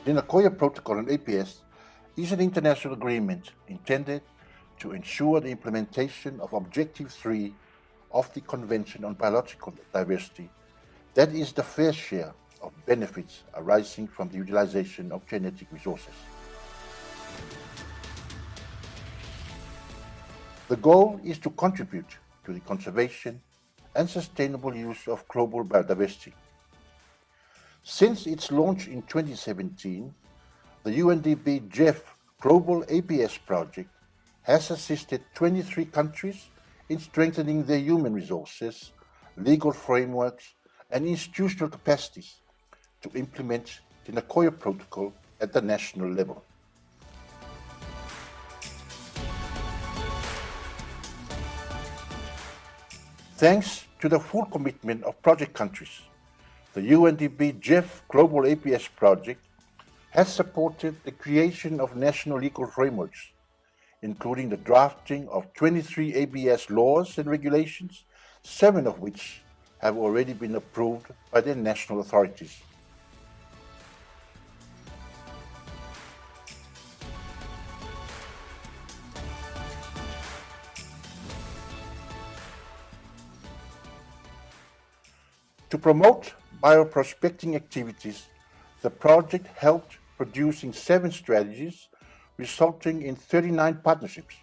The Nagoya Protocol on APS is an international agreement intended to ensure the implementation of Objective 3 of the Convention on Biological Diversity, that is the fair share of benefits arising from the utilization of genetic resources. The goal is to contribute to the conservation and sustainable use of global biodiversity. Since its launch in 2017, the UNDP-GEF Global APS project has assisted 23 countries in strengthening their human resources, legal frameworks, and institutional capacities to implement the Nagoya Protocol at the national level. Thanks to the full commitment of project countries, the UNDP-GEF Global APS project has supported the creation of national legal frameworks, including the drafting of 23 ABS laws and regulations, 7 of which have already been approved by their national authorities. To promote bioprospecting activities, the project helped producing 7 strategies, resulting in 39 partnerships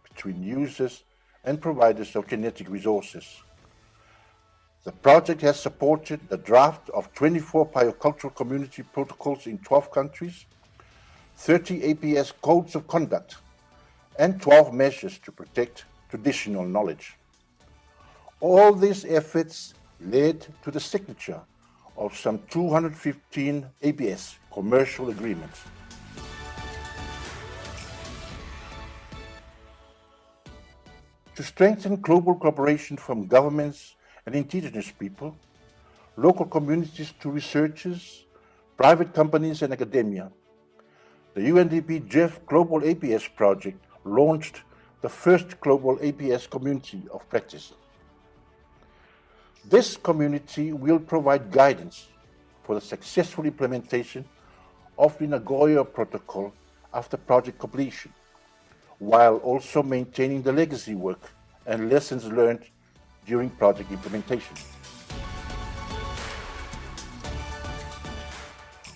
between users and providers of genetic resources. The project has supported the draft of 24 biocultural community protocols in 12 countries, 30 APS codes of conduct, and 12 measures to protect traditional knowledge. All these efforts led to the signature of some 215 ABS commercial agreements. To strengthen global cooperation from governments and indigenous people, local communities to researchers, private companies and academia, the UNDP-GEF Global APS project launched the first global APS community of practice. This community will provide guidance for the successful implementation of the Nagoya Protocol after project completion, while also maintaining the legacy work and lessons learned during project implementation.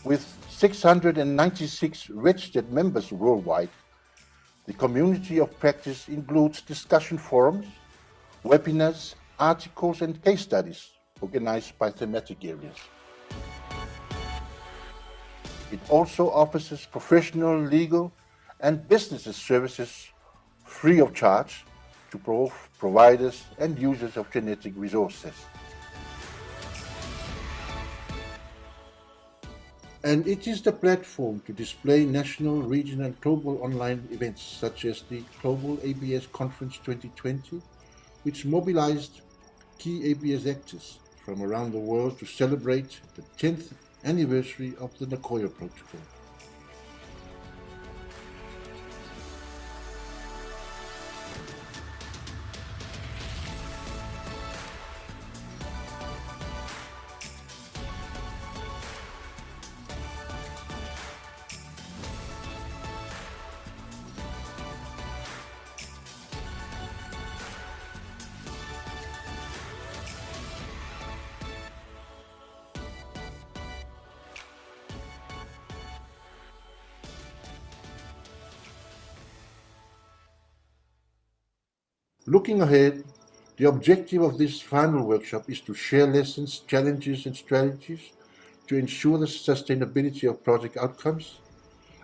With 696 registered members worldwide, the community of practice includes discussion forums, webinars, articles and case studies organized by thematic areas. It also offers professional, legal and business services free of charge to both providers and users of genetic resources. And it is the platform to display national, regional and global online events such as the Global ABS Conference 2020, which mobilized key ABS actors from around the world to celebrate the 10th anniversary of the Nagoya Protocol. Looking ahead, the objective of this final workshop is to share lessons, challenges and strategies to ensure the sustainability of project outcomes,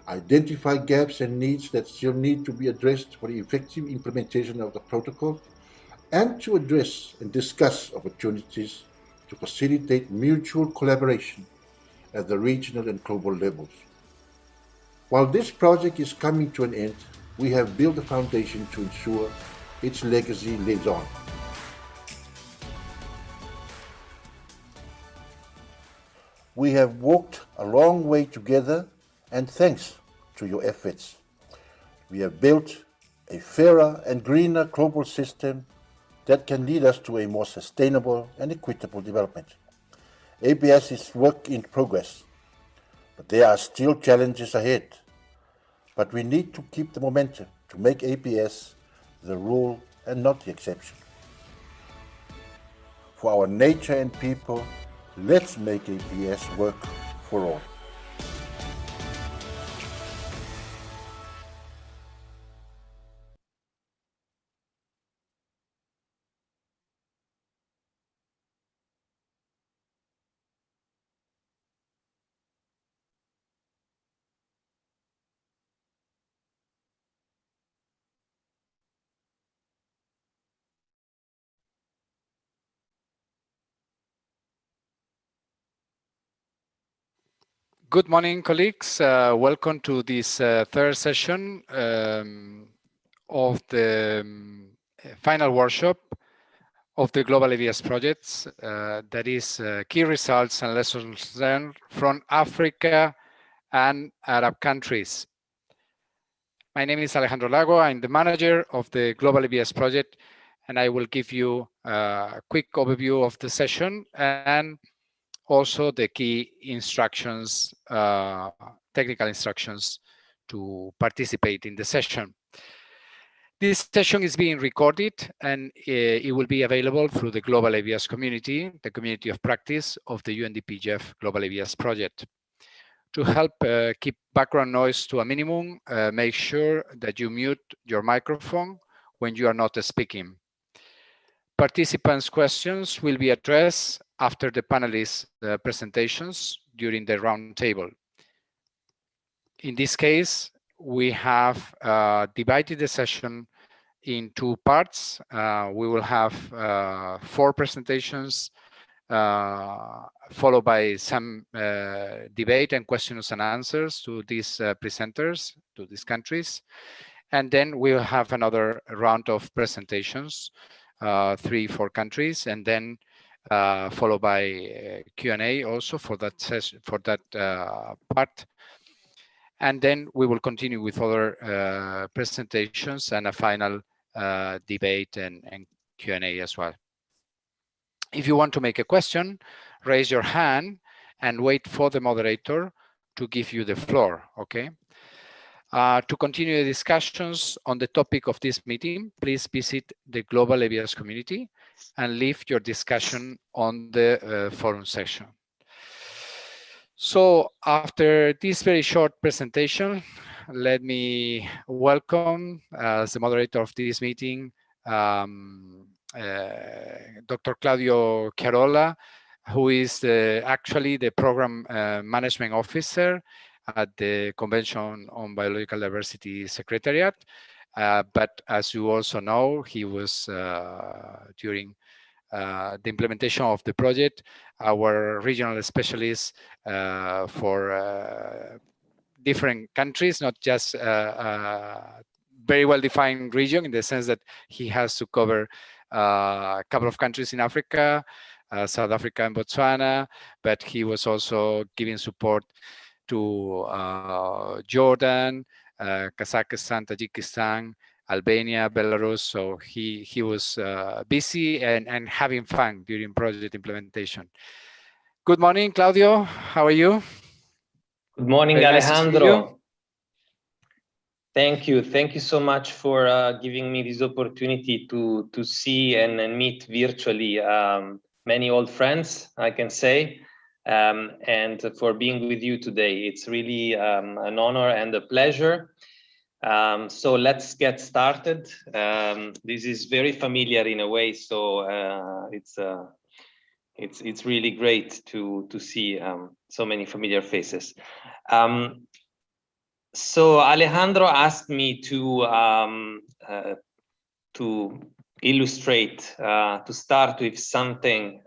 identify gaps and needs that still need to be addressed for the effective implementation of the protocol, and to address and discuss opportunities to facilitate mutual collaboration at the regional and global levels. While this project is coming to an end, we have built a foundation to ensure its legacy lives on. We have walked a long way together, and thanks to your efforts, we have built a fairer and greener global system that can lead us to a more sustainable and equitable development. ABS is work in progress, But there are still challenges ahead. But we need to keep the momentum to make APS the rule and not the exception. For our nature and people, let's make APS work for all. Good morning, colleagues. Welcome to this third session of the final workshop of the Global ABS projects. That is key results and lessons learned from Africa and Arab countries. My name is Alejandro Lago. I'm the manager of the Global ABS project, and I will give you a quick overview of the session and also the key instructions, technical instructions to participate in the session. This session is being recorded and it will be available through the Global ABS community, the community of practice of the UNDP-GEF Global ABS project. To help keep background noise to a minimum, make sure that you mute your microphone when you are not speaking. Participants' questions will be addressed after the panelists' presentations during the roundtable. In this case, we have divided the session in two parts. We will have 4 presentations, followed by some debate and questions and answers to these presenters, to these countries. And then we'll have another round of presentations, 3-4 countries, and then followed by Q&A also for that session, for that part. And then we will continue with other presentations and a final debate and Q&A as well. If you want to make a question, raise your hand and wait for the moderator to give you the floor, okay? To continue the discussions on the topic of this meeting, please visit the Global ABS community and leave your discussion on the forum section. So after this very short presentation, let me welcome as the moderator of this meeting, Dr. Claudio Chiarola, who is actually the program management officer at the Convention on Biological Diversity Secretariat. But as you also know, he was during the implementation of the project, our regional specialist for different countries, not just very well-defined region in the sense that he has to cover a couple of countries in Africa, South Africa and Botswana, but he was also giving support to Jordan, Kazakhstan, Tajikistan, Albania, Belarus. So he was busy and having fun during project implementation. Good morning, Claudio. How are you? Good morning, Very Alejandro. nice Thank you. Thank you so much for giving me this opportunity to see and meet virtually many old friends, I can say, and for being with you today. It's really an honor and a pleasure. So let's get started. This is very familiar in a way, so it's really great to see so many familiar faces. So Alejandro asked me to illustrate, to start with something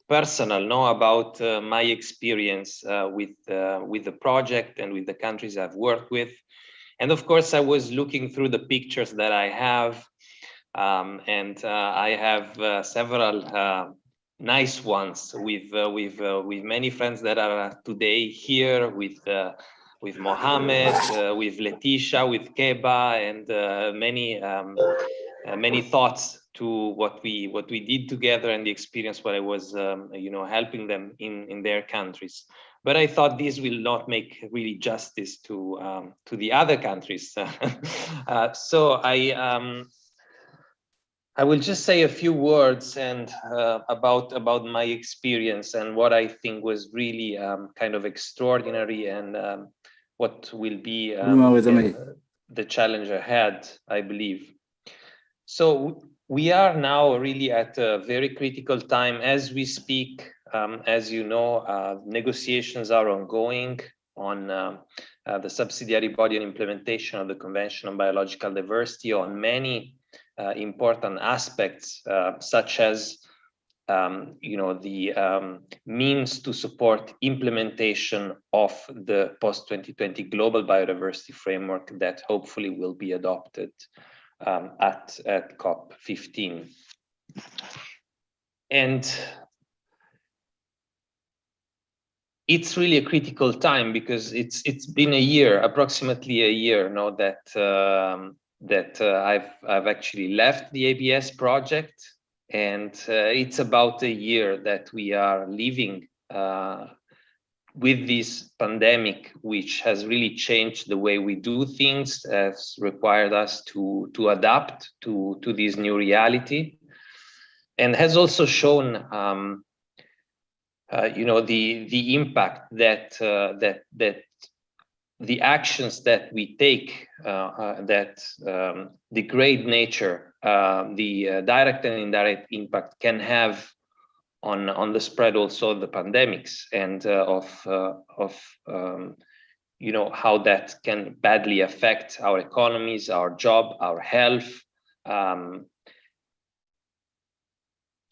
personal, no, about my experience with the project and with the countries I've worked with. And of course, I was looking through the pictures that I have, and I have several nice ones with many friends that are today here, with Mohammed, with Leticia, with Keba, and many thoughts to what we did together and the experience what I was helping them in their countries. but I thought this will not make really justice to the other countries. So I will just say a few words and about my experience and what I think was really kind of extraordinary, and what will be the challenge ahead, I believe. So we are now really at a very critical time as we speak. As you know, negotiations are ongoing on the subsidiary body and implementation of the Convention on Biological Diversity on many important aspects, such as the means to support implementation of the post-2020 global biodiversity framework that hopefully will be adopted at COP15. And it's really a critical time because it's been a year, approximately a year, that I've actually left the ABS project, and it's about a year that we are living with this pandemic, which has really changed the way we do things, has required us to adapt to this new reality, and has also shown the impact that the actions that we take that degrade nature, the direct and indirect impact can have on the spread also of the pandemics, and how that can badly affect our economies, our job, our health.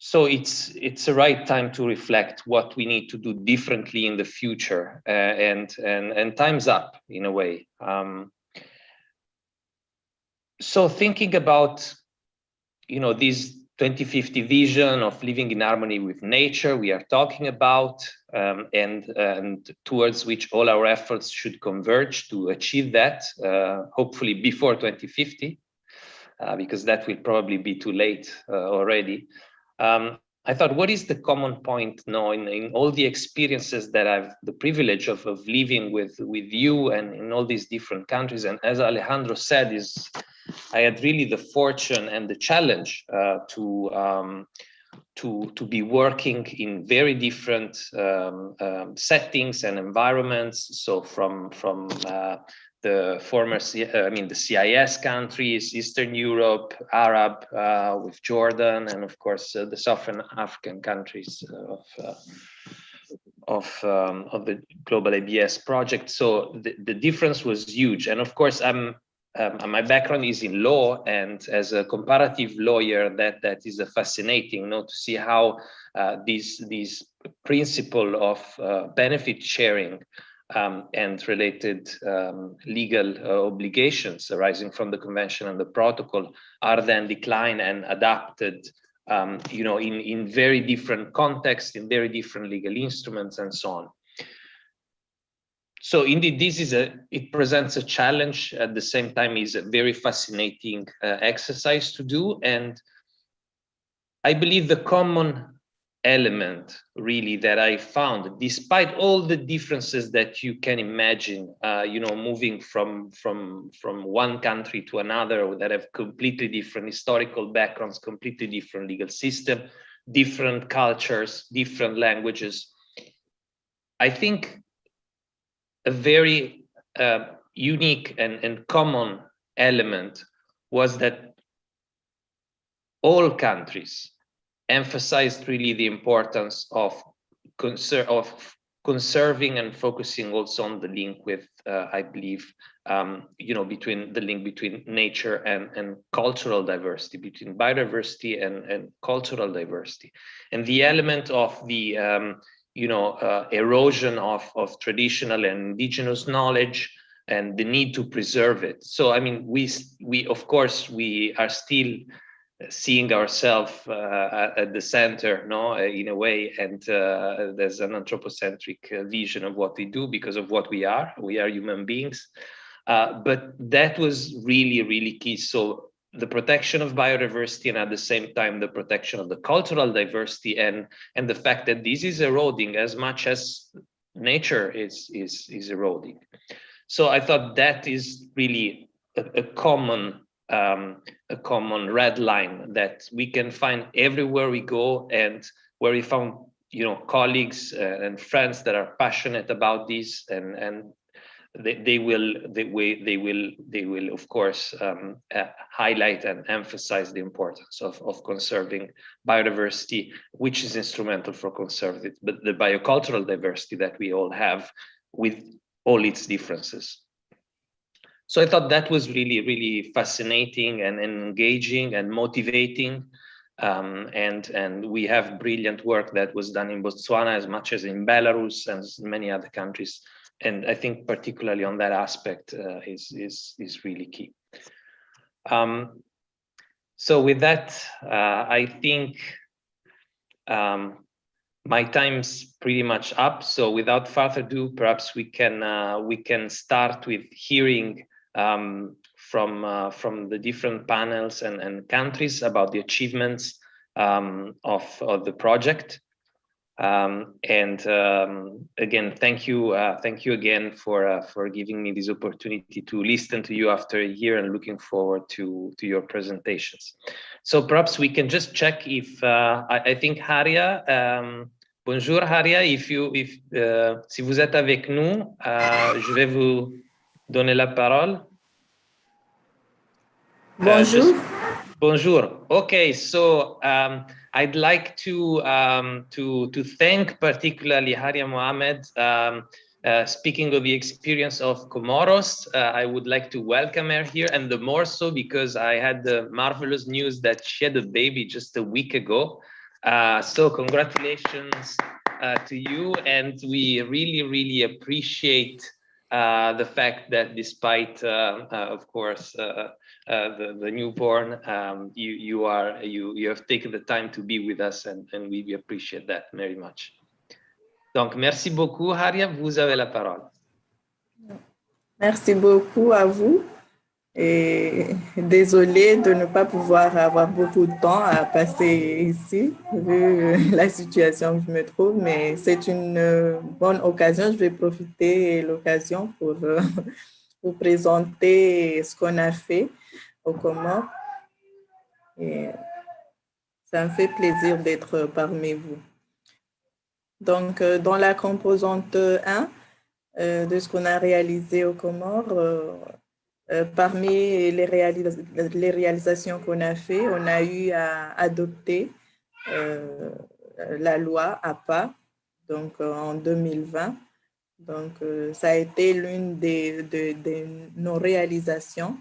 So it's the right time to reflect what we need to do differently in the future, and time's up in a way. So thinking about this 2050 vision of living in harmony with nature we are talking about, and towards which all our efforts should converge to achieve that, hopefully before 2050, because that will probably be too late already. I thought, what is the common point now in all the experiences that I've the privilege of living with you and in all these different countries? And as Alejandro said, I had really the fortune and the challenge to be working in very different settings and environments. So from the former, the CIS countries, Eastern Europe, Arab, with Jordan, and of course the Southern African countries of the global ABS project. So the difference was huge, and of course my background is in law, and as a comparative lawyer, that is a fascinating, to see how these principle of benefit sharing and related legal obligations arising from the convention and the protocol are then declined and adapted, in very different contexts, in very different legal instruments, and so on. So indeed, it presents a challenge. At the same time, is a very fascinating exercise to do. And I believe the common element really that I found, despite all the differences that you can imagine, moving from one country to another that have completely different historical backgrounds, completely different legal system, different cultures, different languages, I think a very unique and common element was that all countries emphasized really the importance of conserving and focusing also on the link with, I believe, between the link between nature and cultural diversity, between biodiversity and cultural diversity, and the element of the erosion of traditional and indigenous knowledge and the need to preserve it. So, I mean, we of course, we are still seeing ourselves at the center, in a way, and there's an anthropocentric vision of what we do because of what we are human beings, but that was really, really key. So the protection of biodiversity, and at the same time the protection of the cultural diversity, and the fact that this is eroding as much as nature is eroding. So I thought that is really a common red line that we can find everywhere we go, and where we found, you know, colleagues and friends that are passionate about this, and they will of course highlight and emphasize the importance of conserving biodiversity, which is instrumental for conserving the biocultural diversity that we all have, with all its differences. So I thought that was really fascinating and engaging and motivating. And we have brilliant work that was done in Botswana as much as in Belarus and many other countries. And I think particularly on that aspect is really key. So with that, I think my time's pretty much up. So without further ado, perhaps we can start with hearing from the different panels and countries about the achievements of the project. Again, thank you again for giving me this opportunity to listen to you after a year, and looking forward to your presentations. So perhaps we can just check if I think Haria, bonjour Haria, si vous êtes avec nous, je vais vous donner la parole. Bonjour. Bonjour. Okay, so I'd like to thank particularly Haria Mohamed. Speaking of the experience of Comoros, I would like to welcome her here, and the more so because I had the marvelous news that she had a baby just a week ago. So congratulations to you, and we really appreciate the fact that despite, of course, the newborn, you have taken the time to be with us, and we appreciate that very much. Donc, merci beaucoup, Haria. Vous avez la parole. Merci beaucoup à vous. Et désolée de ne pas pouvoir avoir beaucoup de temps à passer ici, vu la situation que je me trouve, mais c'est une bonne occasion. Je vais profiter de l'occasion pour vous présenter ce qu'on a fait au Comores. Et ça me fait plaisir d'être parmi vous. Donc, dans la composante 1 de ce qu'on a réalisé aux Comores, parmi les réalisations qu'on a fait, on a eu à adopter la loi APA, donc en 2020. Donc, ça a été l'une de nos réalisations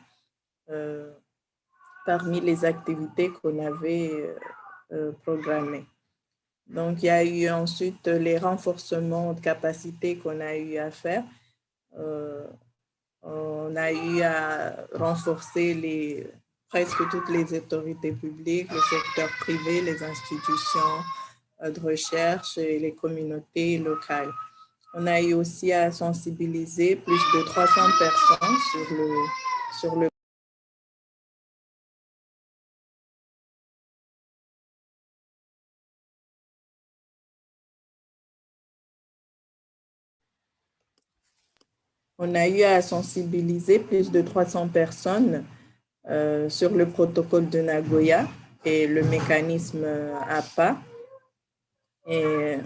parmi les activités qu'on avait programmées. Donc, il y a eu ensuite les renforcements de capacité qu'on a eu à faire. On a eu à renforcer presque toutes les autorités publiques, le secteur privé, les institutions de recherche et les communautés locales. On a eu aussi à sensibiliser plus de 300 personnes sur le On a eu à sensibiliser plus de 300 personnes sur le protocole de Nagoya et le mécanisme APA. Et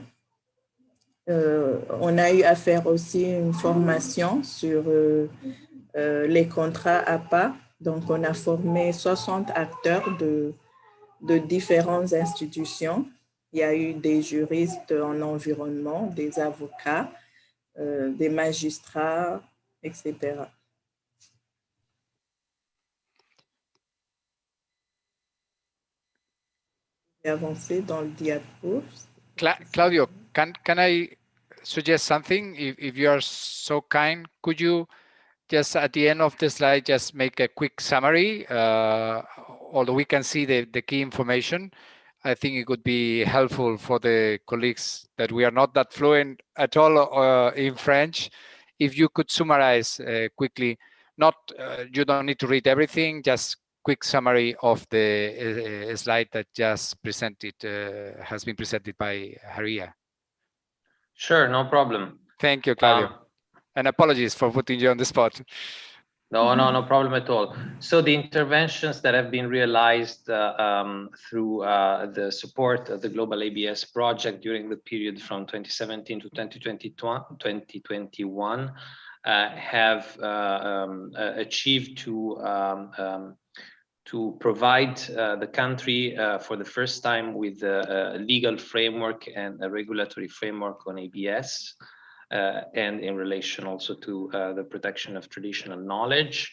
on a eu à faire aussi une formation sur les contrats APA. Donc, on a formé 60 acteurs de différentes institutions. Il y a eu des juristes en environnement, des avocats, des magistrats, etc. Je vais avancer dans le diapo. Claudio, can I suggest something? If you are so kind, could you just at the end of the slide just make a quick summary? Although we can see the key information, I think it could be helpful for the colleagues that we are not that fluent at all in French. If you could summarize quickly, you don't need to read everything, just quick summary of the slide that just presented, has been presented by Haria. Sure, no problem. Thank you, Claudio. And apologies for putting you on the spot. No problem at all. So the interventions that have been realized through the support of the Global ABS project during the period from 2017 to 2021 have achieved to provide the country for the first time with a legal framework and a regulatory framework on ABS. And in relation also to the protection of traditional knowledge.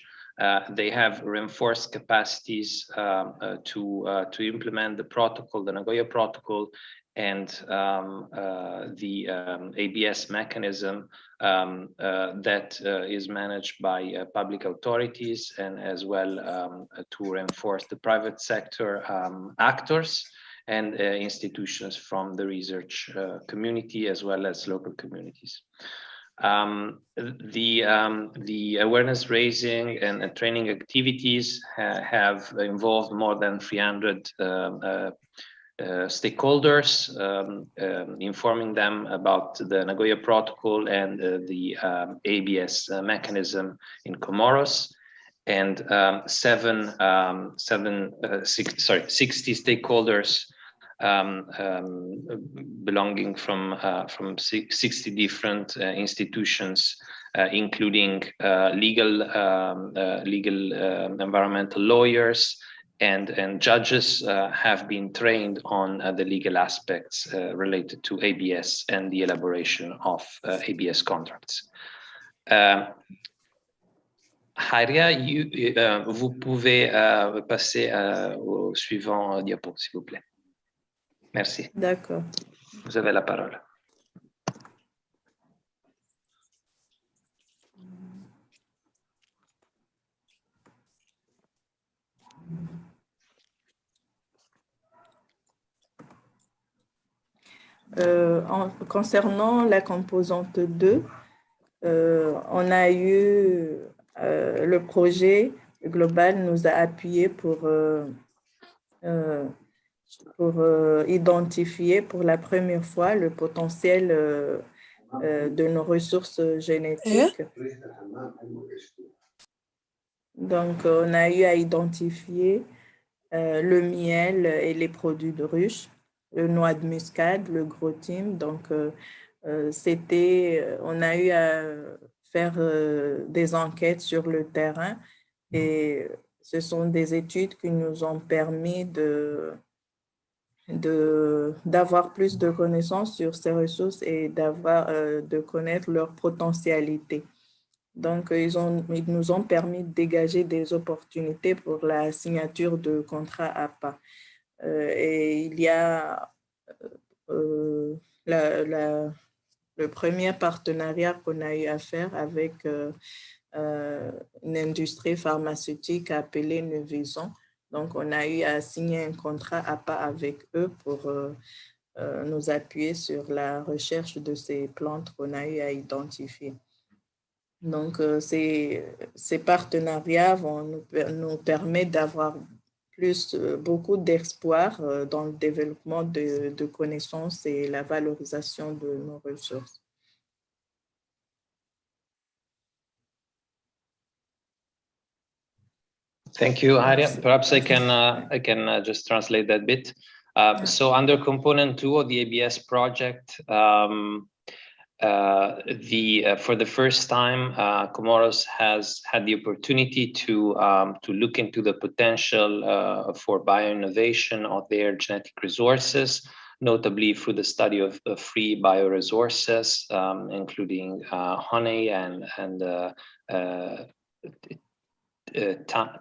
They have reinforced capacities to implement the protocol, the Nagoya Protocol, and the ABS mechanism that is managed by public authorities, and as well to reinforce the private sector actors and institutions from the research community as well as local communities. The awareness raising and training activities have involved more than 300 stakeholders, informing them about the Nagoya Protocol and the ABS mechanism in Comoros. And 60 stakeholders belonging from 60 different institutions, including legal environmental lawyers and judges, have been trained on the legal aspects related to ABS and the elaboration of ABS contracts. Haria, vous pouvez passer au suivant diapo, s'il vous plaît. Merci. D'accord. Vous avez la parole. Concernant la composante 2, on a eu le projet global nous a appuyé pour identifier pour la première fois le potentiel de nos ressources génétiques. Donc, on a eu à identifier le miel et les produits de ruche, le noix de muscade, le gros thym. Donc, on a eu à faire des enquêtes sur le terrain et ce sont des études qui nous ont permis d'avoir plus de connaissances sur ces ressources et de connaître leur potentialité. Donc, ils nous ont permis de dégager des opportunités pour la signature de contrats APA. Et il y a le premier partenariat qu'on a eu à faire avec une industrie pharmaceutique appelée Nevison. Donc, on a eu à signer un contrat APA avec eux pour nous appuyer sur la recherche de ces plantes qu'on a eu à identifier. Donc, ces partenariats vont nous permettre d'avoir beaucoup d'espoir dans le développement de connaissances et la valorisation de nos ressources. Thank you, Haria. Perhaps I can just translate that bit. So under component 2 of the ABS project, for the first time, Comoros has had the opportunity to look into the potential for bioinnovation of their genetic resources, notably through the study of free bioresources, including honey and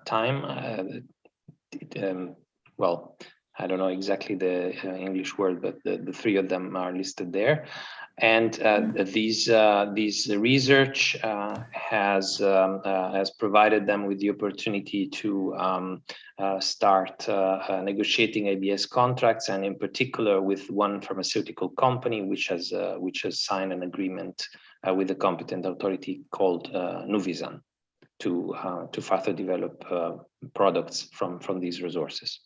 thyme. Well, I don't know exactly the English word, but the three of them are listed there. And these research has provided them with the opportunity to start negotiating ABS contracts, and in particular with one pharmaceutical company which has signed an agreement with the competent authority called Nuvisan to further develop products from these resources.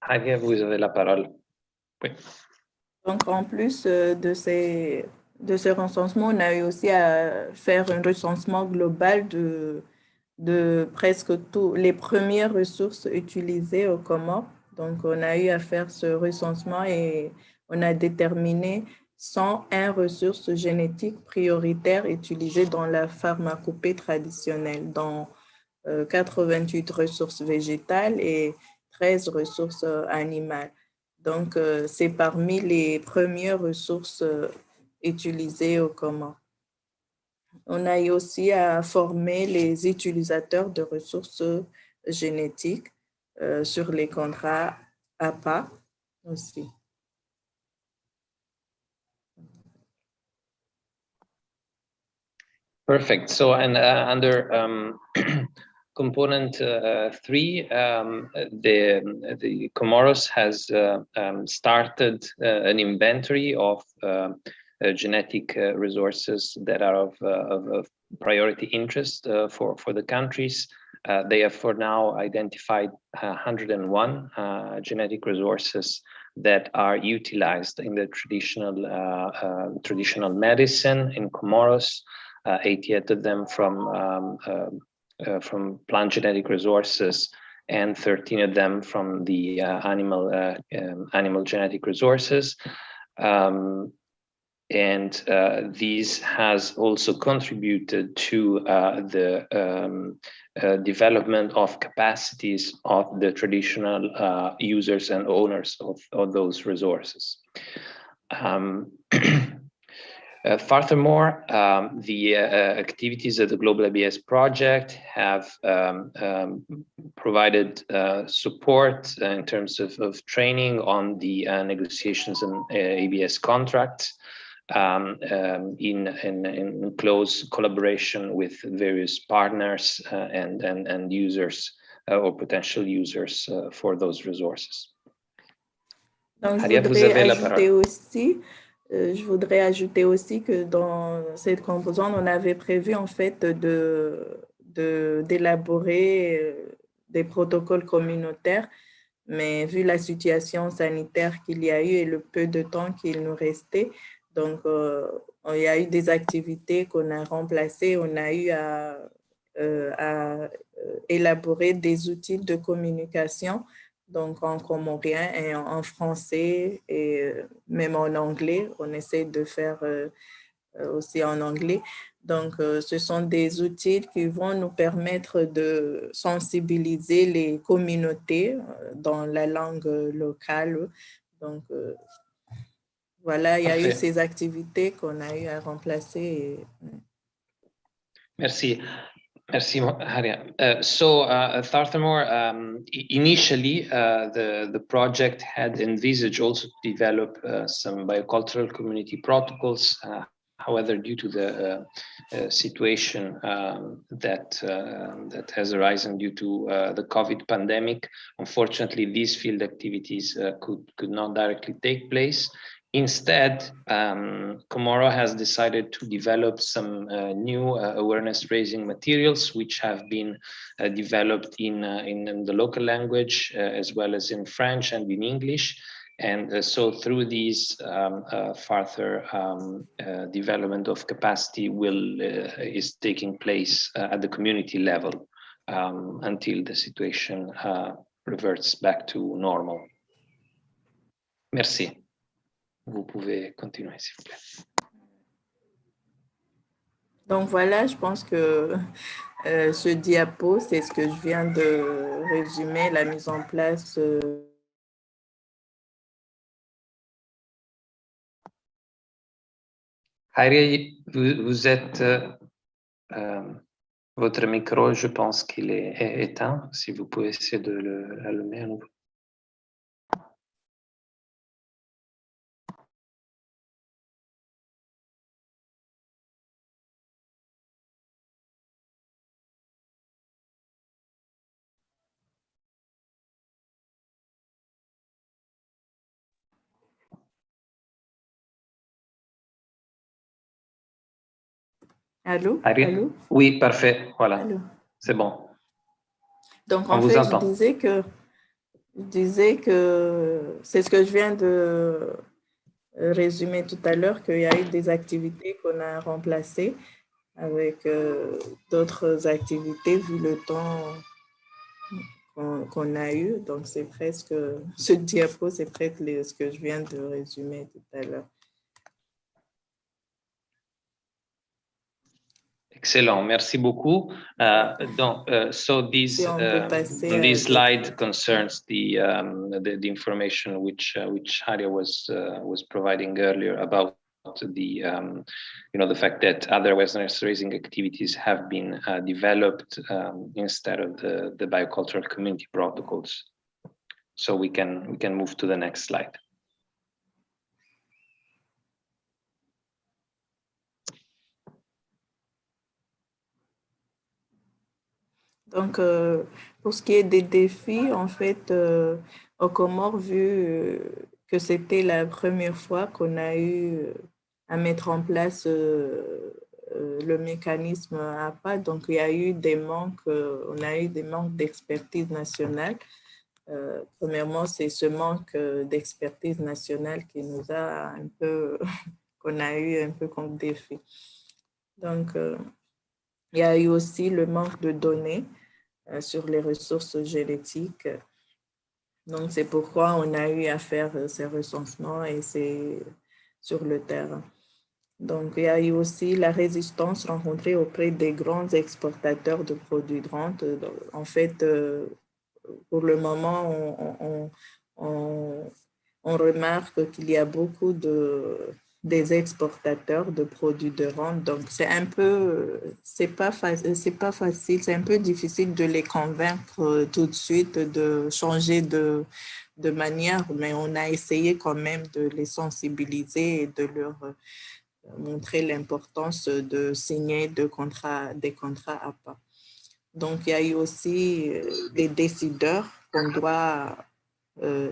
Javier, vous avez la parole. Oui. Donc, en plus de ce recensement, on a eu aussi à faire un recensement global de presque tous les premières ressources utilisées au Comores. Donc, on a eu à faire ce recensement et on a déterminé 101 ressources génétiques prioritaires utilisées dans la pharmacopée traditionnelle, dont 88 ressources végétales et 13 ressources animales. Donc, c'est parmi les premières ressources utilisées au Comores. On a eu aussi à former les utilisateurs de ressources génétiques sur les contrats APA aussi. Perfect. So, and under component 3, the Comoros has started an inventory of genetic resources that are of priority interest for the countries. They have for now identified 101 genetic resources that are utilized in the traditional medicine in Comoros. 88 of them from plant genetic resources, and 13 of them from the animal genetic resources. And these has also contributed to the development of capacities of the traditional users and owners of those resources. Furthermore, the activities of the Global ABS project have provided support in terms of training on the negotiations and ABS contracts in close collaboration with various partners and users or potential users for those resources. Donc, je voudrais ajouter aussi que dans cette composante, on avait prévu en fait d'élaborer des protocoles communautaires, mais vu la situation sanitaire qu'il y a eu et le peu de temps qu'il nous restait, donc il y a eu des activités qu'on a remplacées, on a eu à élaborer des outils de communication, donc en comorien et en français et même en anglais. On essaie de faire aussi en anglais. Donc, ce sont des outils qui vont nous permettre de sensibiliser les communautés dans la langue locale. Donc, voilà, il y a eu ces activités qu'on a eu à remplacer. Merci. Merci, Haria. Furthermore, initially, the project had envisaged also to develop some biocultural community protocols. However, due to the situation that has arisen due to the COVID pandemic, unfortunately, these field activities could not directly take place. Instead, Comoro has decided to develop some new awareness-raising materials, which have been developed in the local language, as well as in French and in English. And so through these further development of capacity is taking place at the community level until the situation reverts back to normal. Merci. Vous pouvez continuer, s'il vous plaît. Donc voilà, je pense que ce diapo, c'est ce que je viens de résumer, la mise en place. Harry, vous êtes... votre micro, je pense qu'il est éteint. Si vous pouvez essayer de l'allumer à nouveau. Allô? Harry? Allô? Oui, parfait. Voilà. C'est bon. Donc, en fait, je disais que c'est ce que je viens de résumé tout à l'heure qu'il y a eu des activités qu'on a remplacées avec d'autres activités vu le temps qu'on a eu. Donc, c'est presque, ce diapo, c'est presque ce que je viens de résumer tout à l'heure. Excellent, merci beaucoup. So this slide concerns the information which Haria was providing earlier about the the fact that other Western raising activities have been developed instead of the biocultural community protocols. So we can move to the next slide. Donc, pour ce qui est des défis, en fait, aux Comores, vu que c'était la première fois qu'on a eu à mettre en place le mécanisme APA, donc il y a eu des manques, on a eu des manques d'expertise nationale. Premièrement, c'est ce manque d'expertise nationale qui nous a un peu, qu'on a eu un peu comme défi. Donc, il y a eu aussi le manque de données sur les ressources génétiques. Donc, c'est pourquoi on a eu à faire ces recensements et c'est sur le terrain. Donc, il y a eu aussi la résistance rencontrée auprès des grands exportateurs de produits de rente. En fait, pour le moment, on remarque qu'il y a beaucoup des exportateurs de produits de rente. Donc, c'est un peu, c'est pas facile, c'est un peu difficile de les convaincre tout de suite de changer de manière, mais on a essayé quand même de les sensibiliser et de leur montrer l'importance de signer des contrats APA. Donc, il y a eu aussi des décideurs qu'on doit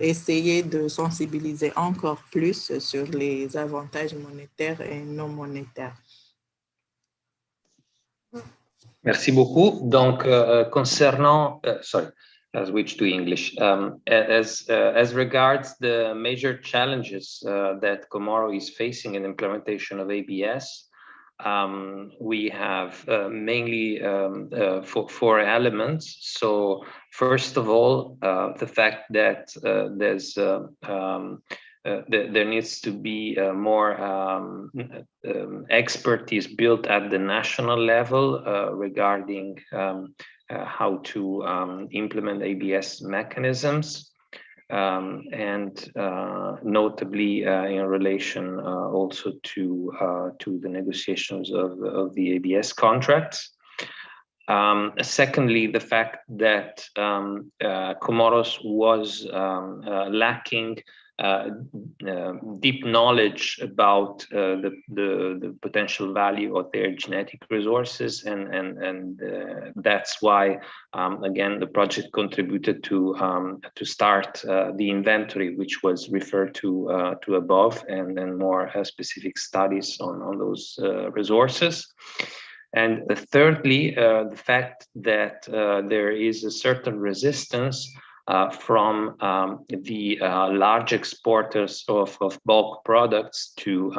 essayer de sensibiliser encore plus sur les avantages monétaires et non monétaires. Merci beaucoup. Donc, concernant, I'll switch to English. As regards the major challenges that Comoro is facing in the implementation of ABS, we have mainly four elements. So first of all, the fact that there needs to be more expertise built at the national level regarding how to implement ABS mechanisms. And notably in relation also to the negotiations of the ABS contracts. Secondly, the fact that Comoros was lacking deep knowledge about the potential value of their genetic resources, and that's why again the project contributed to start the inventory, which was referred to above, and then more specific studies on those resources. And thirdly, the fact that there is a certain resistance from the large exporters of bulk products to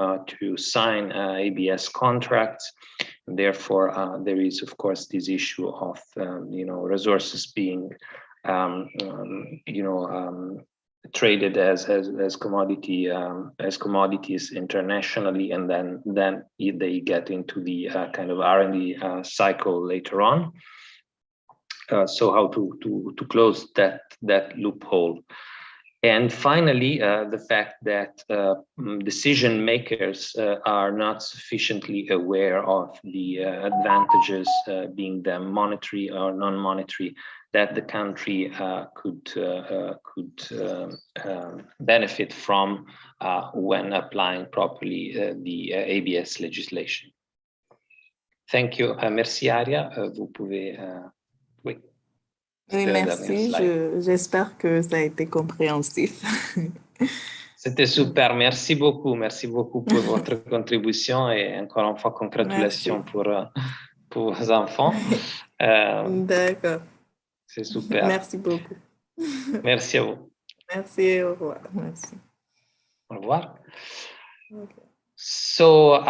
sign ABS contracts. And therefore, there is of course this issue of resources being traded as commodities internationally, and then they get into the kind of R&D cycle later on. So how to close that loophole. And finally, the fact that decision makers are not sufficiently aware of the advantages, being them monetary or non-monetary, that the country could benefit from when applying properly the ABS legislation. Thank you. Merci Aria. Vous pouvez... Oui. Oui, merci. J'espère que ça a été compréhensif. C'était super. Merci beaucoup. Merci beaucoup pour votre contribution et encore une fois, congratulations pour vos enfants. D'accord. C'est super. Merci beaucoup. Merci à vous. Merci, au revoir. Merci. Au revoir. Okay. So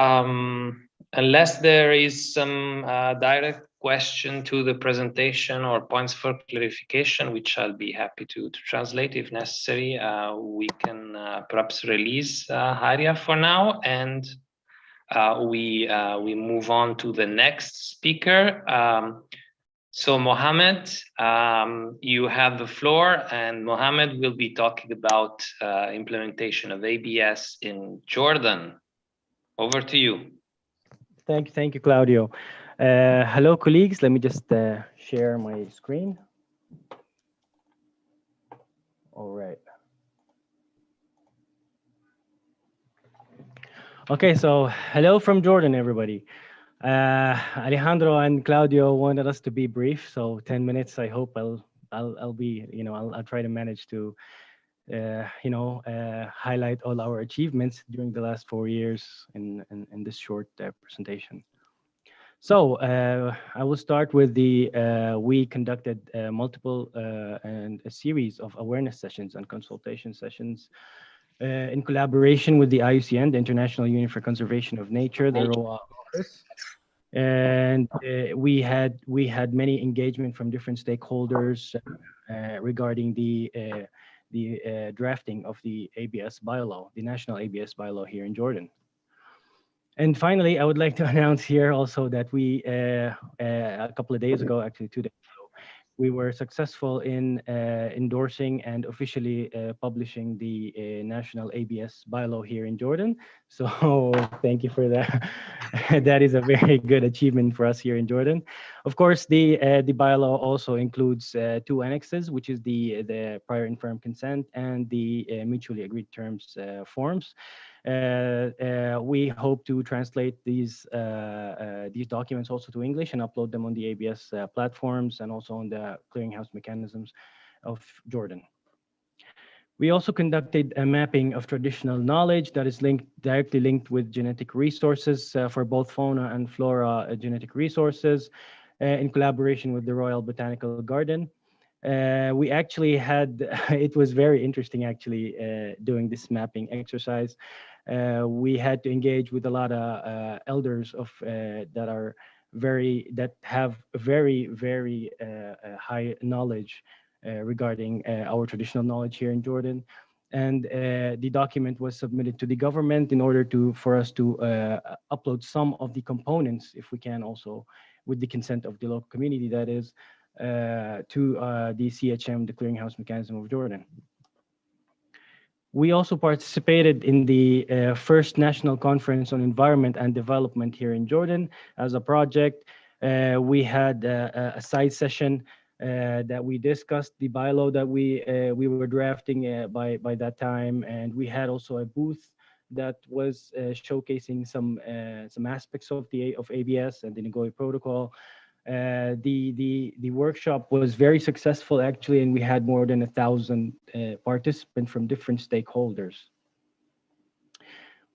unless there is some direct question to the presentation or points for clarification, which I'll be happy to translate if necessary, we can perhaps release Haria for now, and we move on to the next speaker. So Mohammed, you have the floor, and Mohammed will be talking about implementation of ABS in Jordan. Over to you. Thank you, Claudio. Hello, colleagues. Let me just share my screen. All right. Okay, so hello from Jordan, everybody. Alejandro and Claudio wanted us to be brief, so 10 minutes. I hope I'll be, I'll try to manage to, highlight all our achievements during the last 4 years in this short presentation. So I will start with we conducted multiple and a series of awareness sessions and consultation sessions in collaboration with the IUCN, the International Union for Conservation of Nature, the ROA office. And we had many engagement from different stakeholders regarding the drafting of the ABS bylaw, the national ABS bylaw here in Jordan. And finally, I would like to announce here also that we, a couple of days ago, actually 2 days ago, we were successful in endorsing and officially publishing the national ABS bylaw here in Jordan. So thank you for that. That is a very good achievement for us here in Jordan. Of course, the bylaw also includes 2 annexes, which is the prior informed consent and the mutually agreed terms forms. We hope to translate these documents also to English and upload them on the ABS platforms and also on the clearinghouse mechanisms of Jordan. We also conducted a mapping of traditional knowledge that is directly linked with genetic resources for both fauna and flora genetic resources in collaboration with the Royal Botanical Garden. We actually had, it was very interesting actually doing this mapping exercise. We had to engage with a lot of elders of that have very high knowledge regarding our traditional knowledge here in Jordan. And the document was submitted to the government in order for us to upload some of the components, if we can also, with the consent of the local community, that is, to the CHM, the Clearinghouse Mechanism of Jordan. We also participated in the first National Conference on Environment and Development here in Jordan as a project. We had a side session that we discussed the bylaw that we were drafting by that time, and we had also a booth that was showcasing some aspects of ABS and the Nagoya Protocol. The workshop was very successful actually, and we had more than 1,000 participants from different stakeholders.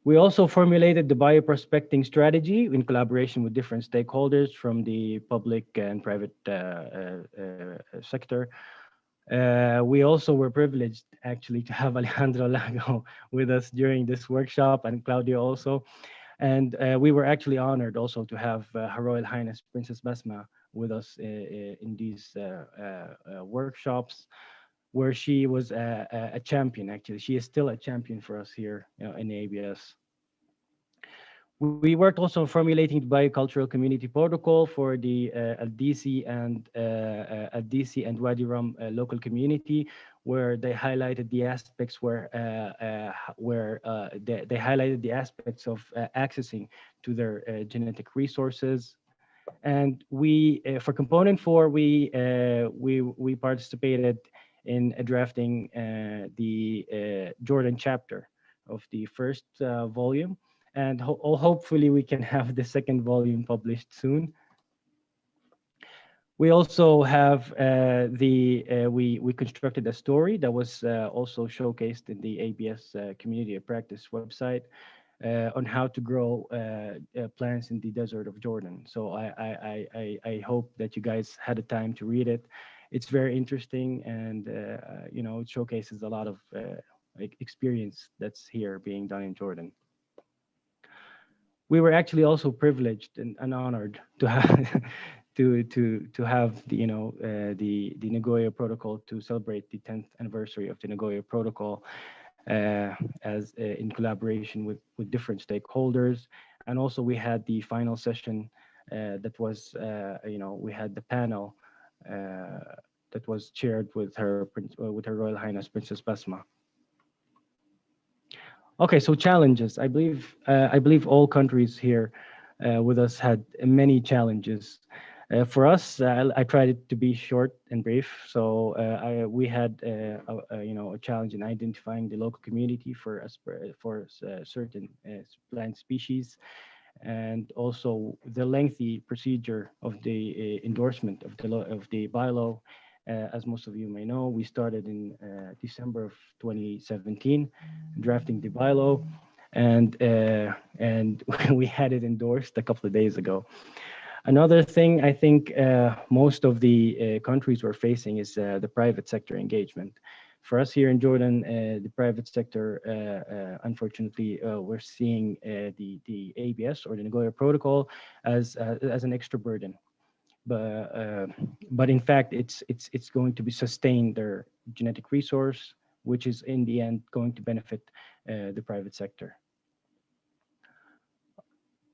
We also formulated the bioprospecting strategy in collaboration with different stakeholders from the public and private sector. We also were privileged actually to have Alejandro Lago with us during this workshop, and Claudio also. And we were actually honored also to have Her Royal Highness Princess Basma with us in these workshops, where she was a champion. Actually, she is still a champion for us here in ABS. We worked also on formulating the biocultural community protocol for the Al-Disi and Wadi Rum local community, where they highlighted the aspects they highlighted the aspects of accessing to their genetic resources. And we, for component 4, we participated in drafting the Jordan chapter of the first volume. And hopefully we can have the second volume published soon. We also have we constructed a story that was also showcased in the ABS Community of Practice website on how to grow plants in the desert of Jordan. So I hope that you guys had the time to read it. It's very interesting, and it showcases a lot of experience that's here being done in Jordan. We were actually also privileged and honored to have to have the Nagoya Protocol, to celebrate the 10th anniversary of the Nagoya Protocol, as in collaboration with different stakeholders. And also we had the final session that was we had the panel that was chaired with her Royal Highness Princess Basma. Okay, so challenges. I believe all countries here with us had many challenges. For us, I tried it to be short and brief. So we had a challenge in identifying the local community for certain plant species, and also the lengthy procedure of the endorsement of the bylaw. As most of you may know, we started in December of 2017, drafting the bylaw, and we had it endorsed a couple of days ago. Another thing I think most of the countries were facing is the private sector engagement. For us here in Jordan, the private sector, unfortunately, we're seeing the ABS, or the Nagoya Protocol, as an extra burden. But in fact, it's going to be sustain their genetic resource, which is in the end going to benefit the private sector.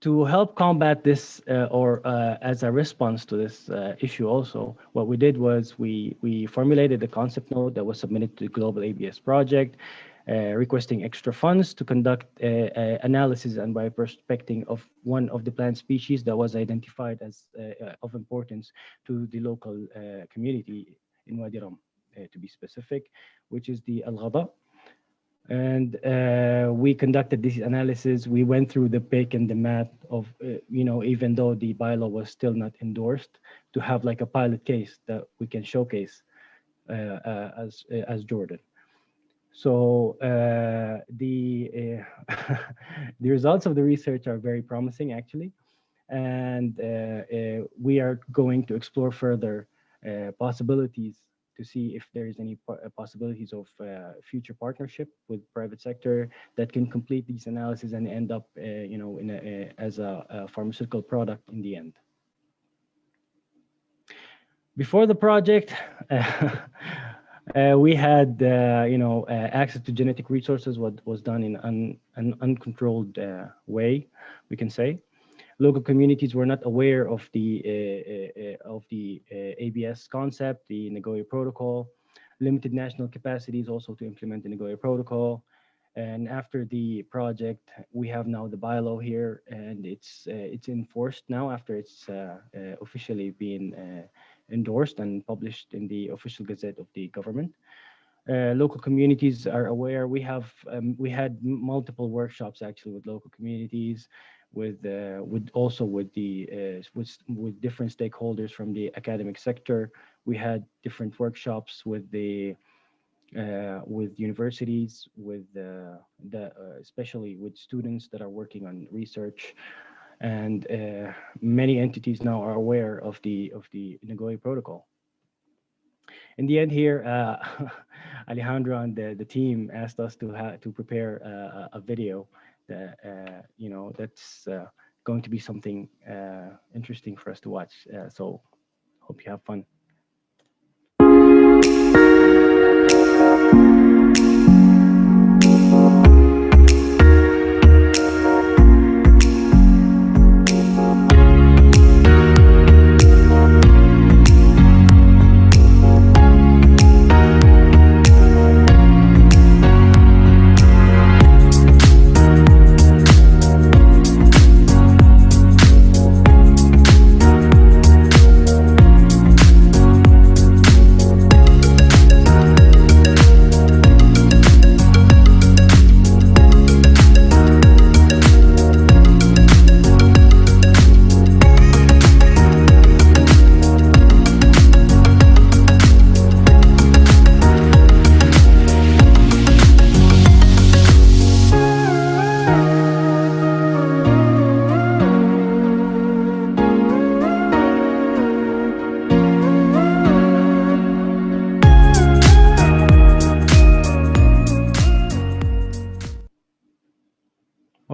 To help combat this, or as a response to this issue also, what we did was we formulated a concept note that was submitted to the Global ABS Project, requesting extra funds to conduct analysis and bioprospecting of one of the plant species that was identified as of importance to the local community in Wadi Rum, to be specific, which is the Al-Ghada. And we conducted this analysis. We went through the pick and the math of, even though the bylaw was still not endorsed, to have like a pilot case that we can showcase as Jordan. So the the results of the research are very promising, actually, and we are going to explore further possibilities to see if there is any possibilities of future partnership with private sector that can complete these analyses and end up, as a pharmaceutical product in the end. Before the project, we had, access to genetic resources. What was done in an uncontrolled way, we can say. Local communities were not aware of the ABS concept, the Nagoya Protocol, limited national capacities also to implement the Nagoya Protocol. And after the project, we have now the bylaw here, and it's enforced now after it's officially been endorsed and published in the official gazette of the government. Local communities are aware. We had multiple workshops actually with local communities, with different stakeholders from the academic sector. We had different workshops with universities, especially with students that are working on research, and many entities now are aware of the Nagoya Protocol. In the end here, Alejandro and the team asked us to prepare a video that that's going to be something interesting for us to watch. So hope you have fun.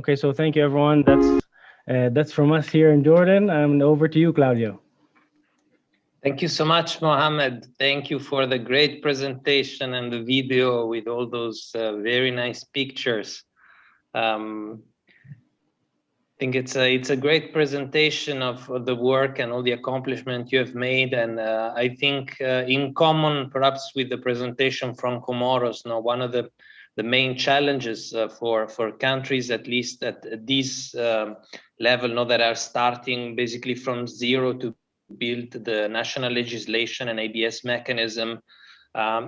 Okay, so thank you, everyone. That's from us here in Jordan. And over to you, Claudio. Thank you so much, Mohammed. Thank you for the great presentation and the video with all those very nice pictures. I think it's a great presentation of the work and all the accomplishment you have made, and I think in common perhaps with the presentation from Comoros, now one of the main challenges for countries, at least at this level, now that are starting basically from zero to build the national legislation and ABS mechanism.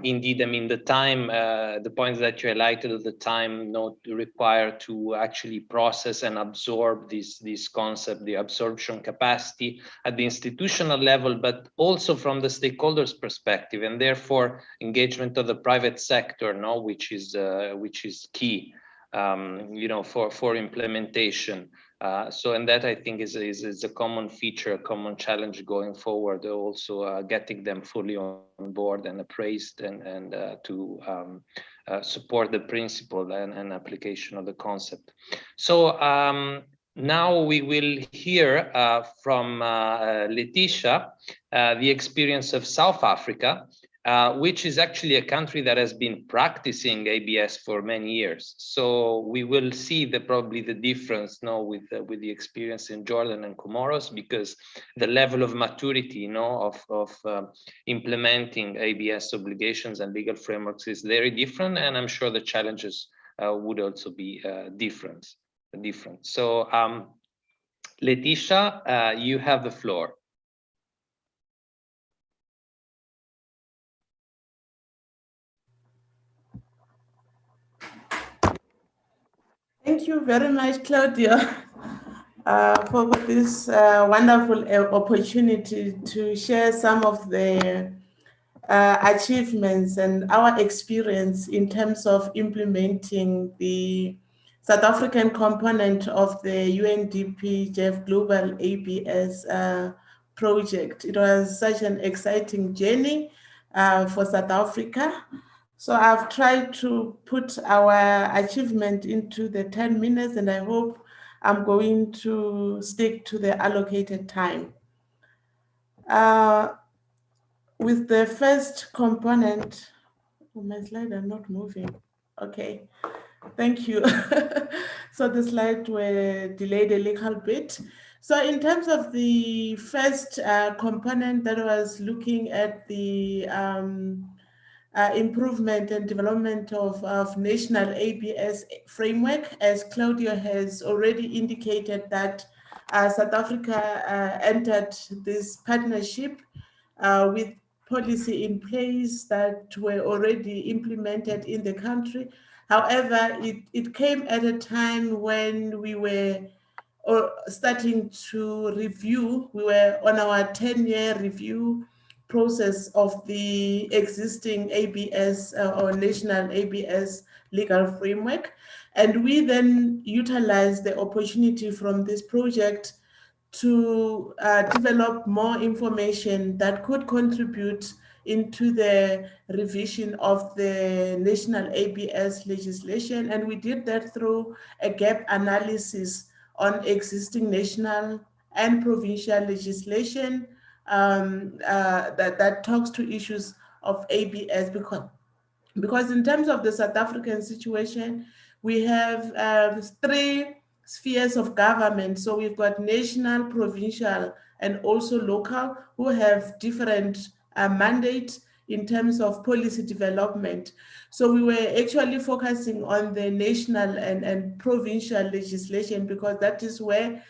Indeed, I mean, the points that you highlighted at the time not require to actually process and absorb this concept, the absorption capacity at the institutional level, but also from the stakeholders' perspective, and therefore engagement of the private sector, no, which is key, you know, for implementation. And that I think is a common feature, a common challenge going forward. Also getting them fully on board and appraised and to support the principle and application of the concept. So now we will hear from Letitia the experience of South Africa, which is actually a country that has been practicing ABS for many years. So we will see probably the difference now with the experience in Jordan and Comoros, because the level of maturity, you know, of implementing ABS obligations and legal frameworks is very different, and I'm sure the challenges would also be different. So Letitia, you have the floor. Thank you very much, Claudio, for this wonderful opportunity to share some of the achievements and our experience in terms of implementing the South African component of the UNDP-GEF Global ABS project. It was such an exciting journey for South Africa. So I've tried to put our achievement into the 10 minutes, and I hope I'm going to stick to the allocated time. With the first component, oh, my slides are not moving. Okay, thank you. So the slides were delayed a little bit. So in terms of the first component that was looking at the improvement and development of national ABS framework, as Claudio has already indicated that South Africa entered this partnership with policy in place that were already implemented in the country. However, it came at a time when we were starting to review. We were on our 10-year review process of the existing ABS or national ABS legal framework. And we then utilized the opportunity from this project to develop more information that could contribute into the revision of the national ABS legislation. And we did that through a gap analysis on existing national and provincial legislation that talks to issues of ABS, because in terms of the South African situation, we have three spheres of government. So we've got national, provincial, and also local, who have different mandates in terms of policy development. So we were actually focusing on the national and provincial legislation, because that is where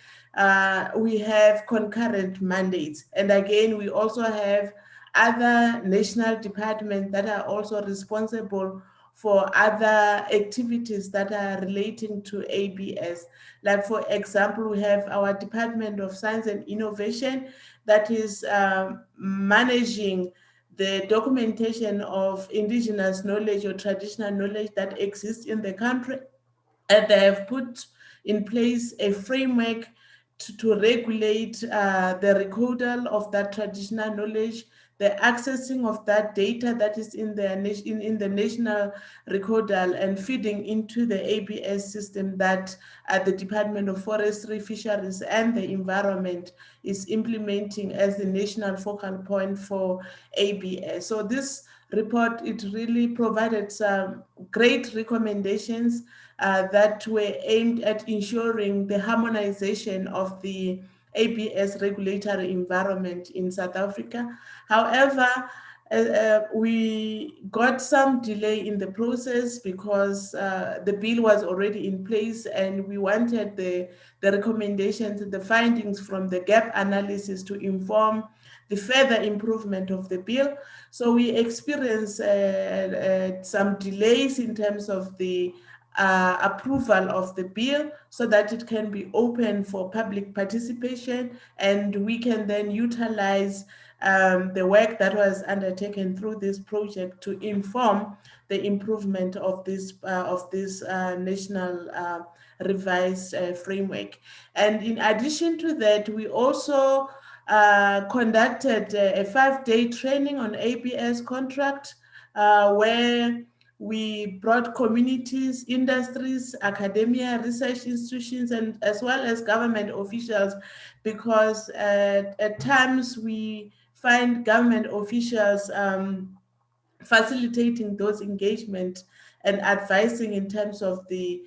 we have concurrent mandates. And again, we also have other national departments that are also responsible for other activities that are relating to ABS. Like, for example, we have our Department of Science and Innovation that is managing the documentation of indigenous knowledge or traditional knowledge that exists in the country. And they have put in place a framework to regulate the recordal of that traditional knowledge, the accessing of that data that is in the national recordal and feeding into the ABS system that the Department of Forestry, Fisheries and the Environment is implementing as the national focal point for ABS. So this report, it really provided some great recommendations that were aimed at ensuring the harmonization of the ABS regulatory environment in South Africa. However, we got some delay in the process because the bill was already in place and we wanted the recommendations, the findings from the gap analysis to inform the further improvement of the bill. So we experienced some delays in terms of the approval of the bill so that it can be open for public participation and we can then utilize the work that was undertaken through this project to inform the improvement of this national revised framework. And in addition to that, we also conducted a 5-day training on ABS contract where we brought communities, industries, academia, research institutions, and as well as government officials, because at times we find government officials facilitating those engagements and advising in terms of the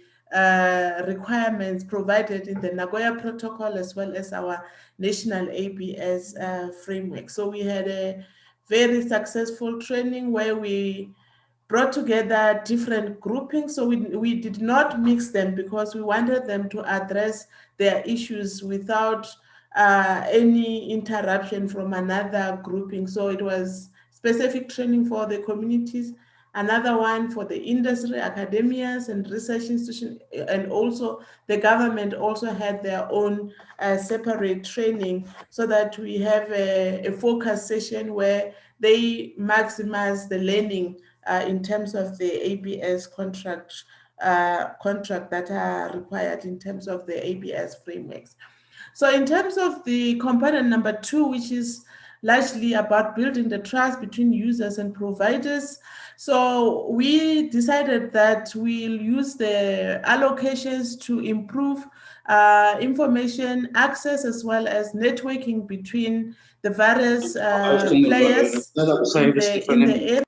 requirements provided in the Nagoya Protocol as well as our national ABS framework. So we had a very successful training where we brought together different groupings. So we did not mix them because we wanted them to address their issues without any interruption from another grouping. So it was specific training for the communities, another one for the industry, academias and research institutions, and also the government also had their own separate training so that we have a focus session where they maximize the learning in terms of the ABS contract that are required in terms of the ABS frameworks. So in terms of the component number 2, which is largely about building the trust between users and providers, so we decided that we'll use the allocations to improve information access as well as networking between the various players in the area.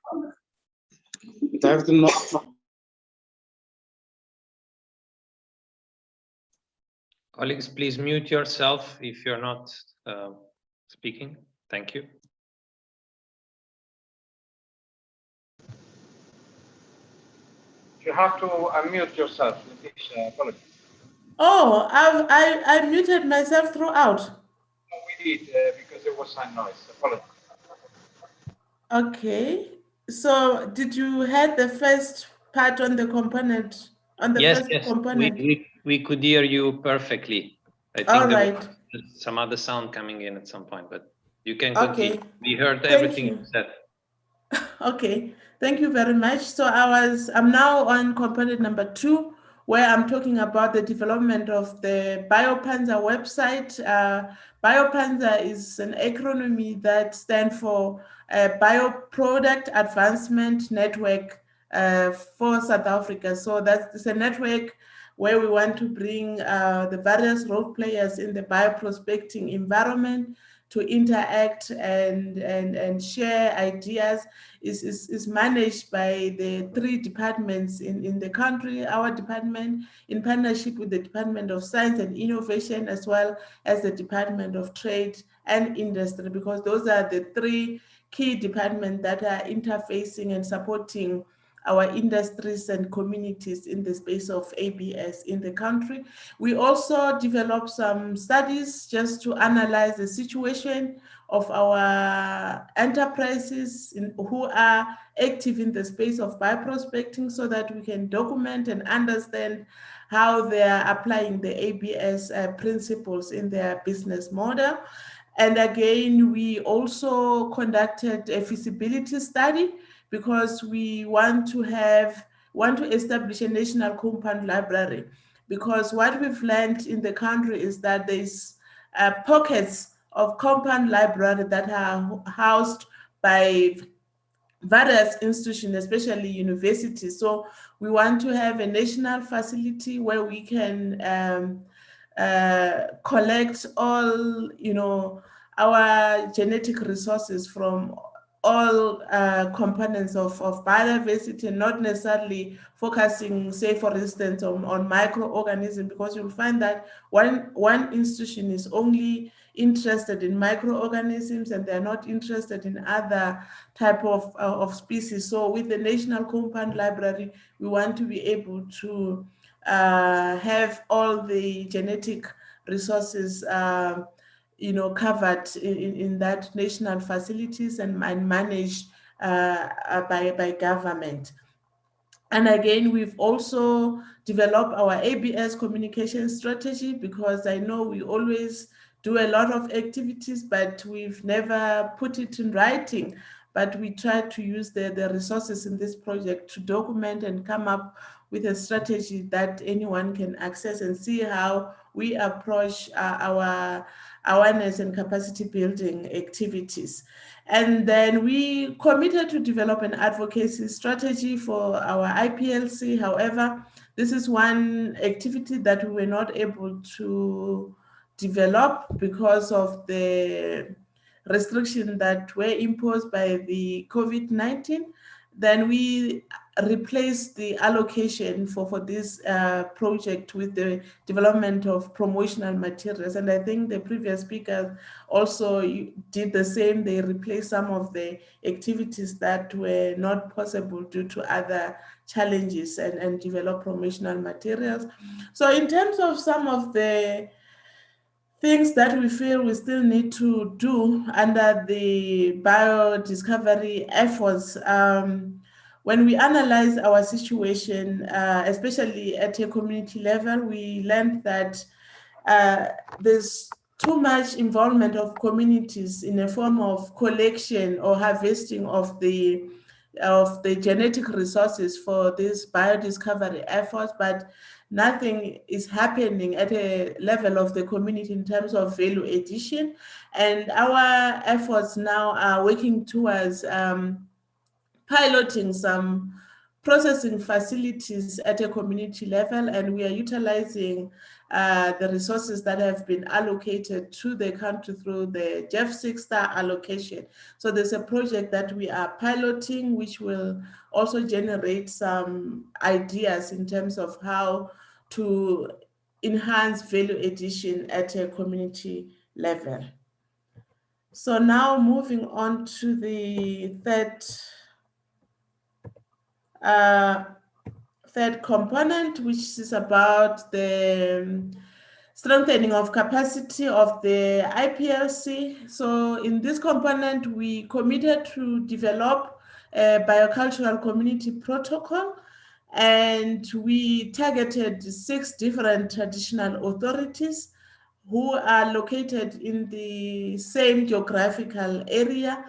Colleagues, please mute yourself if you're not speaking. Thank you. You have to unmute yourself. Apologies. Oh, I muted myself throughout. No, we did because there was some noise. Apologies. Okay. So did you have the first part on the component? On the Yes, first yes, component? we could hear you perfectly. I think All there right. was some other sound coming in at some point, but you can Okay. continue. We heard Thank everything you. you said. Okay, thank you very much. So I'm now on component number 2, where I'm talking about the development of the BioPanza website. BioPanza is an acronym that stands for Bioproduct Advancement Network for South Africa. So that's a network where we want to bring the various role players in the bioprospecting environment to interact and share ideas. Is managed by the 3 departments in the country, our department in partnership with the Department of Science and Innovation, as well as the Department of Trade and Industry, because those are the 3 key departments that are interfacing and supporting our industries and communities in the space of ABS in the country. We also developed some studies just to analyze the situation of our enterprises who are active in the space of bioprospecting so that we can document and understand how they are applying the ABS principles in their business model. And again, we also conducted a feasibility study because we want to establish a national compound library, because what we've learned in the country is that there's pockets of compound library that are housed by various institutions, especially universities. So we want to have a national facility where we can collect all, our genetic resources from all components of biodiversity, not necessarily focusing, say, for instance, on microorganisms, because you'll find that one institution is only interested in microorganisms and they're not interested in other type of species. So with the National Compound Library, we want to be able to have all the genetic resources covered in that national facilities and managed by government. And again, we've also developed our ABS communication strategy, because I know we always do a lot of activities, but we've never put it in writing. But we try to use the resources in this project to document and come up with a strategy that anyone can access and see how we approach our awareness and capacity building activities. And then we committed to develop an advocacy strategy for our IPLC. However, this is one activity that we were not able to develop because of the restrictions that were imposed by the COVID-19. Then we replaced the allocation for this project with the development of promotional materials. And I think the previous speakers also did the same. They replaced some of the activities that were not possible due to other challenges and develop promotional materials. So in terms of some of the things that we feel we still need to do under the biodiscovery efforts, when we analyze our situation, especially at a community level, we learned that there's too much involvement of communities in a form of collection or harvesting of the genetic resources for this biodiscovery efforts, but nothing is happening at a level of the community in terms of value addition. And our efforts now are working towards piloting some processing facilities at a community level, and we are utilizing the resources that have been allocated to the country through the GEF 6-star allocation. So there's a project that we are piloting, which will also generate some ideas in terms of how to enhance value addition at a community level. So now moving on to the third component, which is about the strengthening of capacity of the IPLC. So in this component, we committed to develop a biocultural community protocol, and we targeted 6 different traditional authorities who are located in the same geographical area,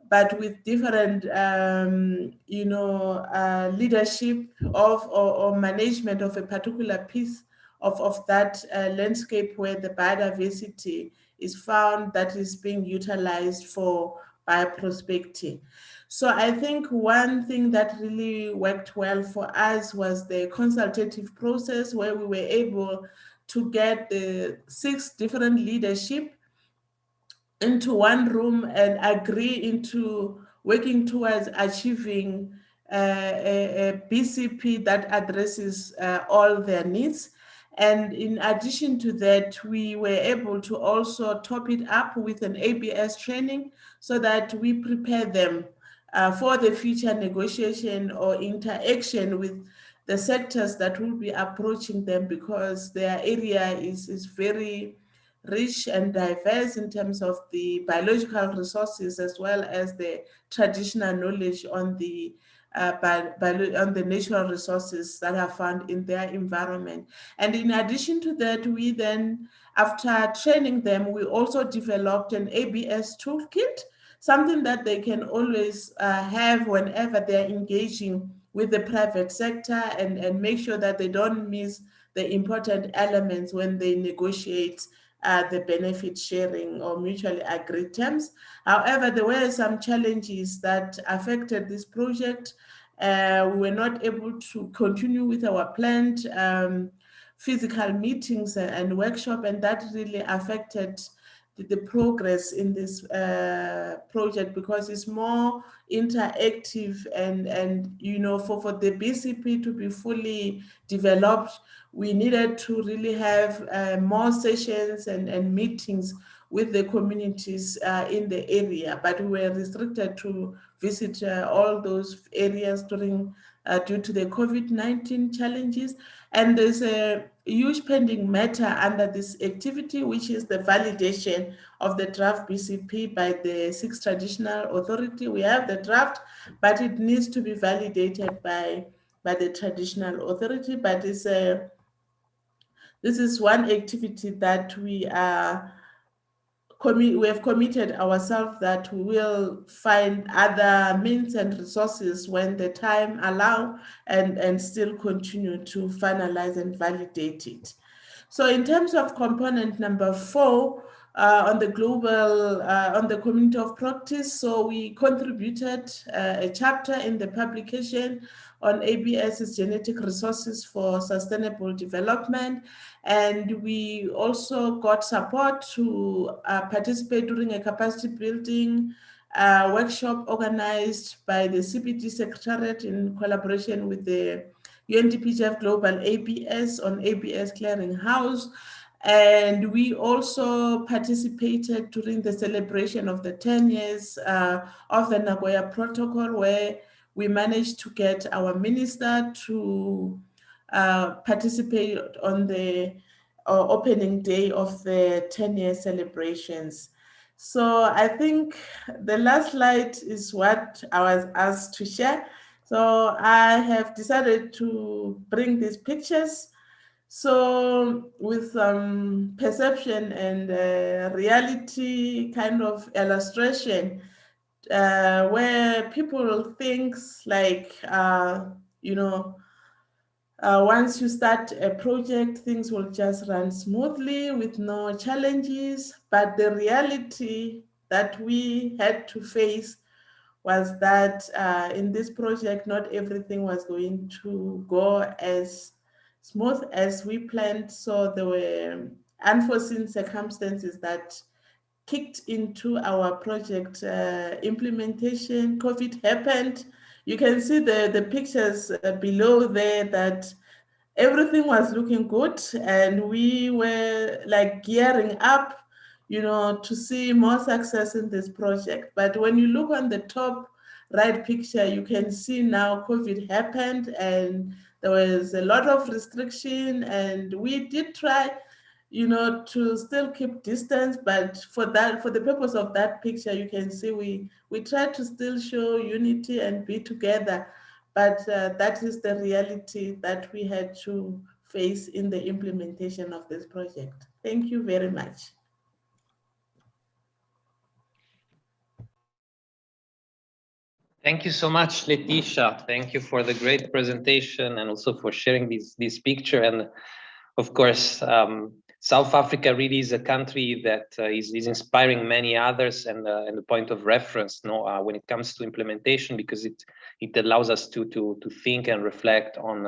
but with different, leadership of or management of a particular piece of that landscape where the biodiversity is found that is being utilized for bioprospecting. So I think one thing that really worked well for us was the consultative process, where we were able to get the 6 different leadership into one room and agree into working towards achieving a BCP that addresses all their needs. And in addition to that, we were able to also top it up with an ABS training so that we prepare them for the future negotiation or interaction with the sectors that will be approaching them, because their area is very rich and diverse in terms of the biological resources as well as the traditional knowledge on the natural resources that are found in their environment. And in addition to that, we then, after training them, we also developed an ABS toolkit, something that they can always have whenever they're engaging with the private sector, and make sure that they don't miss the important elements when they negotiate the benefit sharing or mutually agreed terms. However, there were some challenges that affected this project. We were not able to continue with our planned physical meetings and workshop, and that really affected the progress in this project, because it's more interactive, and you know, for the BCP to be fully developed, we needed to really have more sessions and meetings with the communities in the area, but we were restricted to visit all those areas during due to the COVID-19 challenges. And there's a huge pending matter under this activity, which is the validation of the draft BCP by the 6th Traditional Authority. We have the draft, but it needs to be validated by the Traditional Authority. But it's this is one activity that we have committed ourselves that we will find other means and resources when the time allow, and still continue to finalize and validate it. So in terms of component number 4, on the global, on the community of practice, so we contributed a chapter in the publication on ABS's genetic resources for sustainable development. And we also got support to participate during a capacity building workshop organized by the CPD Secretariat in collaboration with the UNDP-GEF Global ABS on ABS Clearinghouse. And we also participated during the celebration of the 10 years of the Nagoya Protocol, where we managed to get our minister to participate on the opening day of the 10-year celebrations. So I think the last slide is what I was asked to share. So I have decided to bring these pictures. So with some perception and reality kind of illustration, where people think like, you know, once you start a project, things will just run smoothly with no challenges. But the reality that we had to face was that in this project, not everything was going to go as smooth as we planned. So there were unforeseen circumstances that kicked into our project implementation. COVID happened. You can see the pictures below there that everything was looking good, and we were like gearing up, you know, to see more success in this project. But when you look on the top right picture, you can see now COVID happened and there was a lot of restriction, and we did try, you know, to still keep distance, but for the purpose of that picture, you can see we try to still show unity and be together. But that is the reality that we had to face in the implementation of this project. Thank you very much. Thank you so much, Letitia. Thank you for the great presentation and also for sharing this picture. And of course, South Africa really is a country that is inspiring many others and a point of reference, when it comes to implementation, because it allows us to think and reflect on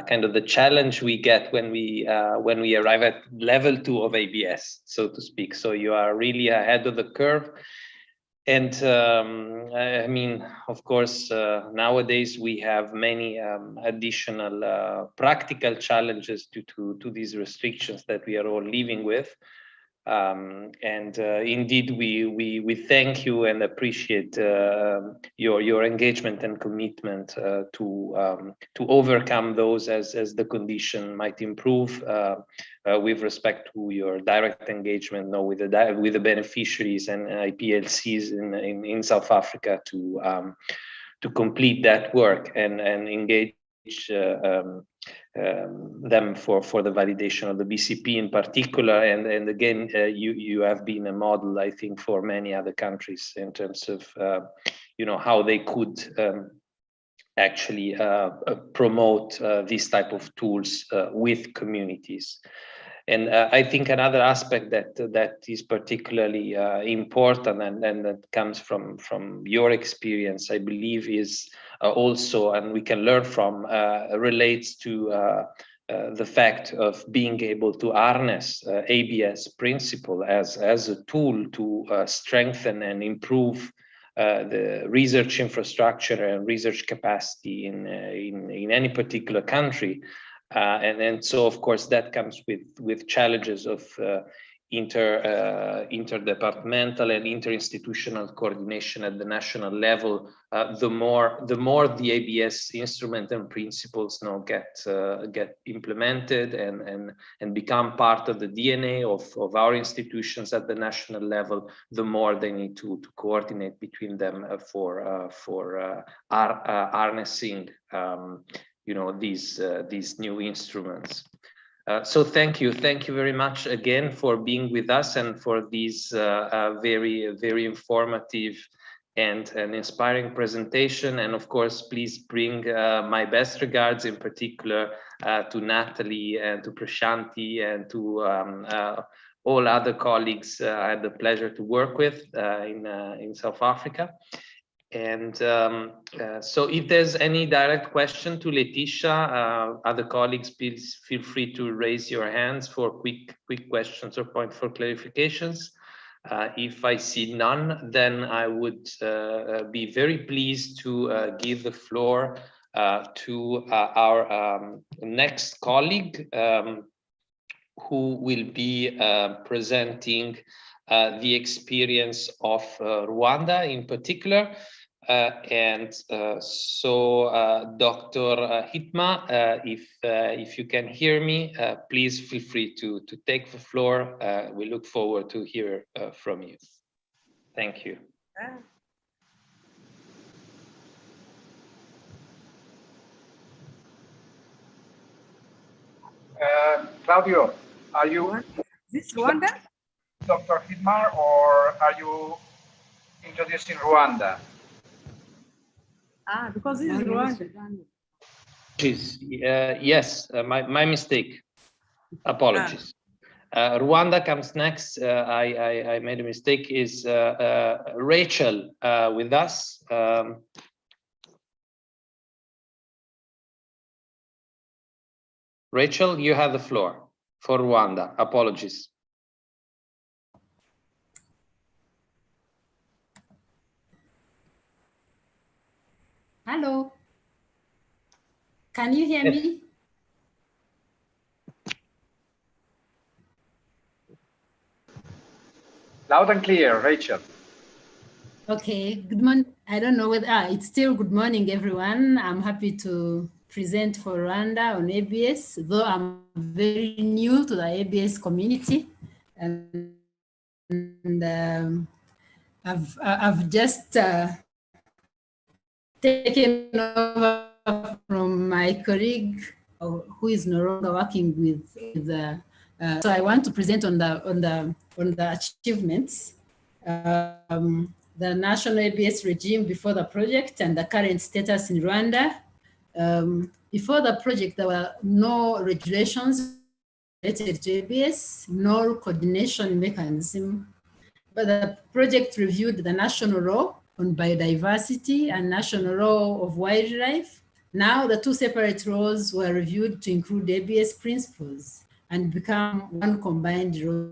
kind of the challenge we get when we arrive at level 2 of ABS, so to speak. So you are really ahead of the curve. And I mean, of course, nowadays we have many additional practical challenges due to these restrictions that we are all living with. Indeed, we thank you and appreciate your engagement and commitment to overcome those as the condition might improve with respect to your direct engagement with the beneficiaries and IPLCs in South Africa to complete that work and engage them for the validation of the BCP in particular. And again, you have been a model, I think, for many other countries in terms of how they could actually promote these type of tools with communities. And I think another aspect that is particularly important and that comes from your experience, I believe, is also, and we can learn from, relates to the fact of being able to harness ABS principle as a tool to strengthen and improve the research infrastructure and research capacity in any particular country. And so, of course, that comes with challenges of interdepartmental and interinstitutional coordination at the national level. The more the ABS instrument and principles now get implemented and become part of the DNA of our institutions at the national level, the more they need to coordinate between them for harnessing these new instruments. So thank you very much again for being with us and for these very informative and an inspiring presentation. And of course, please bring my best regards, in particular to Natalie and to Prashanti and to all other colleagues I had the pleasure to work with in South Africa. And so if there's any direct question to Letitia, other colleagues, please feel free to raise your hands for quick questions or point for clarifications. If I see none, then I would be very pleased to give the floor to our next colleague, who will be presenting the experience of Rwanda in particular. So Dr. Hitma, if you can hear me, please feel free to take the floor. We look forward to hear from you. Thank you. Claudio, are you this Rwanda? Dr. Hitmar, or are you introducing Rwanda? Because this is Rwanda. Yes, my mistake. Apologies. Rwanda comes next. I made a mistake. Is Rachel with us? Rachel, you have the floor for Rwanda. Apologies. Hello. Can you hear me? Loud and clear, Rachel. Okay, good morning. I don't know whether it's still good morning, everyone. I'm happy to present for Rwanda on ABS, though I'm very new to the ABS community, and I've just taken over from my colleague who is no longer working with the. So I want to present on the achievements. The national ABS regime before the project and the current status in Rwanda. Before the project, there were no regulations related to ABS, no coordination mechanism, but the project reviewed the national law on biodiversity and national law of wildlife. Now the two separate laws were reviewed to include ABS principles and become one combined law.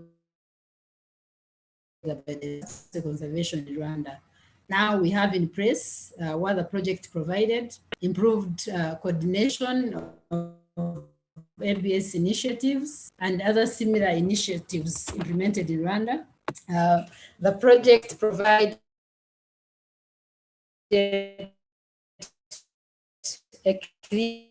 The biodiversity conservation in Rwanda. Now we have in place what the project provided, improved coordination of ABS initiatives and other similar initiatives implemented in Rwanda. The project provided a clear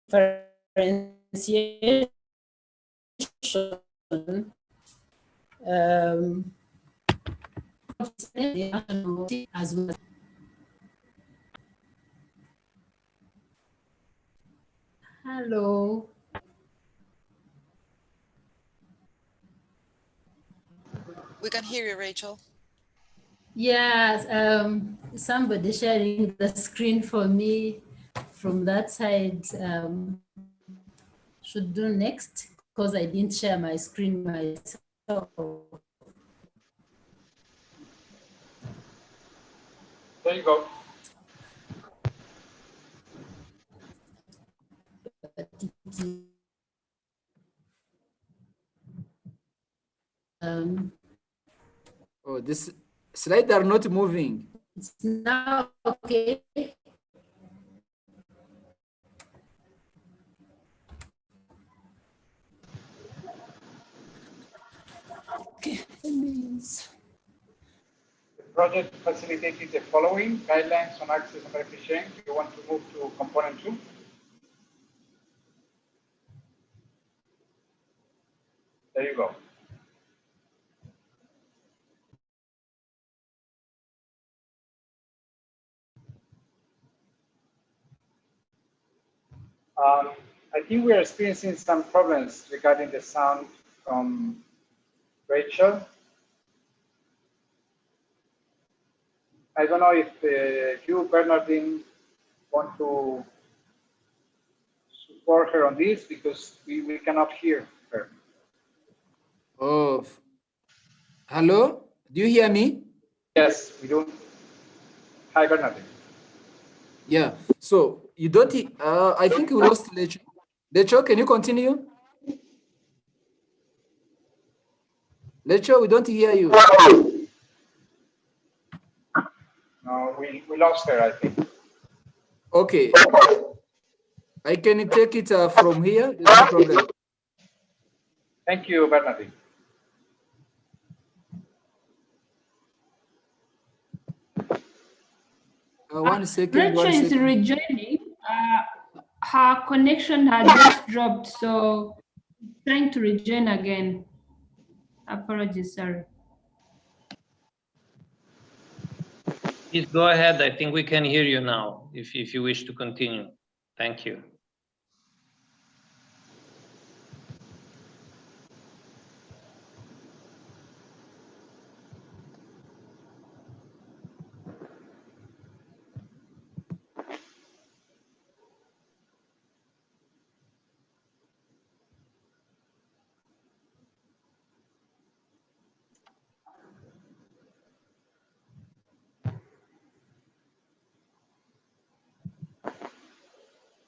differentiation as well. Hello. We can hear you, Rachel. Yes, somebody sharing the screen for me from that side should do next, because I didn't share my screen myself. There you go. Oh, this slide are not moving. It's now okay. Okay, The project facilitated the following guidelines on access and beneficiaries. You want to move to component 2? There you go. I think we are experiencing some problems regarding the sound from Rachel. I don't know if you, Bernardine, want to support her on this, because we cannot hear her. Oh, hello? Do you hear me? Yes, we do. Hi, Bernardine. Yeah. So you don't. I think we lost Lecho. Lecho, can you continue? Lecho, we don't hear you. No, we lost her, I think. Okay. I can take it from here. There's no problem. Thank you, Bernardine. One second. Rachel is rejoining. Her connection had just dropped, so trying to rejoin again. Apologies, sorry. Please go ahead. I think we can hear you now, if you wish to continue. Thank you.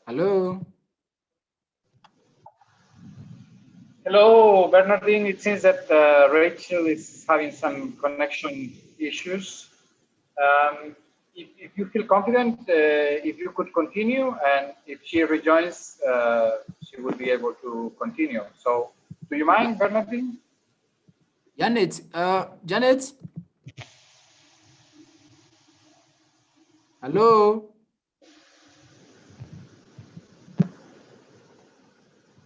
Hello. Hello, Bernardine. It seems that Rachel is having some connection issues. If you feel confident, if you could continue, and if she rejoins, she will be able to continue. So, do you mind, Bernardine? Janet, Janet? Hello?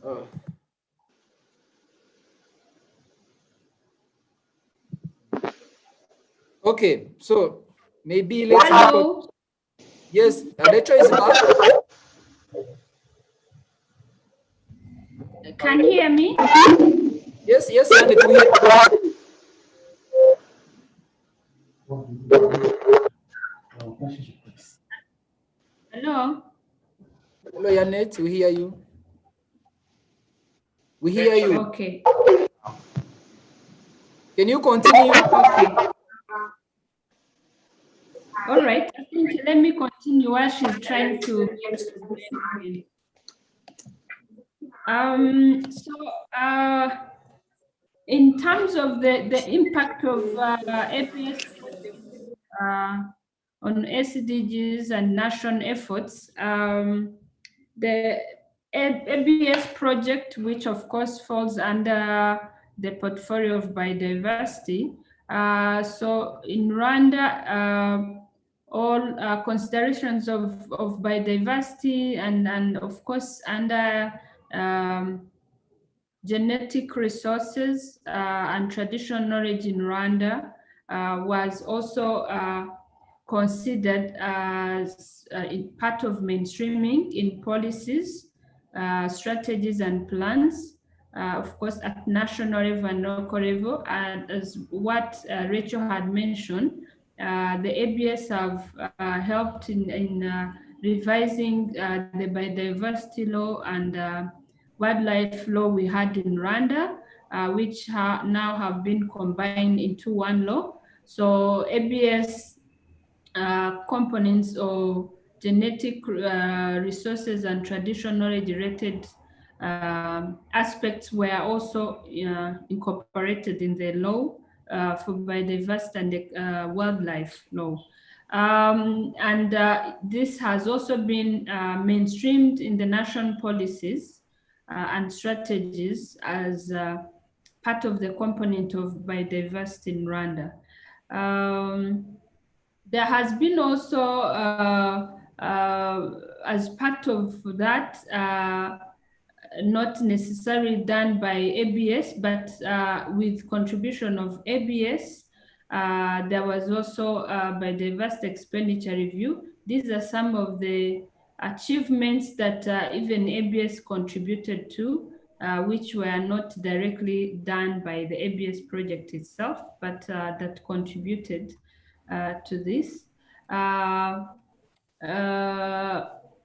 Oh. Okay, so maybe let's Hello. Yes, Lecho is back. Can you hear me? Yes, yes, Janet, we hear. Hello. Hello, Janet, we hear you. We hear you. Okay. Can you continue? Okay. All right. I think let me continue while she's trying to get to the in terms of the impact of APS on SDGs and national efforts, the ABS project, which of course falls under the portfolio of biodiversity. So in Rwanda, all considerations of biodiversity and of course under genetic resources and traditional knowledge in Rwanda was also considered as part of mainstreaming in policies, strategies and plans. of course, at national level and local level. And as what Rachel had mentioned, the ABS have helped in revising the biodiversity law and wildlife law we had in Rwanda, which now have been combined into one law. So ABS components or genetic resources and traditionally related aspects were also incorporated in the law for biodiversity and the wildlife law. And this has also been mainstreamed in the national policies and strategies as part of the component of biodiversity in Rwanda. There has been also, as part of that, not necessarily done by ABS, but with contribution of ABS, there was also biodiversity expenditure review. These are some of the achievements that even ABS contributed to, which were not directly done by the ABS project itself, but that contributed to this.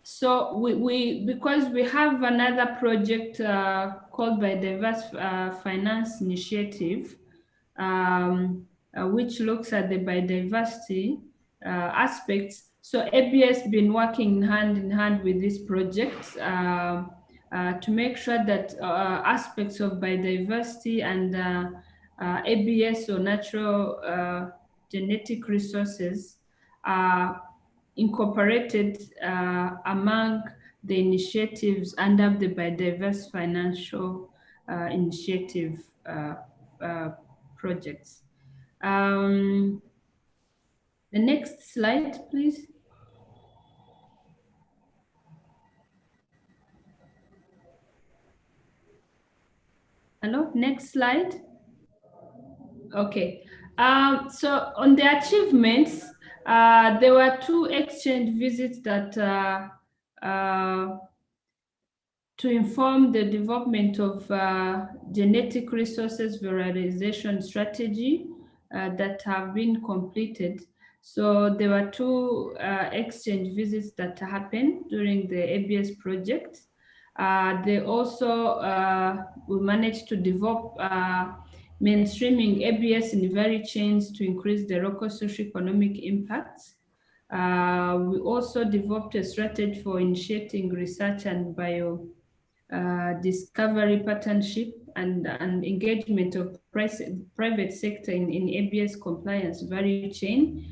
So we because we have another project called Biodiverse Finance Initiative, which looks at the biodiversity aspects. So ABS has been working hand in hand with this project to make sure that aspects of biodiversity and ABS or natural genetic resources are incorporated among the initiatives under the Biodiverse Financial Initiative projects. The next slide, please. Hello, next slide. Okay, so on the achievements, there were 2 exchange visits that to inform the development of genetic resources valorization strategy that have been completed. So there were 2 exchange visits that happened during the ABS project. They also, we managed to develop mainstreaming ABS in value chains to increase the local socioeconomic impacts. We also developed a strategy for initiating research and discovery partnership and engagement of private sector in ABS compliance value chain.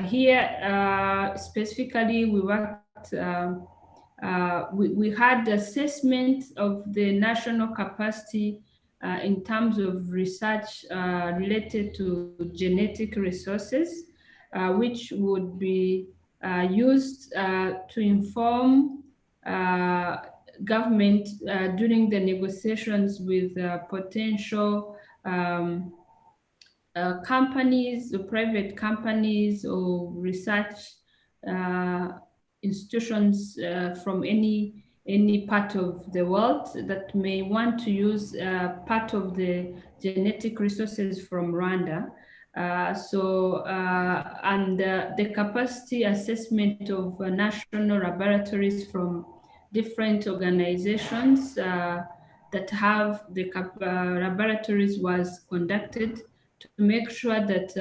Here, specifically, we worked, we had assessment of the national capacity in terms of research related to genetic resources, which would be used to inform government during the negotiations with potential companies or private companies or research institutions from any part of the world that may want to use part of the genetic resources from Rwanda. And the capacity assessment of national laboratories from different organizations that have the laboratories was conducted to make sure that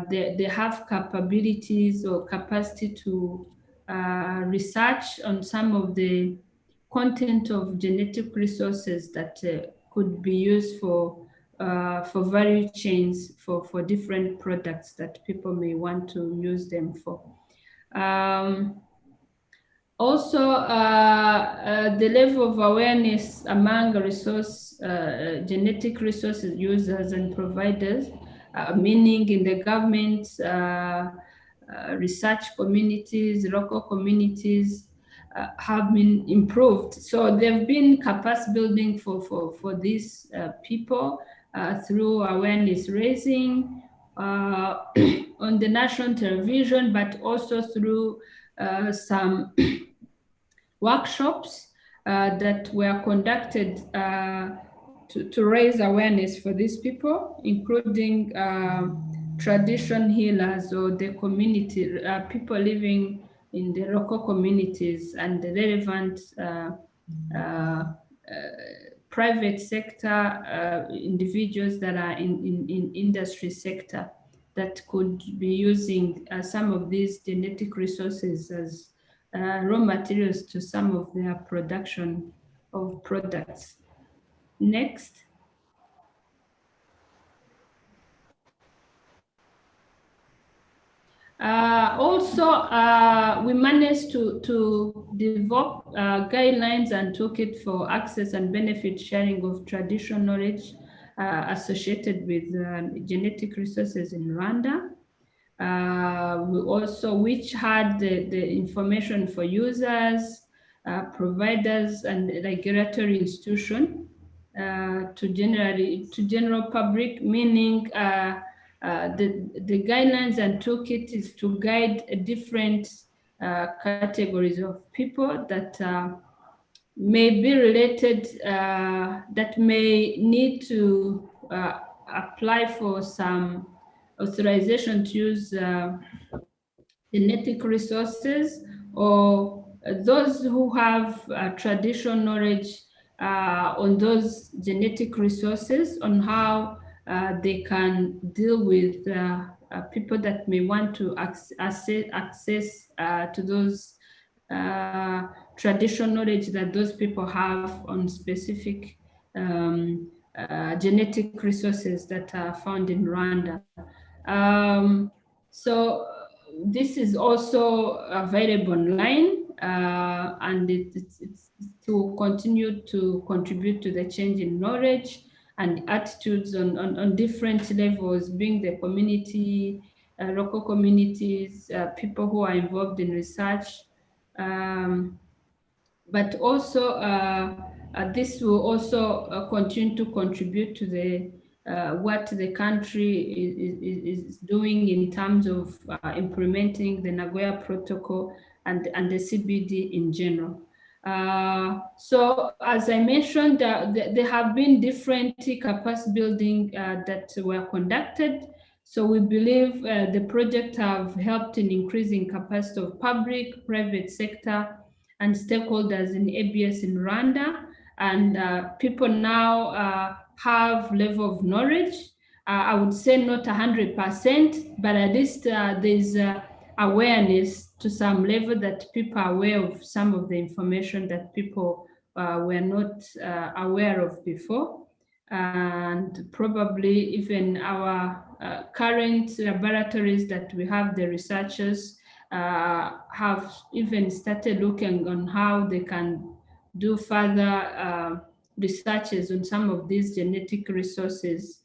they have capabilities or capacity to research on some of the content of genetic resources that could be used for value chains for different products that people may want to use them for. Also, the level of awareness among genetic resources users and providers, meaning in the government, research communities, local communities, have been improved. So there have been capacity building for these people through awareness raising on the national television, but also through some workshops that were conducted to raise awareness for these people, including tradition healers or the community, people living in the local communities, and the relevant private sector individuals that are in industry sector that could be using some of these genetic resources as raw materials to some of their production of products. Next. We managed to develop guidelines and toolkit for access and benefit sharing of traditional knowledge associated with genetic resources in Rwanda. We also, which had the information for users, providers, and regulatory institution to general public, meaning the guidelines and toolkit is to guide different categories of people that may be related, that may need to apply for some authorization to use genetic resources, or those who have traditional knowledge on those genetic resources, on how they can deal with people that may want to access to those traditional knowledge that those people have on specific genetic resources that are found in Rwanda. So this is also available online, and it's to continue to contribute to the change in knowledge and attitudes on different levels, being the community, local communities, people who are involved in research, but also this will also continue to contribute to the what the country is doing in terms of implementing the Nagoya Protocol and the CBD in general. So as I mentioned, there have been different capacity building that were conducted. So we believe the project have helped in increasing capacity of public, private sector, and stakeholders in ABS in Rwanda. And people now have level of knowledge. I would say not 100%, but at least there's awareness to some level that people are aware of some of the information that people were not aware of before. And probably even our current laboratories that we have, the researchers have even started looking on how they can do further researches on some of these genetic resources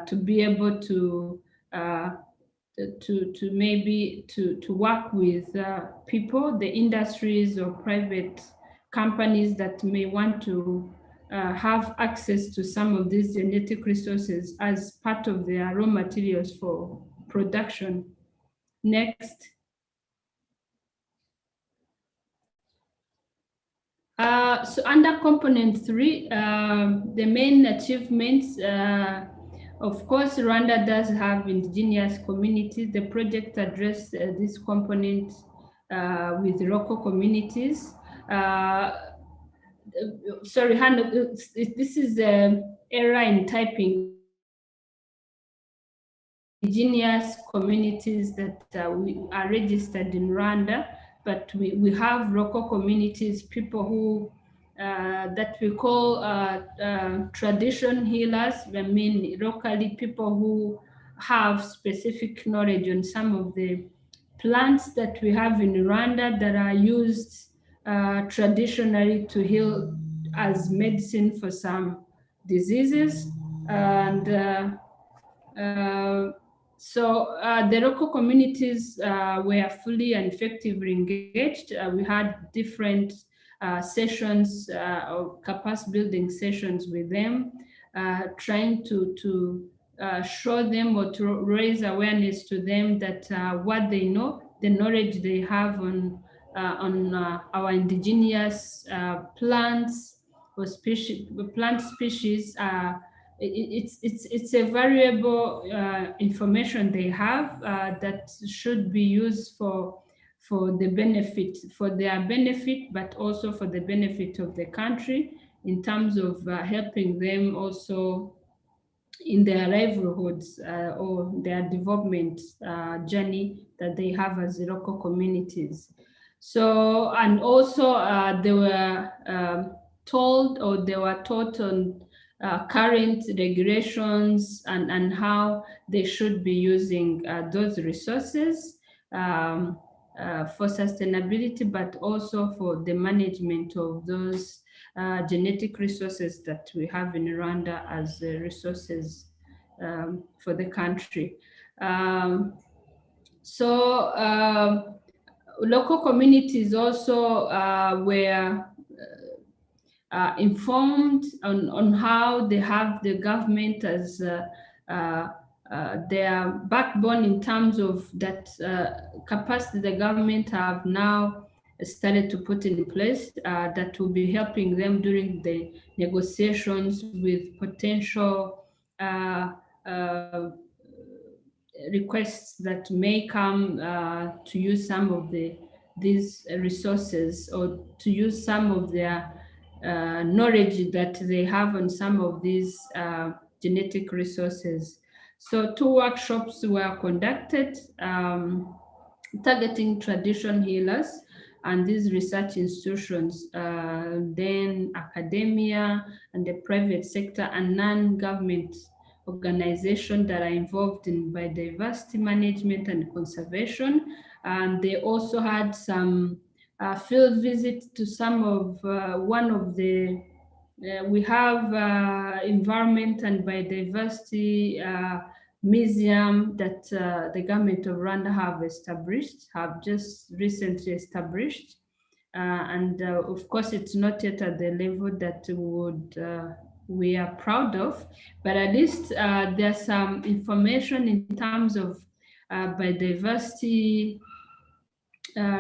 to be able to maybe to work with people, the industries or private companies that may want to have access to some of these genetic resources as part of their raw materials for production. Next. So under component 3, the main achievements, of course, Rwanda does have indigenous communities. The project addressed this component with local communities. Sorry, Hannah, this is the error in typing. Indigenous communities that we are registered in Rwanda, but we have local communities, people who that we call tradition healers. I mean, locally, people who have specific knowledge on some of the plants that we have in Rwanda that are used traditionally to heal as medicine for some diseases. And so the local communities were fully and effectively engaged. We had different sessions or capacity building sessions with them, trying to show them or to raise awareness to them that what they know, the knowledge they have on on our indigenous plants or plant species. It's a valuable information they have that should be used for their benefit, but also for the benefit of the country in terms of helping them also in their livelihoods or their development journey that they have as local communities. So, and also they were told, or they were taught on current regulations and how they should be using those resources for sustainability, but also for the management of those genetic resources that we have in Rwanda as resources for the country. Local communities also were informed on how they have the government as their backbone in terms of that capacity the government have now started to put in place that will be helping them during the negotiations with potential requests that may come to use some of these resources, or to use some of their knowledge that they have on some of these genetic resources. So 2 workshops were conducted targeting tradition healers and these research institutions, then academia and the private sector and non-government organizations that are involved in biodiversity management and conservation. And they also had some field visits to some of one of the we have environment and biodiversity museum that the government of Rwanda have just recently established. And of course, it's not yet at the level that we are proud of, but at least there's some information in terms of biodiversity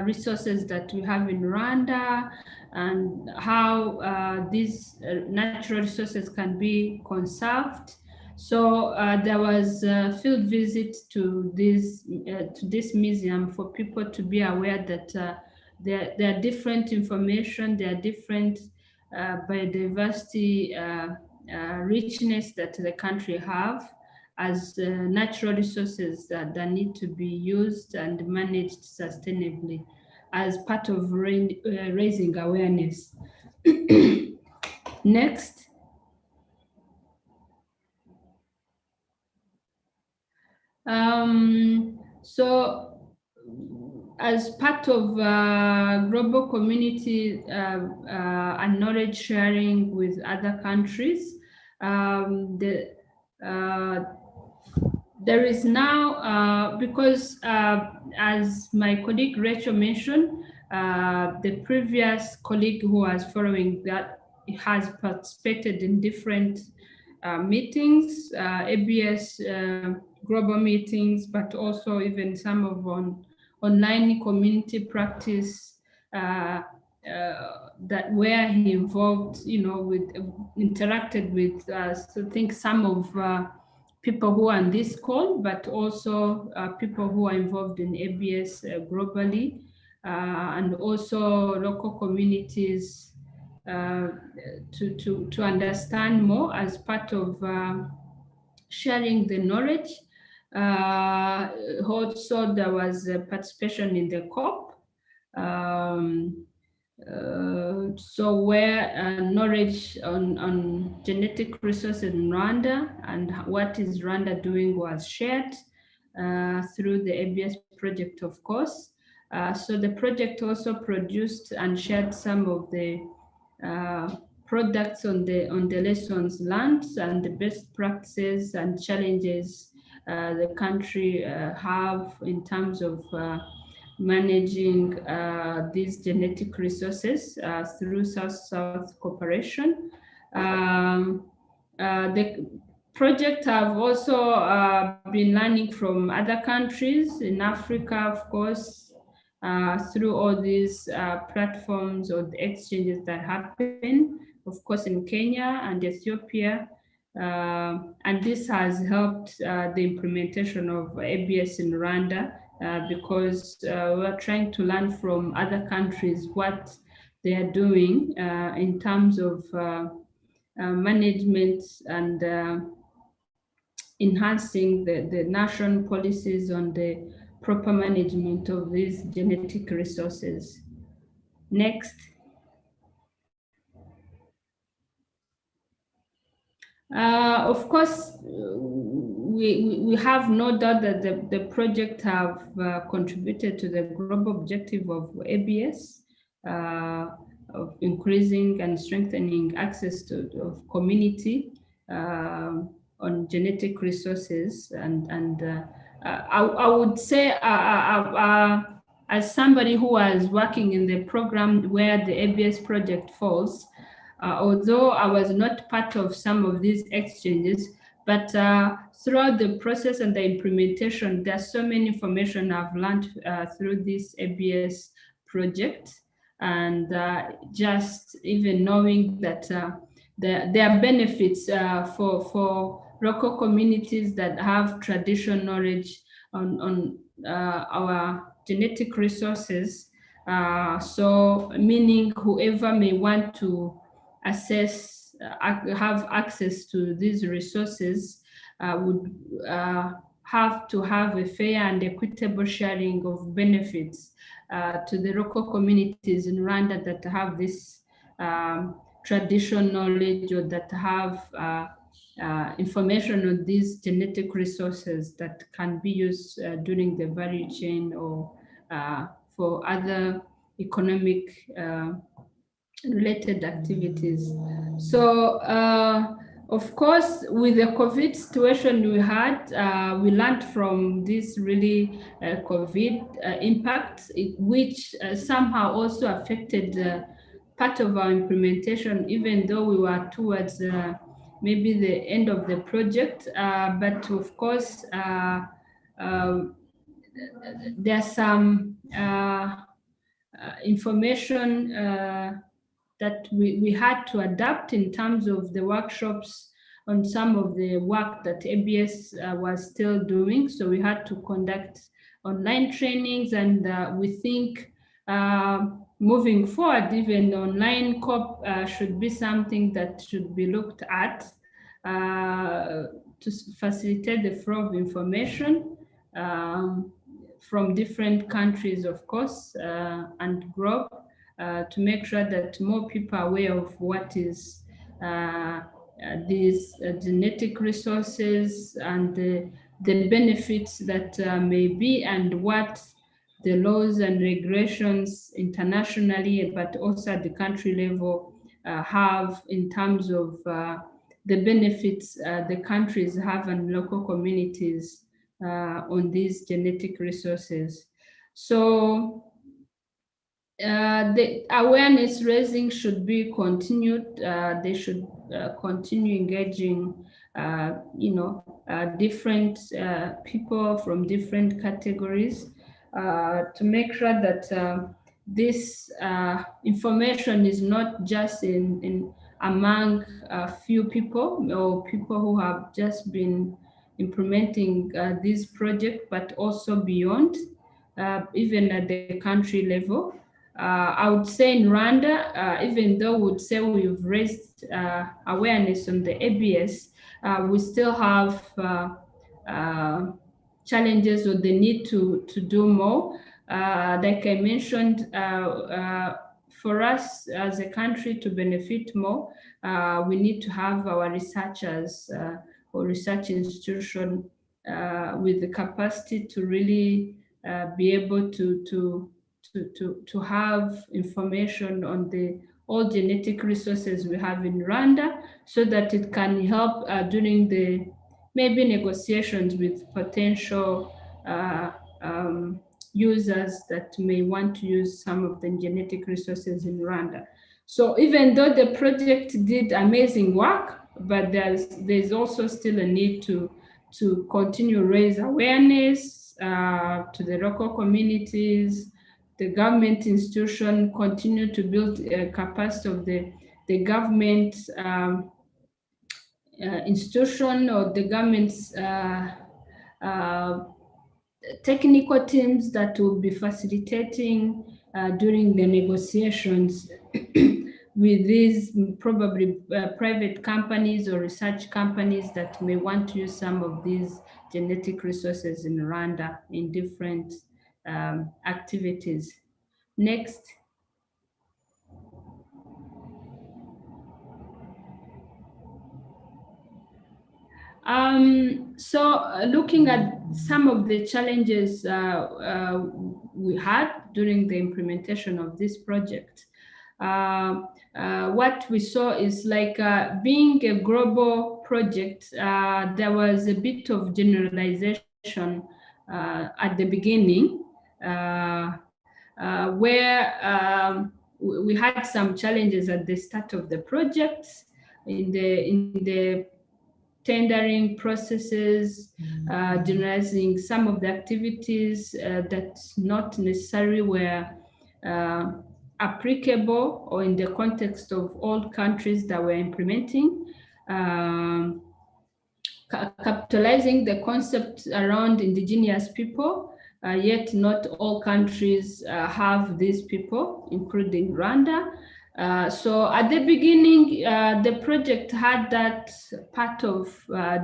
resources that we have in Rwanda, and how these natural resources can be conserved. So there was a field visit to this museum for people to be aware that there are different information, there are different biodiversity richness that the country have as natural resources that need to be used and managed sustainably as part of raising awareness. Next. So as part of global community and knowledge sharing with other countries, there is now, because as my colleague Rachel mentioned, the previous colleague who was following that has participated in different meetings, ABS global meetings, but also even some of online community practice that where he involved, interacted with, I think some of people who are on this call, but also people who are involved in ABS globally, and also local communities to understand more as part of sharing the knowledge. Also, there was participation in the COP. So where knowledge on genetic resources in Rwanda and what is Rwanda doing was shared through the ABS project, of course. So the project also produced and shared some of the products on the lessons learned and the best practices and challenges the country have in terms of managing these genetic resources through South-South cooperation. The project have also been learning from other countries in Africa, of course, through all these platforms or the exchanges that happen, of course, in Kenya and Ethiopia. And this has helped the implementation of ABS in Rwanda because we're trying to learn from other countries what they are doing in terms of management and enhancing the national policies on the proper management of these genetic resources. Next. Of course, we have no doubt that the project have contributed to the global objective of ABS, of increasing and strengthening access of community on genetic resources. And I would say, as somebody who was working in the program where the ABS project falls, although I was not part of some of these exchanges, but throughout the process and the implementation, there's so many information I've learned through this ABS project. And just even knowing that there are benefits for local communities that have traditional knowledge on our genetic resources. So meaning whoever may want to assess, have access to these resources would have to have a fair and equitable sharing of benefits to the local communities in Rwanda that have this traditional knowledge or that have information on these genetic resources that can be used during the value chain or for other economic related activities. So, of course, with the COVID situation we had, we learned from this really COVID impact, which somehow also affected part of our implementation, even though we were towards maybe the end of the project. But of course, there's some information that we had to adapt in terms of the workshops on some of the work that ABS was still doing. So we had to conduct online trainings, and we think moving forward, even online COP should be something that should be looked at to facilitate the flow of information from different countries, of course, and globe. To make sure that more people are aware of what is these genetic resources and the benefits that may be, and what the laws and regulations internationally, but also at the country level, have in terms of the benefits the countries have and local communities on these genetic resources. So the awareness raising should be continued. They should continue engaging, different people from different categories to make sure that this information is not just in among a few people or people who have just been implementing this project, but also beyond, even at the country level. I would say in Rwanda, even though we would say we've raised awareness on the ABS, we still have challenges or the need to do more. Like I mentioned, for us as a country to benefit more, we need to have our researchers or research institution with the capacity to really be able to have information on the all genetic resources we have in Rwanda, so that it can help during the maybe negotiations with potential users that may want to use some of the genetic resources in Rwanda. So even though the project did amazing work, but there's also still a need to continue raise awareness to the local communities, the government institution continue to build capacity of the government institution or the government's technical teams that will be facilitating during the negotiations with these probably private companies or research companies that may want to use some of these genetic resources in Rwanda in different activities. Next. So looking at some of the challenges we had during the implementation of this project, what we saw is like being a global project, there was a bit of generalization at the beginning where we had some challenges at the start of the project in the tendering processes, generalizing some of the activities that not necessarily were applicable or in the context of all countries that were implementing, capitalizing the concept around indigenous people, yet not all countries have these people, including Rwanda. So at the beginning, the project had that part of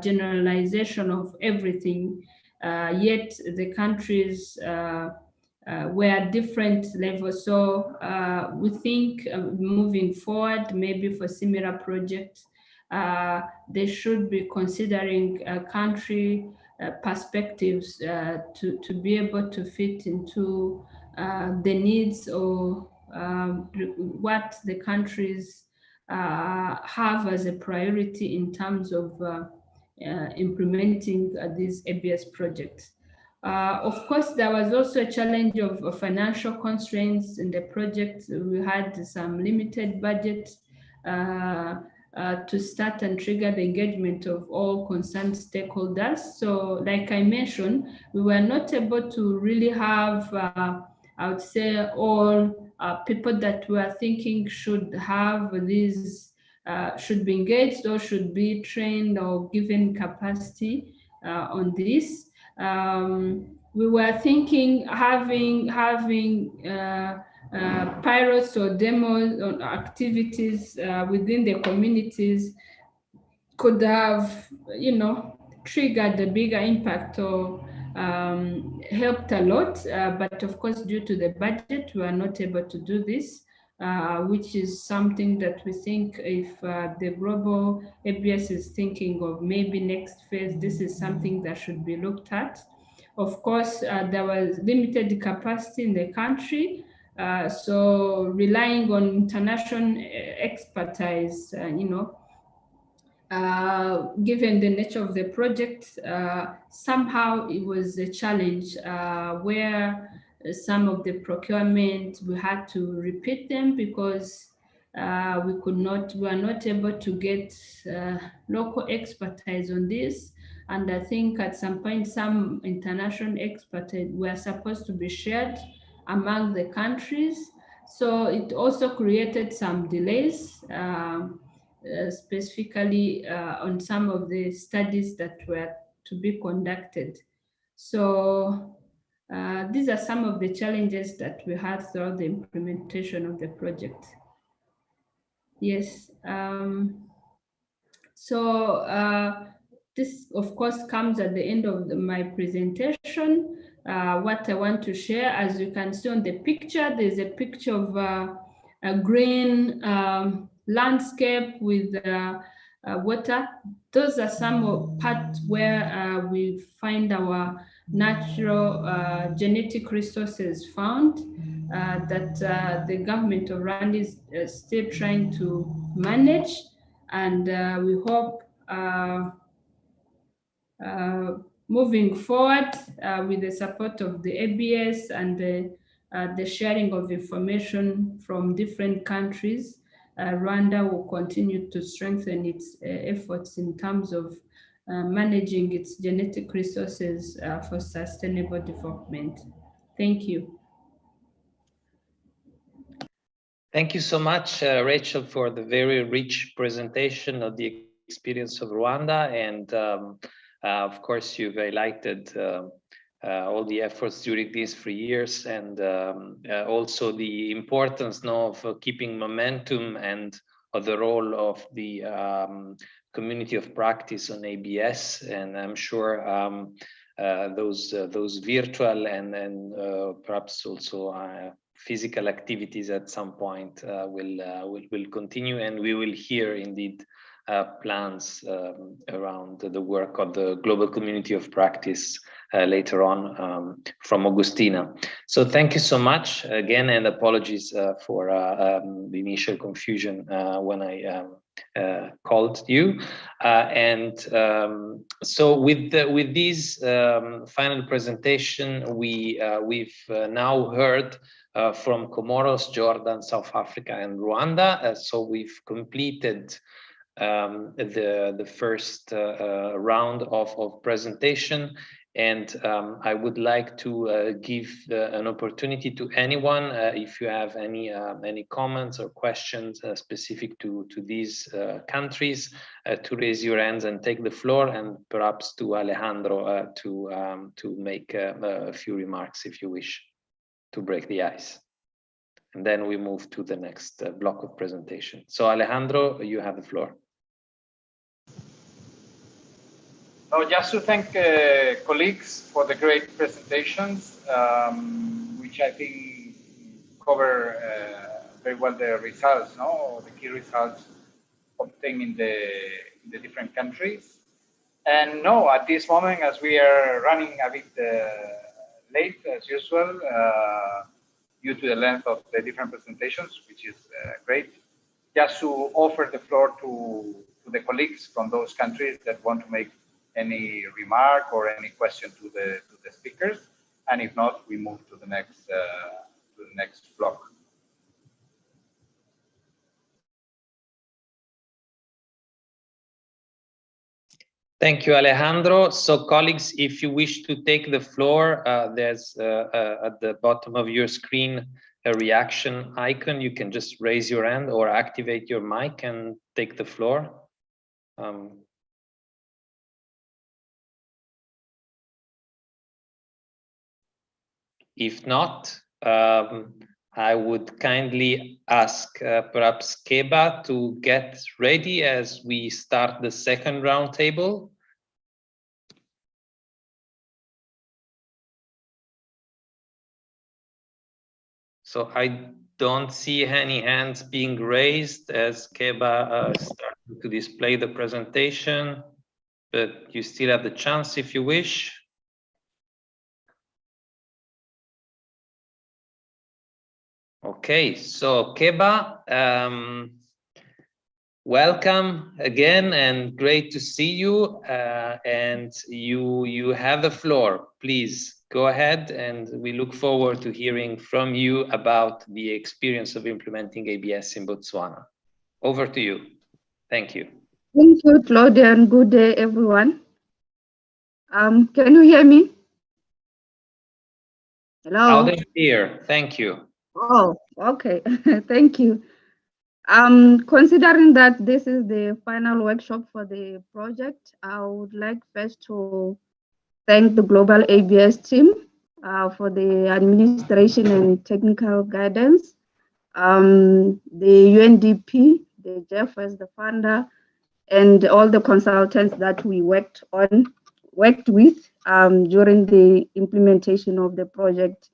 generalization of everything, yet the countries were at different levels. So we think moving forward, maybe for similar projects, they should be considering country perspectives to be able to fit into the needs or what the countries have as a priority in terms of implementing these ABS projects. Of course, there was also a challenge of financial constraints in the project. We had some limited budget to start and trigger the engagement of all concerned stakeholders. So like I mentioned, we were not able to really have, I would say, all people that were thinking should have these, should be engaged or should be trained or given capacity on this. We were thinking having pilots or demos or activities within the communities could have, triggered a bigger impact or helped a lot. But of course, due to the budget, we are not able to do this, which is something that we think if the global ABS is thinking of maybe next phase, this is something that should be looked at. Of course, there was limited capacity in the country. So relying on international expertise, given the nature of the project, somehow it was a challenge where some of the procurement, we had to repeat them because we were not able to get local expertise on this. And I think at some point, some international expertise were supposed to be shared among the countries. So it also created some delays, specifically on some of the studies that were to be conducted. So these are some of the challenges that we had throughout the implementation of the project. Yes. This, of course, comes at the end of my presentation. What I want to share, as you can see on the picture, there's a picture of a green landscape with water. Those are some parts where we find our natural genetic resources found that the government of Rwanda is still trying to manage. And we hope moving forward with the support of the ABS and the sharing of information from different countries, Rwanda will continue to strengthen its efforts in terms of managing its genetic resources for sustainable development. Thank you. Thank you so much, Rachel, for the very rich presentation of the experience of Rwanda. And of course, you've highlighted all the efforts during these 3 years, and also the importance now of keeping momentum and of the role of the community of practice on ABS. And I'm sure those virtual and perhaps also physical activities at some point will continue, and we will hear indeed plans around the work of the global community of practice later on from Augustina. So thank you so much again, and apologies for the initial confusion when I called you. So with this final presentation, we've now heard from Comoros, Jordan, South Africa, and Rwanda. So we've completed the first round of presentation, and I would like to give an opportunity to anyone, if you have any comments or questions specific to these countries, to raise your hands and take the floor, and perhaps to Alejandro to make a few remarks if you wish, to break the ice. And then we move to the next block of presentation. So Alejandro, you have the floor. No, just to thank colleagues for the great presentations, which I think cover very well the results, no, the key results obtained in the different countries. And no, at this moment, as we are running a bit late as usual, due to the length of the different presentations, which is great, just to offer the floor to the colleagues from those countries that want to make any remark or any question to the speakers, and if not, we move to the next block. Thank you, Alejandro. So colleagues, if you wish to take the floor, there's at the bottom of your screen a reaction icon. You can just raise your hand or activate your mic and take the floor. If not, I would kindly ask perhaps Keba to get ready as we start the second roundtable. So I don't see any hands being raised as Keba started to display the presentation, but you still have the chance if you wish. Okay, so Keba, welcome again and great to see you. And you have the floor. Please go ahead, and we look forward to hearing from you about the experience of implementing ABS in Botswana. Over to you. Thank you. Thank you, Claudia, and good day, everyone. Can you hear me? Hello? Loud and clear. Thank you. Oh, okay. Thank you. Considering that this is the final workshop for the project, I would like first to thank the Global ABS team for the administration and technical guidance, the UNDP, the GEF as the funder, and all the consultants that we worked with during the implementation of the project.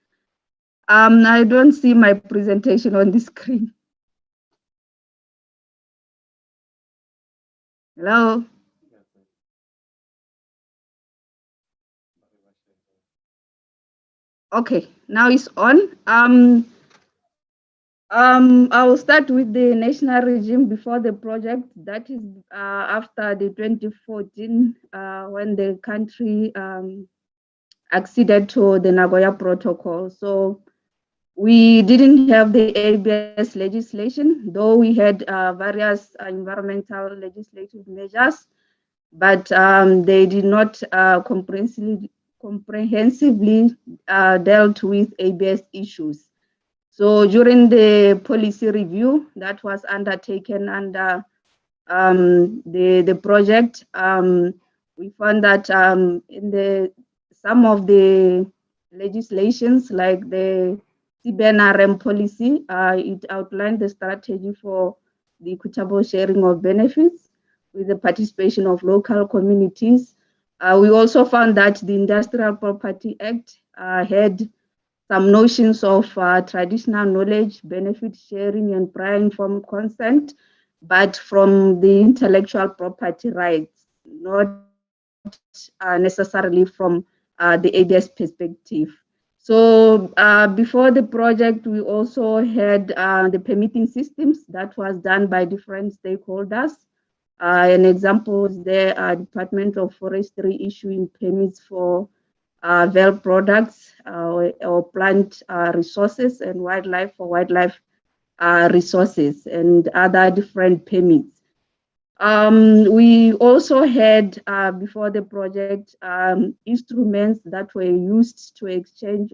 I don't see my presentation on the screen. Hello? Okay, now it's on. I will start with the national regime before the project. That is after the 2014, when the country acceded to the Nagoya Protocol. So we didn't have the ABS legislation, though we had various environmental legislative measures, but they did not comprehensively dealt with ABS issues. So during the policy review that was undertaken under the project, we found that in some of the legislations, like the CBNRM policy, it outlined the strategy for the equitable sharing of benefits with the participation of local communities. We also found that the Industrial Property Act had some notions of traditional knowledge, benefit sharing, and prior informed consent, but from the intellectual property rights, not necessarily from the ABS perspective. So before the project, we also had the permitting systems that was done by different stakeholders. An example is the Department of Forestry issuing permits for well products or plant resources, and wildlife for wildlife resources, and other different permits. We also had, before the project, instruments that were used to exchange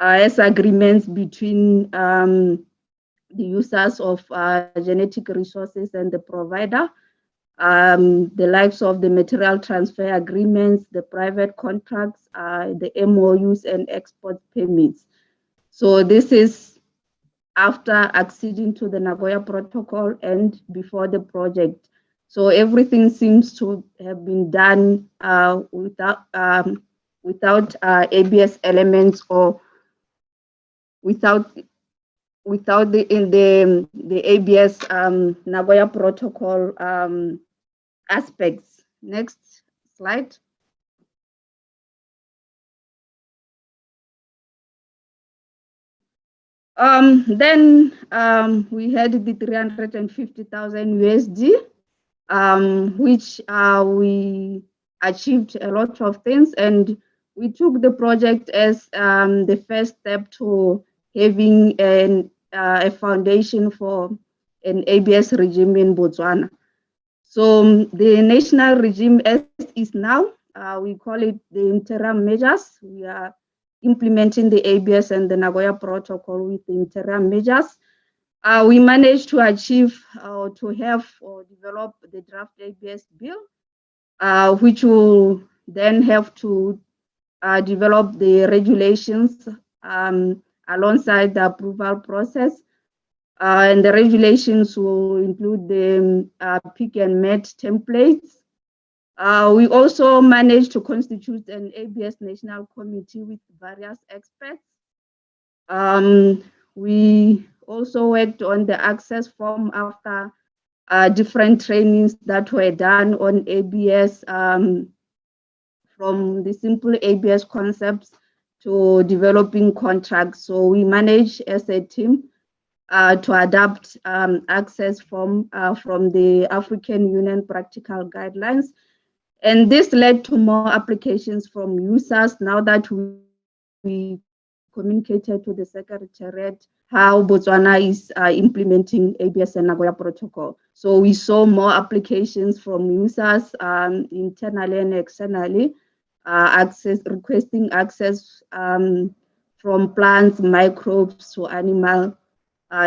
as agreements between the users of genetic resources and the provider. The likes of the material transfer agreements, the private contracts, the MOUs and export permits. So this is after acceding to the Nagoya Protocol and before the project. So everything seems to have been done without ABS elements, or without the ABS Nagoya Protocol aspects. Next slide. Then we had the 350,000 USD, which we achieved a lot of things, and we took the project as the first step to having a foundation for an ABS regime in Botswana. So the national regime as is now, we call it the interim measures. We are implementing the ABS and the Nagoya Protocol with the interim measures. We managed to achieve to have or develop the draft ABS bill, which will then have to develop the regulations alongside the approval process. And the regulations will include the pick and match templates. We also managed to constitute an ABS National Committee with various experts. We also worked on the access form after different trainings that were done on ABS, from the simple ABS concepts to developing contracts. So we managed as a team to adapt access from the African Union practical guidelines. And this led to more applications from users now that we communicated to the Secretariat how Botswana is implementing ABS and Nagoya Protocol. So we saw more applications from users internally and externally, requesting access from plants, microbes to animal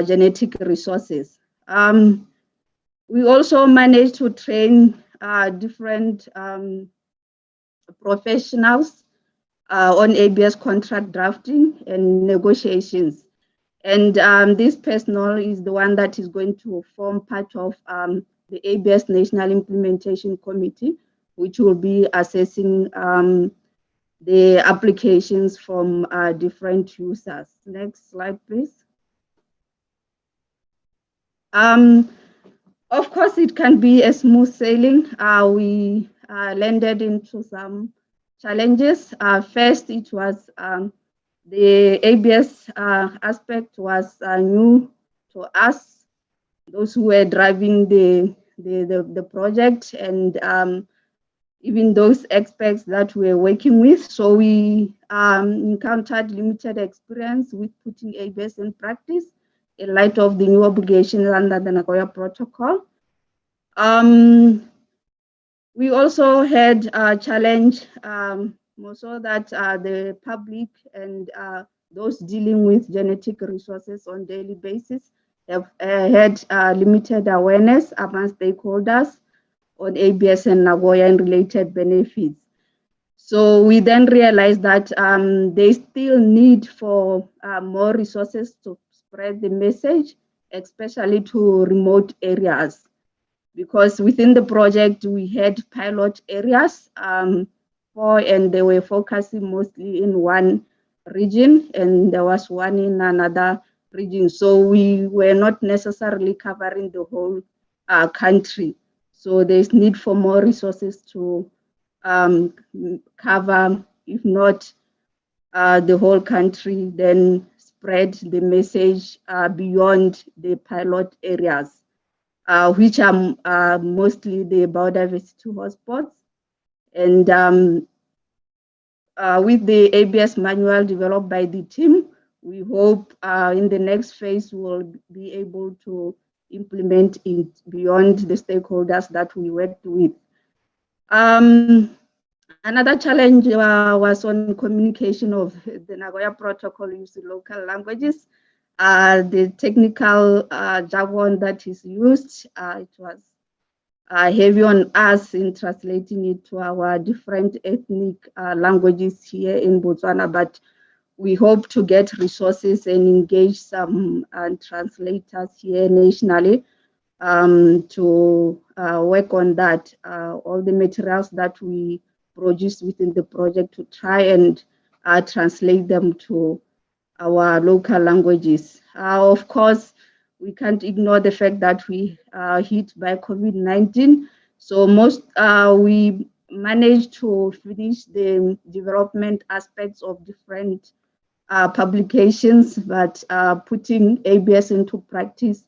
genetic resources. We also managed to train different professionals on ABS contract drafting and negotiations. And this personnel is the one that is going to form part of the ABS National Implementation Committee, which will be assessing the applications from different users. Next slide, please. Of course, it can be a smooth sailing. We landed into some challenges. First, it was the ABS aspect was new to us, those who were driving the project, and even those experts that we were working with. So we encountered limited experience with putting ABS in practice in light of the new obligations under the Nagoya Protocol. We also had a challenge more so that the public and those dealing with genetic resources on daily basis have had limited awareness among stakeholders on ABS and Nagoya and related benefits. So we then realized that they still need for more resources to spread the message, especially to remote areas. Because within the project, we had pilot areas, and they were focusing mostly in one region, and there was one in another region. So we were not necessarily covering the whole country. So there's need for more resources to cover, if not the whole country, then spread the message beyond the pilot areas, which are mostly the biodiversity hotspots. And with the ABS manual developed by the team, we hope in the next phase we'll be able to implement it beyond the stakeholders that we worked with. Another challenge was on communication of the Nagoya Protocol using local languages. The technical jargon that is used, it was heavy on us in translating it to our different ethnic languages here in Botswana, but we hope to get resources and engage some translators here nationally to work on that, all the materials that we produce within the project to try and translate them to our local languages. Of course, we can't ignore the fact that we are hit by COVID-19. So we managed to finish the development aspects of different publications, but putting ABS into practice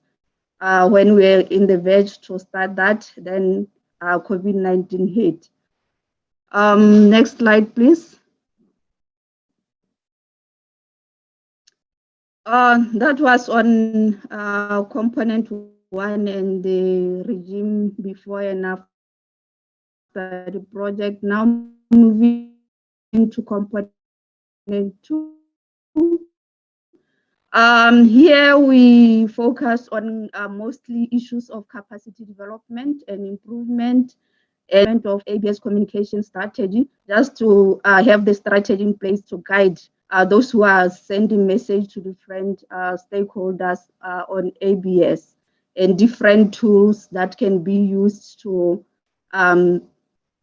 when we were in the verge to start that, then COVID-19 hit. Next slide, please. That was on component 1 and the regime before and after the project. Now moving into component 2. Here we focus on mostly issues of capacity development and improvement of ABS communication strategy, just to have the strategy in place to guide those who are sending message to different stakeholders on ABS, and different tools that can be used to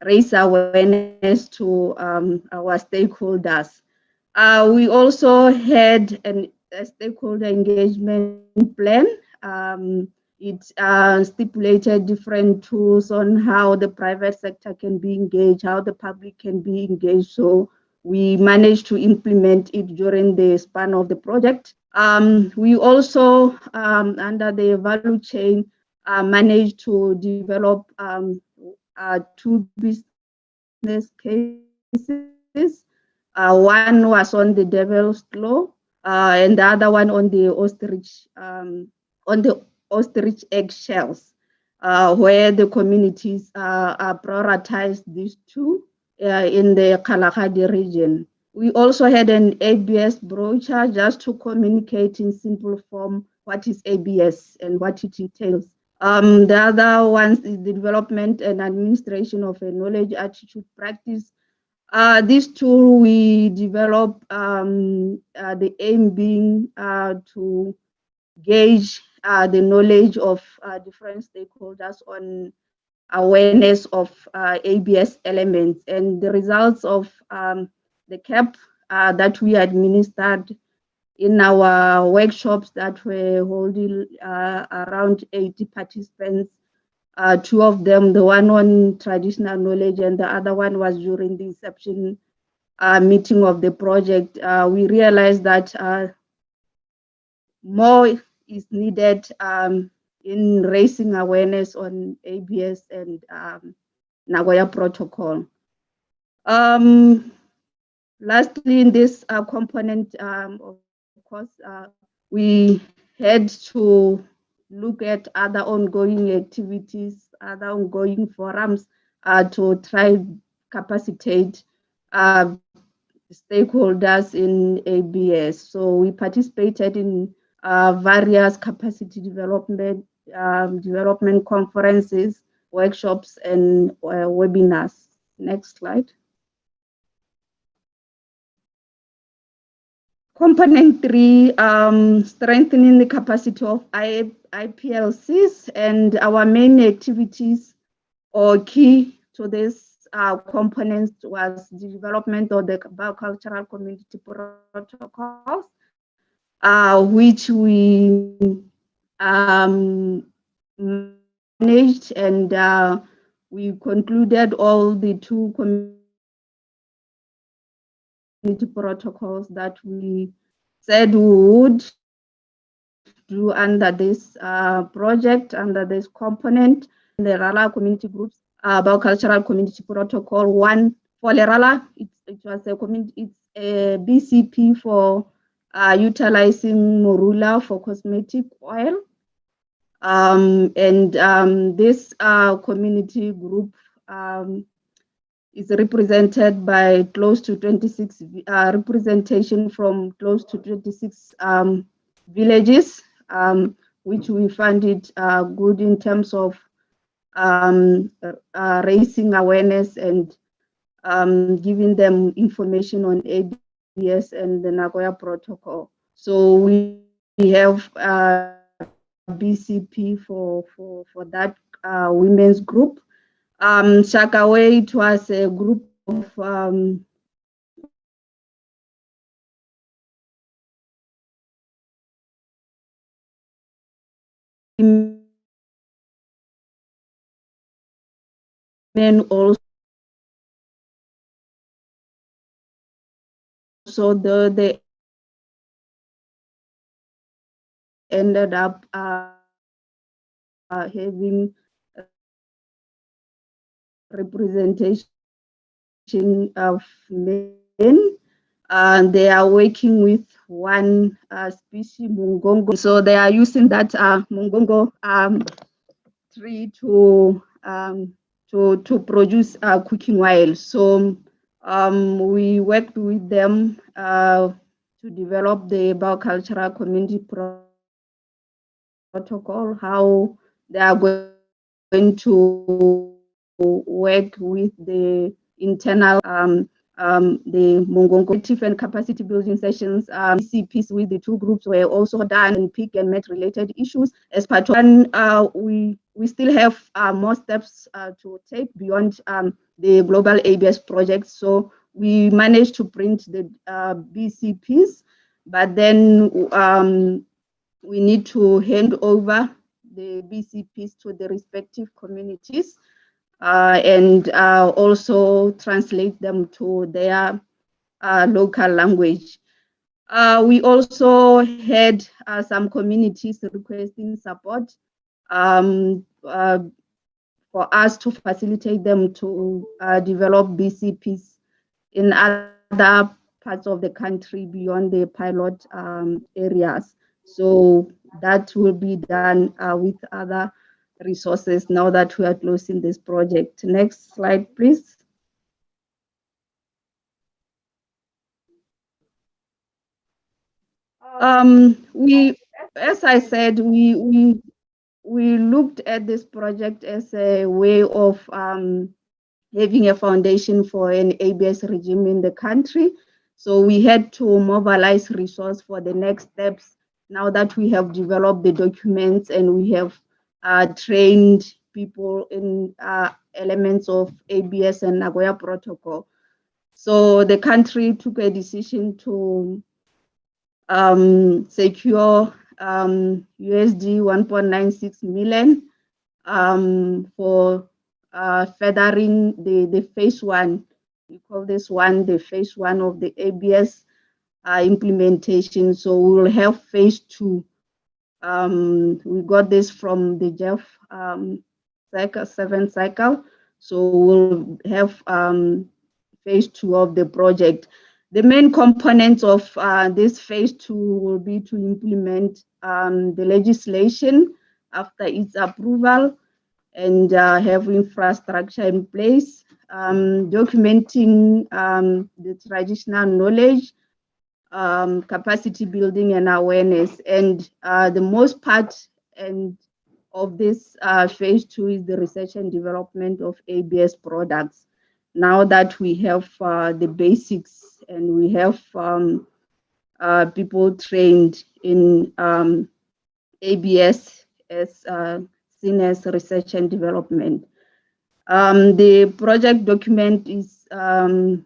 raise awareness to our stakeholders. We also had a stakeholder engagement plan. It stipulated different tools on how the private sector can be engaged, how the public can be engaged. So we managed to implement it during the span of the project. We also, under the value chain, managed to develop 2 business cases. One was on the Devil's Claw, and the other one on the ostrich eggshells, where the communities prioritized these 2 in the Kalahari region. We also had an ABS brochure just to communicate in simple form what is ABS and what it entails. The other ones is the development and administration of a knowledge attitude practice. This tool we developed, the aim being to gauge the knowledge of different stakeholders on awareness of ABS elements, and the results of the CAP that we administered in our workshops that were holding around 80 participants. 2 of them, the one on traditional knowledge and the other one was during the inception meeting of the project. We realized that more is needed in raising awareness on ABS and Nagoya Protocol. Lastly, in this component, of course, we had to look at other ongoing activities, other ongoing forums to try capacitate stakeholders in ABS. So we participated in various capacity development conferences, workshops, and webinars. Next slide. Component 3, strengthening the capacity of IPLCs, and our main activities or key to this components was the development of the biocultural community protocols, which we managed, and we concluded all the 2 community protocols that we said we would do under this project, under this component. The Lerala community groups, biocultural community protocol 1 for Lerala, it was a community, it's a BCP for utilizing morula for cosmetic oil. This community group is represented by close to 26 representation from close to 26 villages, which we find it good in terms of raising awareness and giving them information on ABS and the Nagoya Protocol. So we have BCP for that women's group. Shakawe, it was a group of men also. So they ended up having representation of men, and they are working with one species, mungongo. So they are using that mungongo tree to produce cooking oil. So we worked with them to develop the biocultural community protocol, how they are going to work with the internal the Mongongo and capacity building sessions. CPs with the 2 groups were also done in peak and met related issues. As part of, and we still have more steps to take beyond the global ABS project. So we managed to print the BCPs, but then we need to hand over the BCPs to the respective communities and also translate them to their local language. We also had some communities requesting support for us to facilitate them to develop BCPs in other parts of the country beyond the pilot areas. So that will be done with other resources now that we are closing this project. Next slide, please. As I said, we looked at this project as a way of having a foundation for an ABS regime in the country. So we had to mobilize resources for the next steps now that we have developed the documents and we have trained people in elements of ABS and Nagoya Protocol. So the country took a decision to secure USD 1.96 million for furthering the phase 1. We call this one the phase 1 of the ABS implementation. So we will have phase 2. We got this from the GEF 7 cycle. So we'll have phase 2 of the project. The main components of this phase 2 will be to implement the legislation after its approval and have infrastructure in place documenting the traditional knowledge, capacity building and awareness. And the most part of this phase 2 is the research and development of ABS products. Now that we have the basics and we have people trained in ABS as seen as research and development. The project document is ongoing.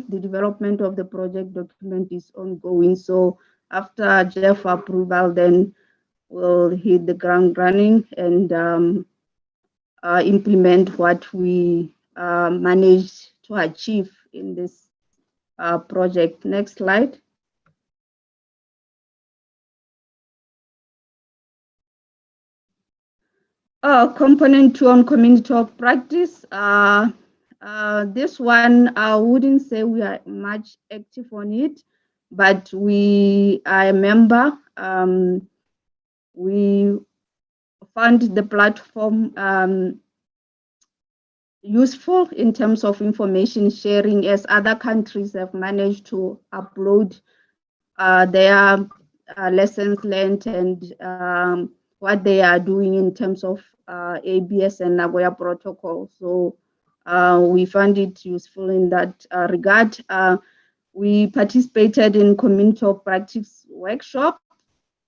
The development of the project document is ongoing. So after GEF approval, then we'll hit the ground running and implement what we managed to achieve in this project. Next slide. Component 2 on community of practice. This one, I wouldn't say we are much active on it, but we are a member. We found the platform useful in terms of information sharing, as other countries have managed to upload their lessons learned and what they are doing in terms of ABS and Nagoya Protocol. So we found it useful in that regard. We participated in community of practice workshops,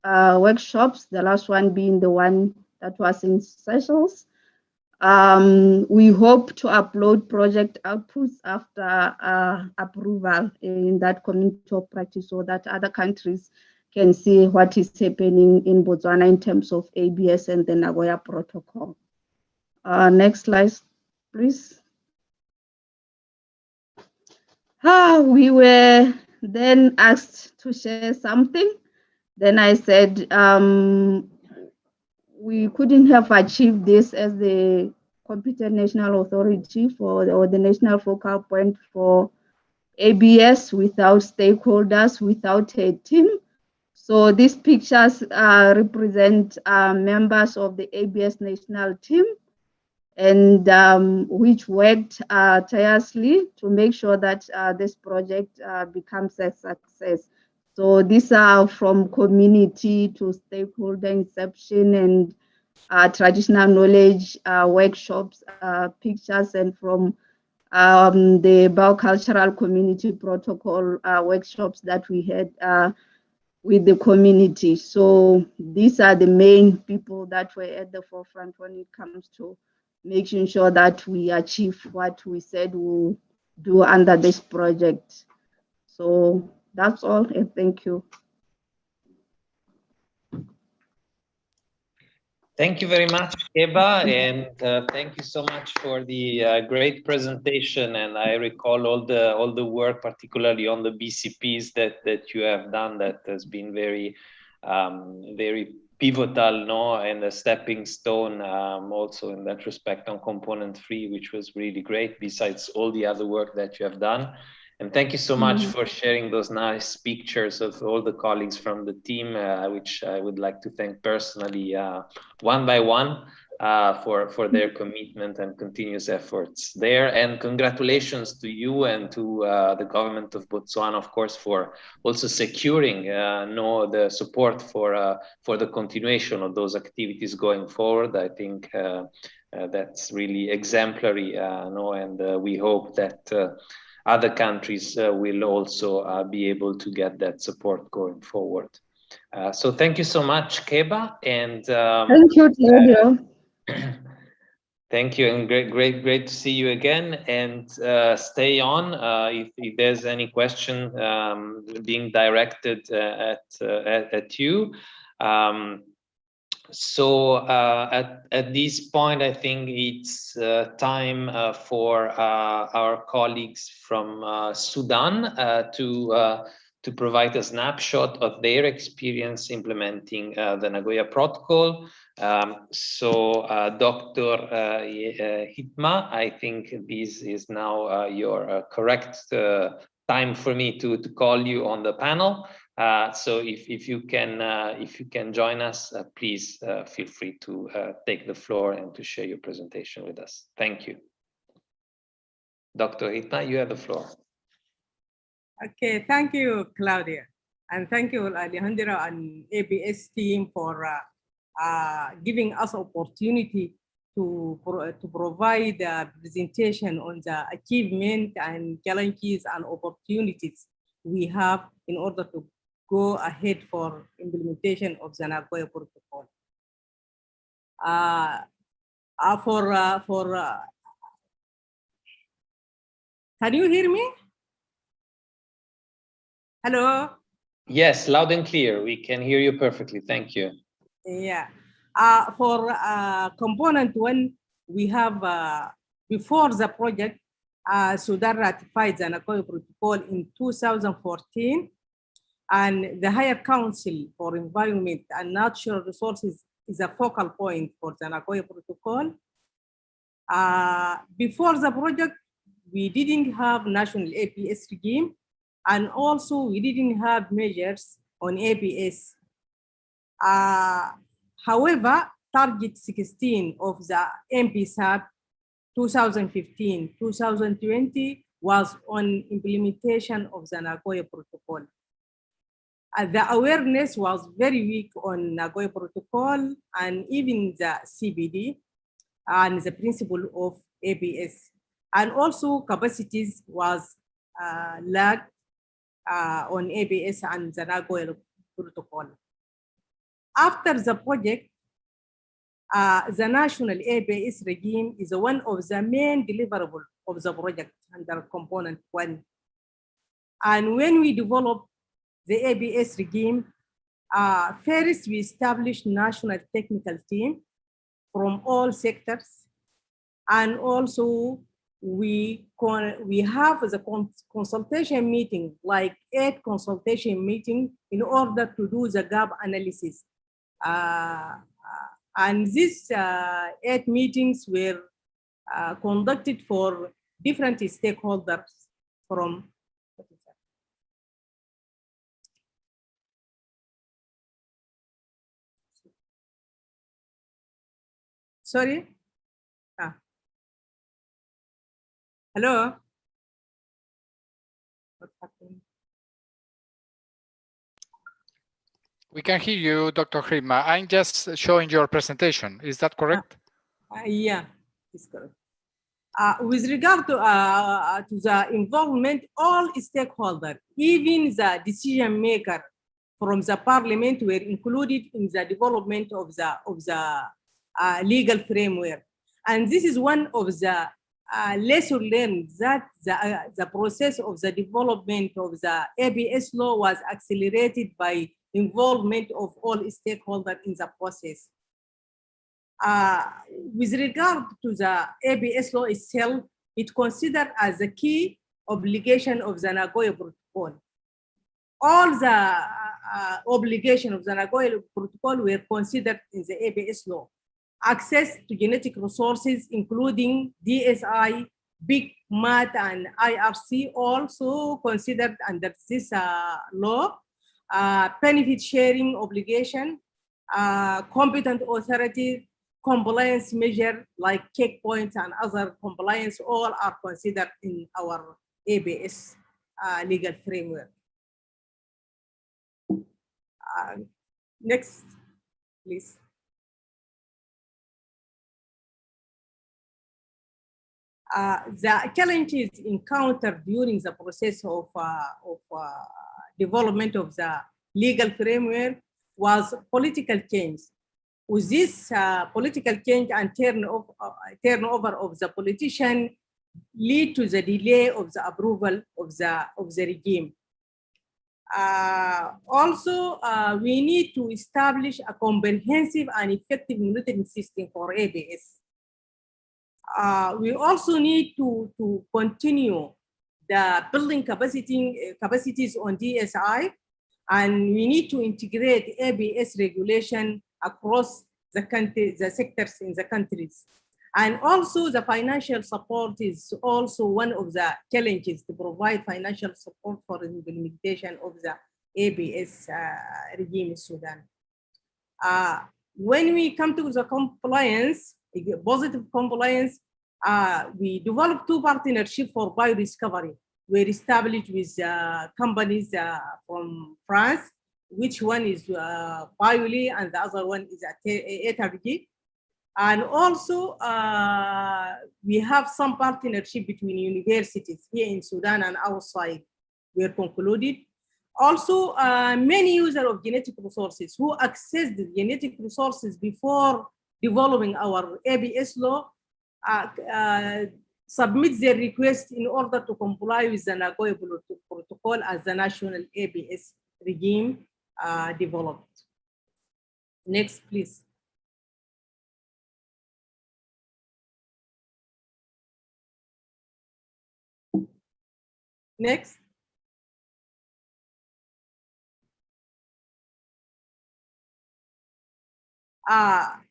the last one being the one that was in Seychelles. We hope to upload project outputs after approval in that community of practice so that other countries can see what is happening in Botswana in terms of ABS and the Nagoya Protocol. Next slide, please. We were then asked to share something. Then I said, we couldn't have achieved this as the competent national authority or the national focal point for ABS without stakeholders, without a team. So these pictures represent members of the ABS national team, and which worked tirelessly to make sure that this project becomes a success. So these are from community to stakeholder inception and traditional knowledge workshops, pictures, and from the biocultural community protocol workshops that we had with the community. So these are the main people that were at the forefront when it comes to making sure that we achieve what we said we'll do under this project. So that's all, and thank you. Thank you very much, Keba, and thank you so much for the great presentation. And I recall all the work, particularly on the BCPs that you have done. That has been very pivotal, no, and a stepping stone also in that respect on component 3, which was really great. Besides all the other work that you have done. And thank you so much for sharing those nice pictures of all the colleagues from the team, which I would like to thank personally one by one for their commitment and continuous efforts there. And congratulations to you and to the government of Botswana, of course, for also securing the support for the continuation of those activities going forward. I think that's really exemplary, and we hope that other countries will also be able to get that support going forward. So thank you so much, Keba, and thank you, Claudio. Thank you, and great to see you again. And stay on if there's any question being directed at you. So at this point, I think it's time for our colleagues from Sudan to provide a snapshot of their experience implementing the Nagoya Protocol. So Dr. Hitma, I think this is now your correct time for me to call you on the panel. So if you can join us, please feel free to take the floor and to share your presentation with us. Thank you. Dr. Hitma, you have the floor. Okay, thank you, Claudia. And thank you, Alejandro and ABS team for giving us opportunity to provide a presentation on the achievement and challenges and opportunities we have in order to go ahead for implementation of the Nagoya Protocol. Can you hear me? Hello? Yes, loud and clear. We can hear you perfectly. Thank you. Yeah. For component one, we have, before the project, Sudan ratified the Nagoya Protocol in 2014, and the Higher Council for Environment and Natural Resources is a focal point for the Nagoya Protocol. Before the project, we didn't have national APS regime, and also we didn't have measures on APS. However, Target 16 of the MPSAP 2015-2020 was on implementation of the Nagoya Protocol. The awareness was very weak on Nagoya Protocol and even the CBD and the principle of APS. And also capacities was lacked on APS and the Nagoya Protocol. After the project, the national APS regime is one of the main deliverables of the project under component one. And when we develop the APS regime, first we established national technical team from all sectors. And also we have the consultation meeting, like 8 consultation meetings in order to do the gap analysis. And these 8 meetings were conducted for different stakeholders from, sorry? Hello? What's happening? We can hear you, Dr. Hitma. I'm just showing your presentation. Is that correct? Yeah, it's correct. With regard to the involvement, all stakeholders, even the decision maker from the parliament, were included in the development of the legal framework. And this is one of the lessons learned, that the process of the development of the ABS law was accelerated by involvement of all stakeholders in the process. With regard to the ABS law itself, it considered as a key obligation of the Nagoya Protocol. All the obligations of the Nagoya Protocol were considered in the ABS law. Access to genetic resources, including DSI, Big Mat, and IRC, also considered under this law. Benefit sharing obligation, competent authority, compliance measure like checkpoints and other compliance, all are considered in our ABS legal framework. Next, please. The challenges encountered during the process of development of the legal framework was political change. With this political change and turnover of the politician lead to the delay of the approval of the regime. Also, we need to establish a comprehensive and effective monitoring system for ABS. We also need to continue the building capacities on DSI, and we need to integrate ABS regulation across the country, the sectors in the countries. And also the financial support is also one of the challenges, to provide financial support for the implementation of the ABS regime in Sudan. When we come to the compliance, positive compliance, We developed 2 partnerships for biodiscovery. We're established with companies from France, which one is Bioli and the other one is Etargi. And also we have some partnership between universities here in Sudan and outside were concluded. Also, many users of genetic resources who access the genetic resources before developing our ABS law submit their request in order to comply with the Nagoya Protocol as the national ABS regime developed. Next, please. Next.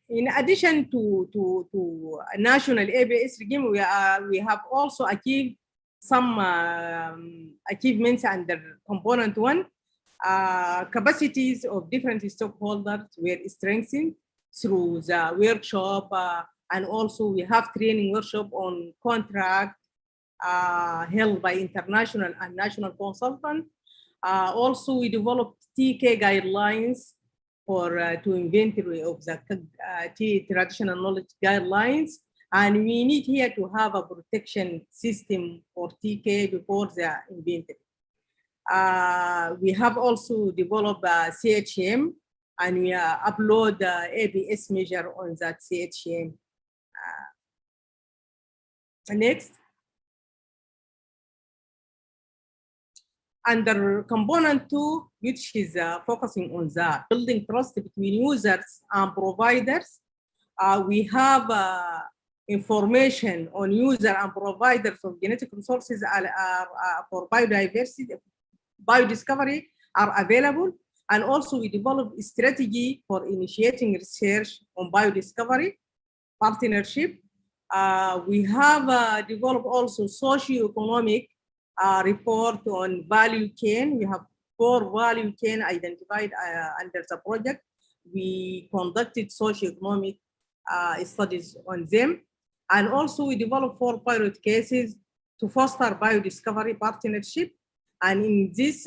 In addition to a national ABS regime, we have also achieved some achievements under component 1. Capacities of different stakeholders were strengthened through the workshop, and also we have training workshop on contract held by international and national consultants. Also, we developed TK guidelines for to inventory of the traditional knowledge guidelines, and we need here to have a protection system for TK before the inventory. We have also developed CHM, and we upload the ABS measure on that CHM. Next. Under component 2, which is focusing on the building trust between users and providers, we have information on user and providers of genetic resources for biodiversity, biodiscovery are available. And also we developed a strategy for initiating research on biodiscovery partnership. We have developed also socio-economic report on value chain. We have 4 value chain identified under the project. We conducted socio-economic studies on them. And also we developed 4 pilot cases to foster biodiscovery partnership. And in this,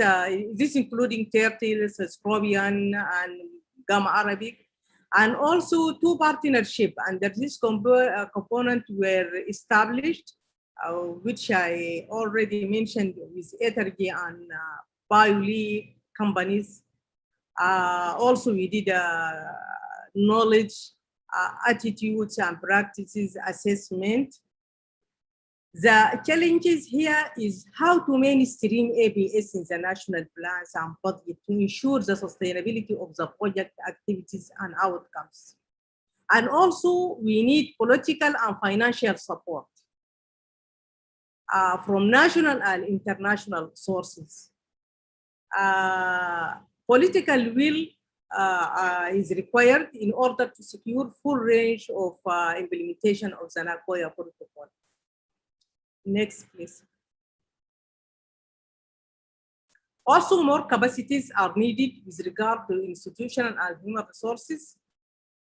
this including turtles, scorpion, and gamma Arabic. And also 2 partnerships under this component were established, which I already mentioned with Etargi and Bioli companies. Also, we did knowledge, attitudes, and practices assessment. The challenges here is how to mainstream ABS in the national plans and budget to ensure the sustainability of the project activities and outcomes. And also, we need political and financial support from national and international sources. Political will is required in order to secure full range of implementation of the Nagoya Protocol. Next, please. Also, more capacities are needed with regard to institutional and human resources.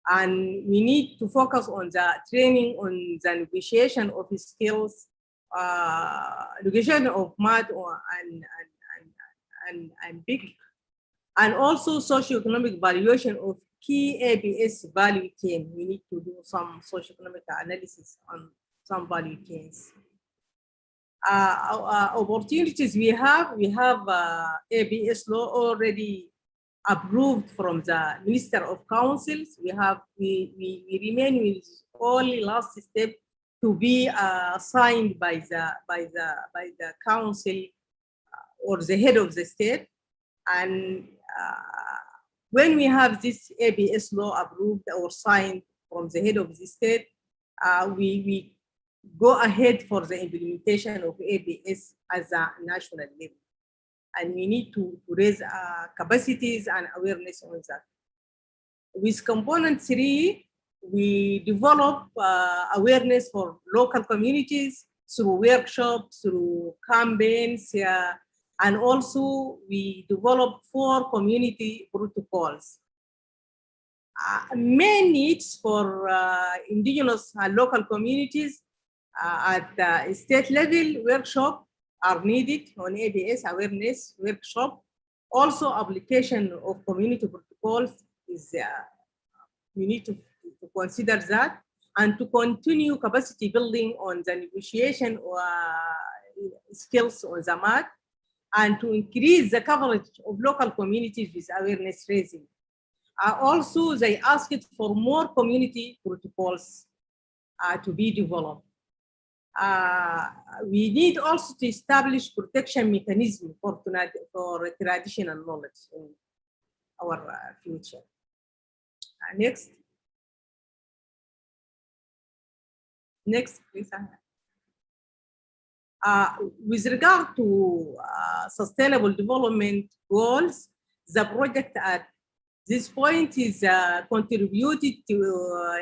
And we need to focus on the training on the negotiation of skills, negotiation of math and big, and also socioeconomic valuation of key ABS value chain. We need to do some socioeconomic analysis on some value chains. Opportunities we have ABS law already approved from the Minister of Councils. We remain with only last step to be signed by the council or the head of the state. And when we have this ABS law approved or signed from the head of the state, we go ahead for the implementation of ABS as a national level. And we need to raise capacities and awareness on that. With component 3, we develop awareness for local communities through workshops, through campaigns, and also we develop 4 community protocols. Main needs for indigenous and local communities At the state level, workshops are needed on ABS awareness workshop. Also, application of community protocols is, we need to consider that, and to continue capacity building on the negotiation skills on the mat, and to increase the coverage of local communities with awareness raising. Also, they asked for more community protocols to be developed. We need also to establish protection mechanism for traditional knowledge in our future. Next. Next, please. With regard to sustainable development goals, the project at this point is contributed to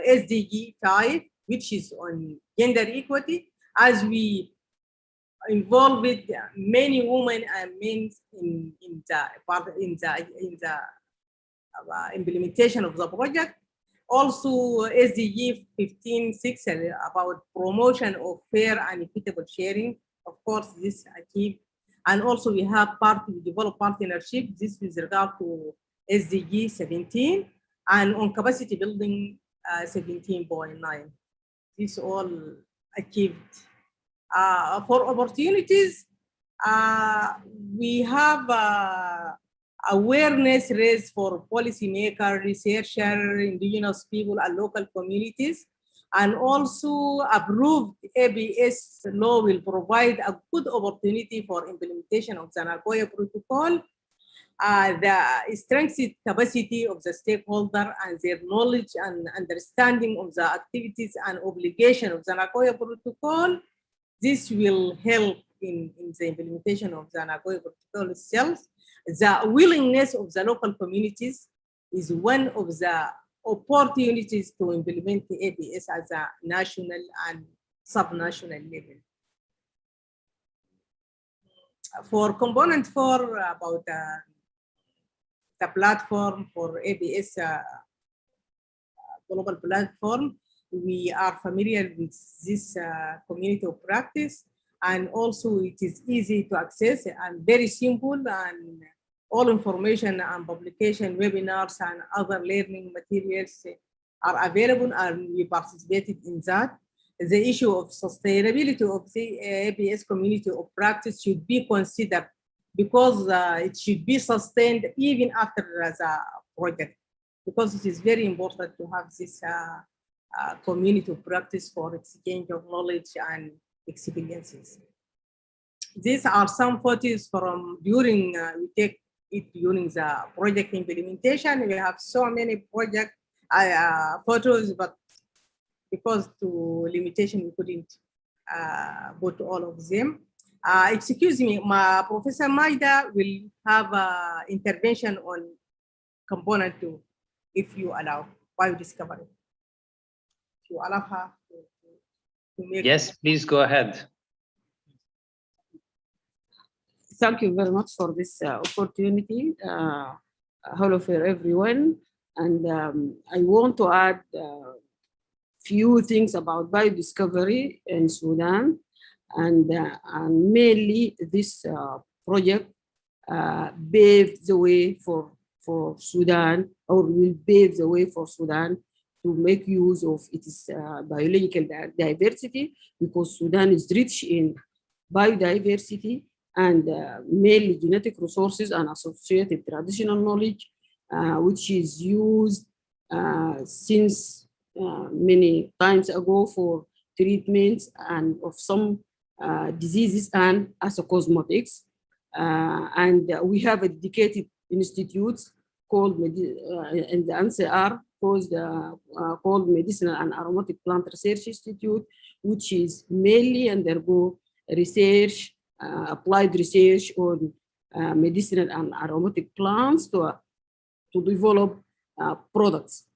SDG 5, which is on gender equity, as we involved many women and men in the implementation of the project. Also, SDG 15.6 about promotion of fair and equitable sharing. Of course, this achieved. And also we have develop partnership, this with regard to SDG 17, and on capacity building 17.9. This all achieved. For opportunities, we have awareness raised for policymakers, researchers, indigenous people, and local communities. And also approved ABS law will provide a good opportunity for implementation of the Nagoya Protocol. The strengthened capacity of the stakeholder and their knowledge and understanding of the activities and obligation of the Nagoya Protocol. This will help in the implementation of the Nagoya Protocol itself. The willingness of the local communities is one of the opportunities to implement the ABS as a national and sub-national level. For component 4, about the platform for ABS global platform, we are familiar with this community of practice, and also it is easy to access and very simple, and all information and publication, webinars, and other learning materials are available, and we participated in that. The issue of sustainability of the ABS community of practice should be considered, because it should be sustained even after the project, because it is very important to have this community of practice for exchange of knowledge and experiences. These are some photos from during, we take it during the project implementation. We have so many project photos, but because to limitation, we couldn't put all of them. Excuse me, Professor Maida will have intervention on component 2, if you allow, biodiscovery. If you allow her to make. Yes, please go ahead. Thank you very much for this opportunity. Hello for everyone. And I want to add few things about biodiscovery in Sudan. And mainly this project paved the way for Sudan, or will pave the way for Sudan to make use of its biological diversity, because Sudan is rich in biodiversity and mainly genetic resources and associated traditional knowledge, which is used since many times ago for treatments and of some diseases and as a cosmetics. And we have a dedicated institute called in the NCR called Medicinal and Aromatic Plant Research Institute, which is mainly undergo research, applied research on medicinal and aromatic plants to develop products.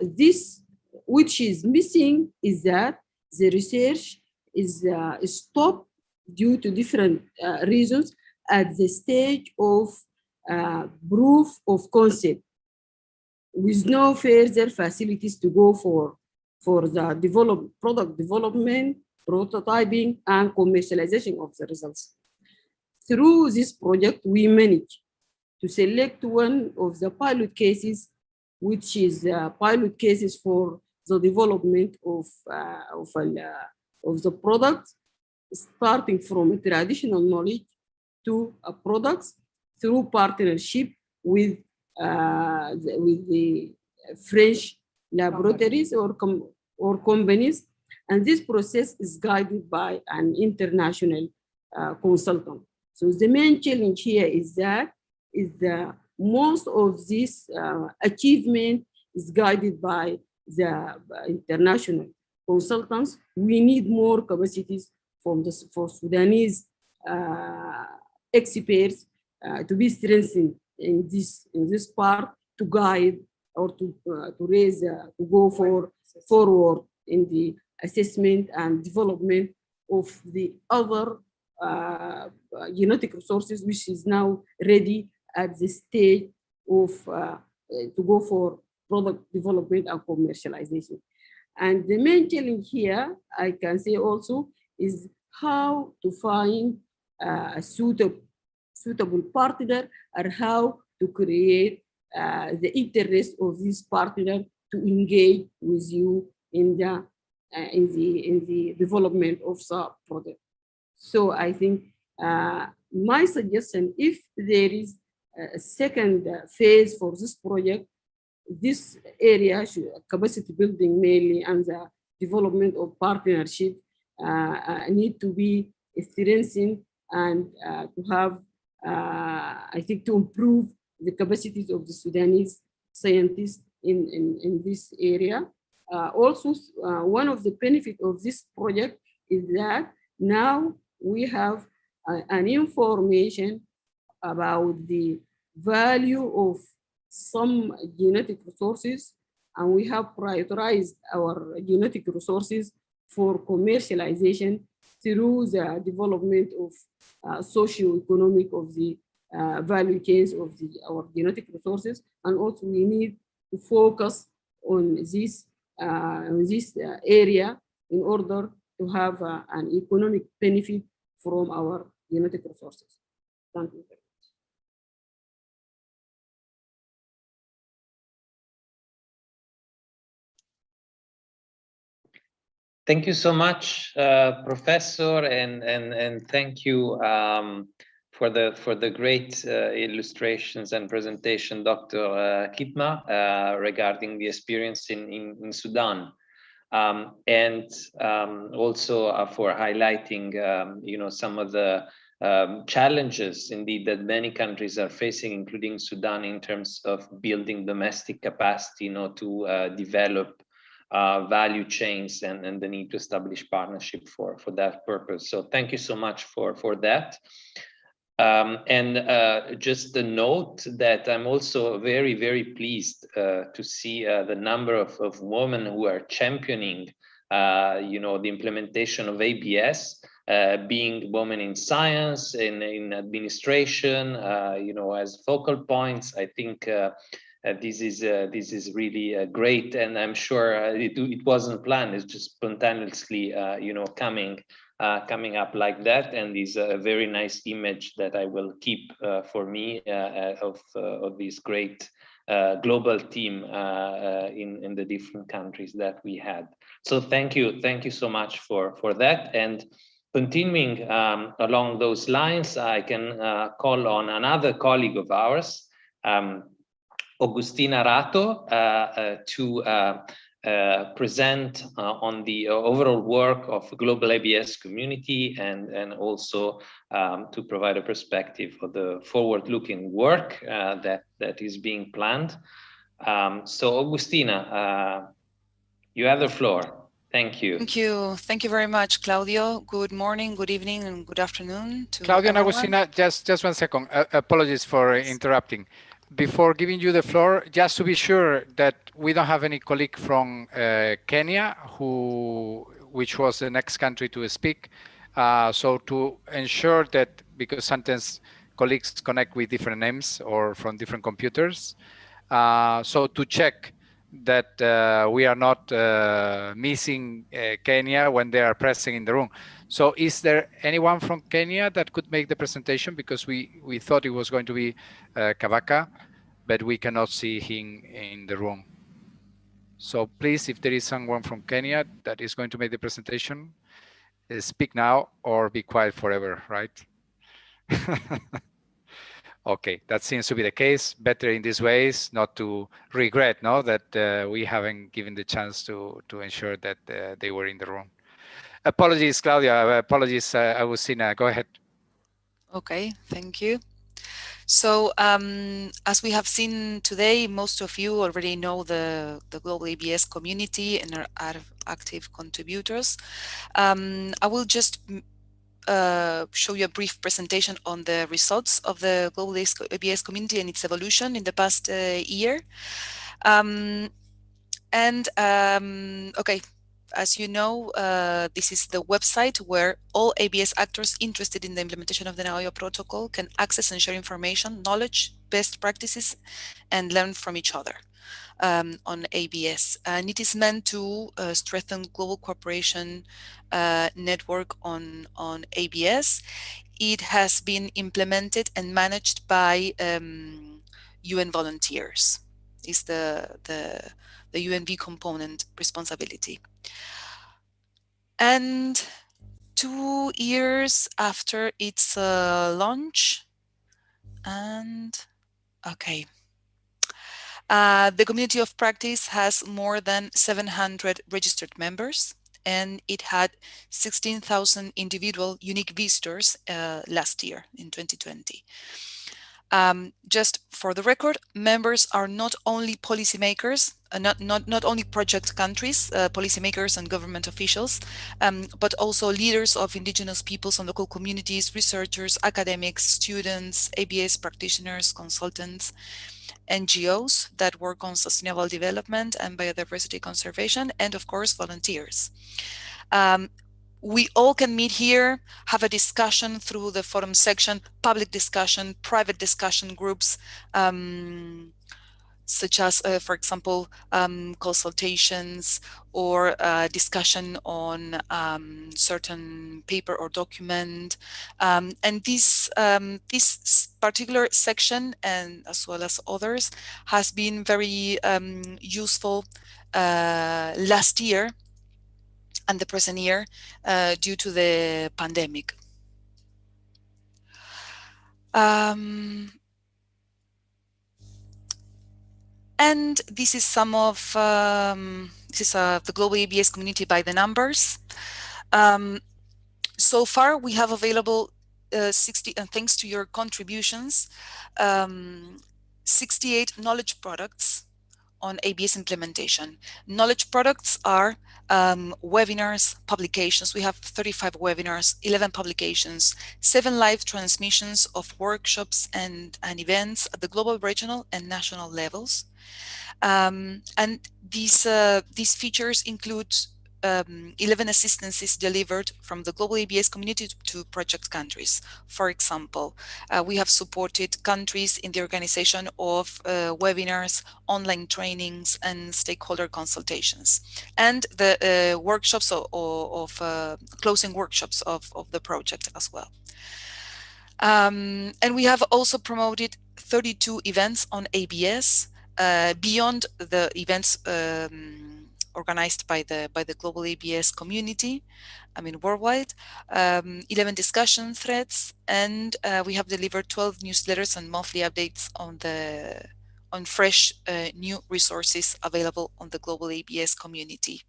This, which is missing, is that the research is stopped due to different reasons at the stage of proof of concept, with no further facilities to go for for the product development, prototyping, and commercialization of the results. Through this project, we managed to select one of the pilot cases, which is pilot cases for the development of the product, starting from traditional knowledge to products through partnership with the French laboratories or companies. And this process is guided by an international consultant. So the main challenge here is that most of this achievement is guided by the international consultants. We need more capacities for Sudanese experts to be strengthened in this part to guide or to raise to go forward in the assessment and development of the other genetic resources, which is now ready at the stage of to go for product development and commercialization. And the main challenge here, I can say also, is how to find a suitable partner or how to create the interest of this partner to engage with you in the development of the product. So I think my suggestion, if there is a second phase for this project, this area should capacity building mainly and the development of partnership need to be strengthened and to have, I think, to improve the capacities of the Sudanese scientists in this area. Also, one of the benefits of this project is that now we have an information about the value of some genetic resources, and we have prioritized our genetic resources for commercialization through the development of socio-economic of the value chains of our genetic resources. And also we need to focus on this area in order to have an economic benefit from our genetic resources. Thank you. Thank you so much, Professor, and thank you for the great illustrations and presentation, Dr. Kitma, regarding the experience in Sudan, and also for highlighting, some of the challenges indeed that many countries are facing, including Sudan, in terms of building domestic capacity, to develop value chains and the need to establish partnership for that purpose. So thank you so much for that. And just a note that I'm also very, very pleased to see the number of women who are championing, the implementation of ABS, being women in science, in administration, as focal points. I think this is really great, and I'm sure it wasn't planned. It's just spontaneously, coming up like that, and is a very nice image that I will keep for me of this great global team in the different countries that we had. So thank you so much for that. And continuing along those lines, I can call on another colleague of ours, Agustina Rato, to present on the overall work of global ABS community and also to provide a perspective for the forward-looking work that is being planned. So Agustina, you have the floor. Thank you. Thank you very much, Claudio. Good morning, good evening, and good afternoon to Claudio and everyone. Agustina, just 1 second. Apologies for interrupting. Before giving you the floor, just to be sure that we don't have any colleague from Kenya, which was the next country to speak. So to ensure that, because sometimes colleagues connect with different names or from different computers, so to check that we are not missing Kenya when they are present in the room. So is there anyone from Kenya that could make the presentation? Because we thought it was going to be Kabaka, but we cannot see him in the room. So please, if there is someone from Kenya that is going to make the presentation, speak now or be quiet forever, right? Okay, that seems to be the case. Better in these ways, not to regret, no, that we haven't given the chance to ensure that they were in the room. Apologies, Claudia. Apologies, Agustina. Go ahead. Okay, thank you. So as we have seen today, most of you already know the Global ABS community and are active contributors. I will just show you a brief presentation on the results of the Global ABS community and its evolution in the past year. Okay, as you know, this is the website where all ABS actors interested in the implementation of the Nagoya Protocol can access and share information, knowledge, best practices, and learn from each other on ABS. And it is meant to strengthen global cooperation network on ABS. It has been implemented and managed by UN volunteers. Is the UNV component responsibility. And 2 years after its launch, and okay, the community of practice has more than 700 registered members, and it had 16,000 individual unique visitors last year in 2020. Just for the record, members are not only policymakers, not only project countries, policymakers and government officials, but also leaders of indigenous peoples and local communities, researchers, academics, students, ABS practitioners, consultants, NGOs that work on sustainable development and biodiversity conservation, and of course, volunteers. We all can meet here, have a discussion through the forum section, public discussion, private discussion groups, such as, for example, consultations or discussion on certain paper or document. And this particular section, and as well as others, has been very useful last year and the present year due to the pandemic. And this is some of the global ABS community by the numbers. So far, we have available 60, and thanks to your contributions, 68 knowledge products on ABS implementation. Knowledge products are webinars, publications. We have 35 webinars, 11 publications, 7 live transmissions of workshops and events at the global, regional, and national levels. And these features include 11 assistances delivered from the global ABS community to project countries. For example, we have supported countries in the organization of webinars, online trainings, and stakeholder consultations, and the workshops of closing workshops of the project as well. And we have also promoted 32 events on ABS beyond the events organized by the global ABS community, I mean worldwide, 11 discussion threads, and we have delivered 12 newsletters and monthly updates on fresh new resources available on the global ABS community.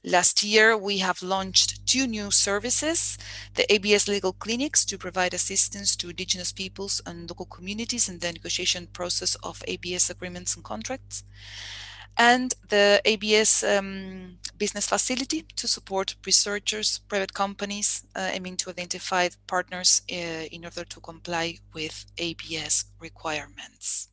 Last year, we have launched 2 new services, the ABS Legal Clinics to provide assistance to indigenous peoples and local communities in the negotiation process of ABS agreements and contracts, and the ABS Business Facility to support researchers, private companies aiming to identify partners in order to comply with ABS requirements.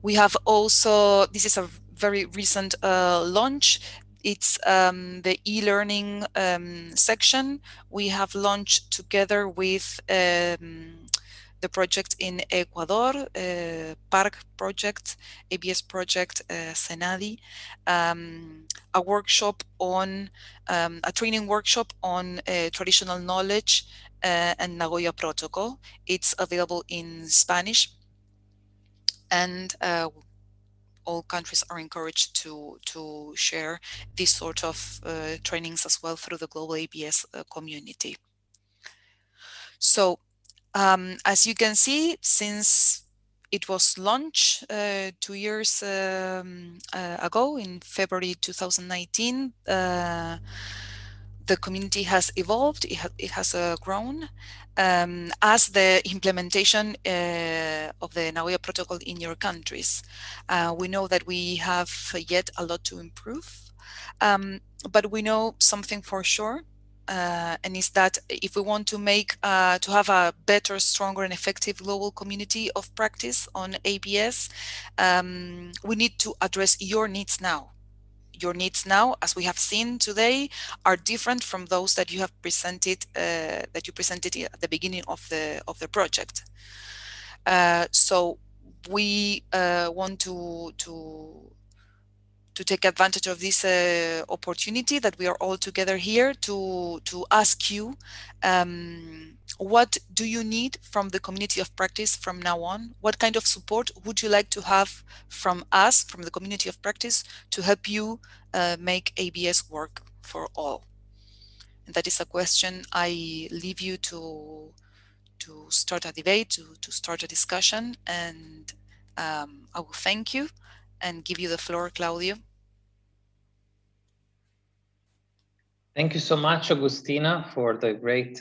We have also, this is a very recent launch, it's the e-learning section. We have launched together with the project in Ecuador, PARC project, ABS project, Senadi, a workshop on, a training workshop on traditional knowledge and Nagoya Protocol. It's available in Spanish, and all countries are encouraged to share these sort of trainings as well through the global ABS community. So as you can see, since it was launched 2 years ago in February 2019, the community has evolved, it has grown. As the implementation of the Nagoya Protocol in your countries. We know that we have yet a lot to improve, but we know something for sure, and is that if we want to make to have a better, stronger, and effective global community of practice on ABS, we need to address your needs now. Your needs now, as we have seen today, are different from those that you have presented, that you presented at the beginning of the project. So we want to take advantage of this opportunity that we are all together here to ask you, what do you need from the community of practice from now on? What kind of support would you like to have from us, from the community of practice, to help you make ABS work for all? And that is a question I leave you to start a debate, to start a discussion, and I will thank you and give you the floor, Claudio. Thank you so much, Agustina, for the great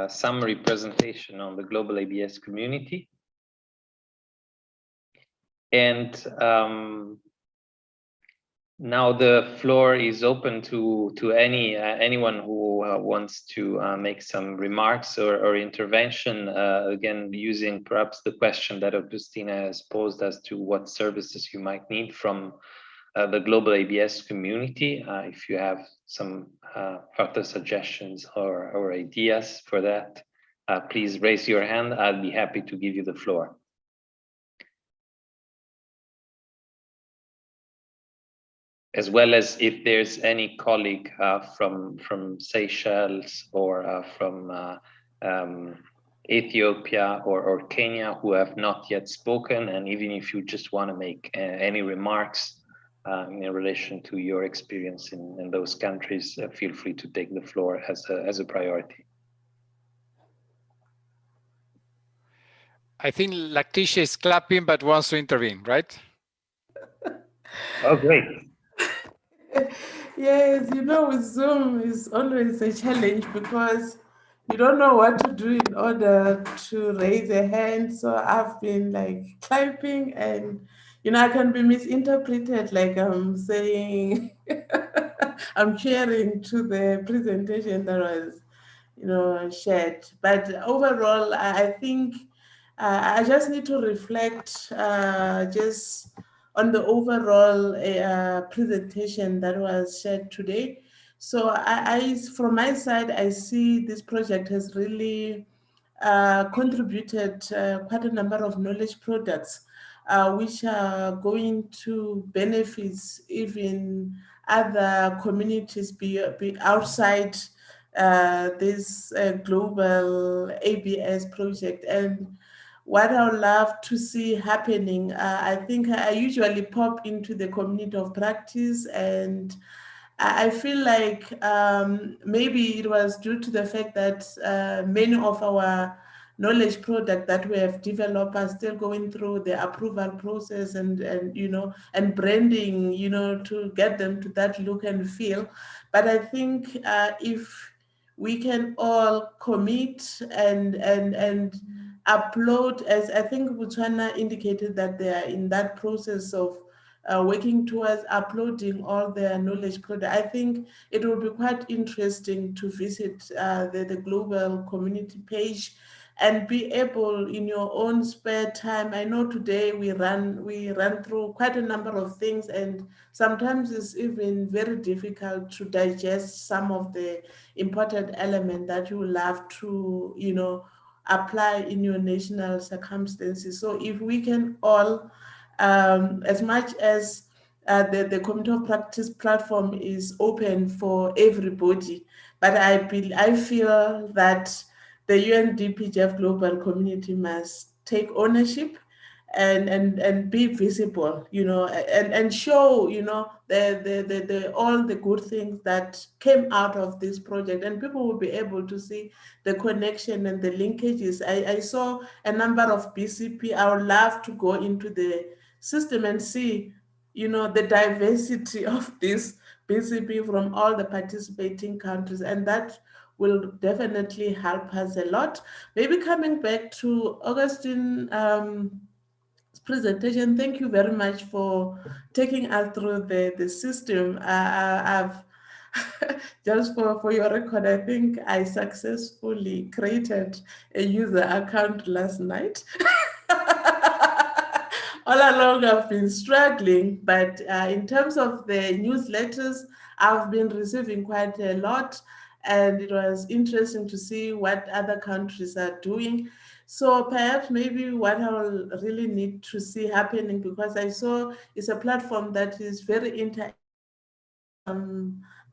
summary presentation on the global ABS community. And now the floor is open to anyone who wants to make some remarks or intervention, again, using perhaps the question that Agustina has posed as to what services you might need from the global ABS community. If you have some further suggestions or ideas for that, please raise your hand. I'll be happy to give you the floor. As well as if there's any colleague from Seychelles or from Ethiopia or Kenya who have not yet spoken, and even if you just want to make any remarks in relation to your experience in those countries, feel free to take the floor as a priority. I think Lacticia is clapping but wants to intervene, right? Oh, great. Yes, you know, with Zoom is always a challenge because you don't know what to do in order to raise a hand. So I've been like typing, and you know, I can be misinterpreted like I'm saying I'm cheering to the presentation that was, you know, shared. But overall, I think I just need to reflect just on the overall presentation that was shared today. So from my side, I see this project has really contributed quite a number of knowledge products which are going to benefit even other communities be outside this global ABS project. And what I would love to see happening, I think I usually pop into the community of practice, and I feel like maybe it was due to the fact that many of our knowledge product that we have developed are still going through the approval process and you know, and branding, you know, to get them to that look and feel. But I think if we can all commit and upload, as I think Botswana indicated that they are in that process of working towards uploading all their knowledge product. I think it will be quite interesting to visit the global community page and be able in your own spare time. I know today we run through quite a number of things, and sometimes it's even very difficult to digest some of the important elements that you will have to, you know, apply in your national circumstances. So if we can all, as much as the Committee of Practice platform is open for everybody, but I feel that the UNDP-GEF global community must take ownership and be visible, you know, and show, you know, the all the good things that came out of this project, and people will be able to see the connection and the linkages. I saw a number of BCP. I would love to go into the system and see, you know, the diversity of this BCP from all the participating countries, and that will definitely help us a lot. Maybe coming back to Augustine, presentation. Thank you very much for taking us through the system. I've just for your record, I think I successfully created a user account last night. All along I've been struggling, but in terms of the newsletters, I've been receiving quite a lot, and it was interesting to see what other countries are doing. So perhaps maybe what I will really need to see happening, because I saw it's a platform that is very interactive.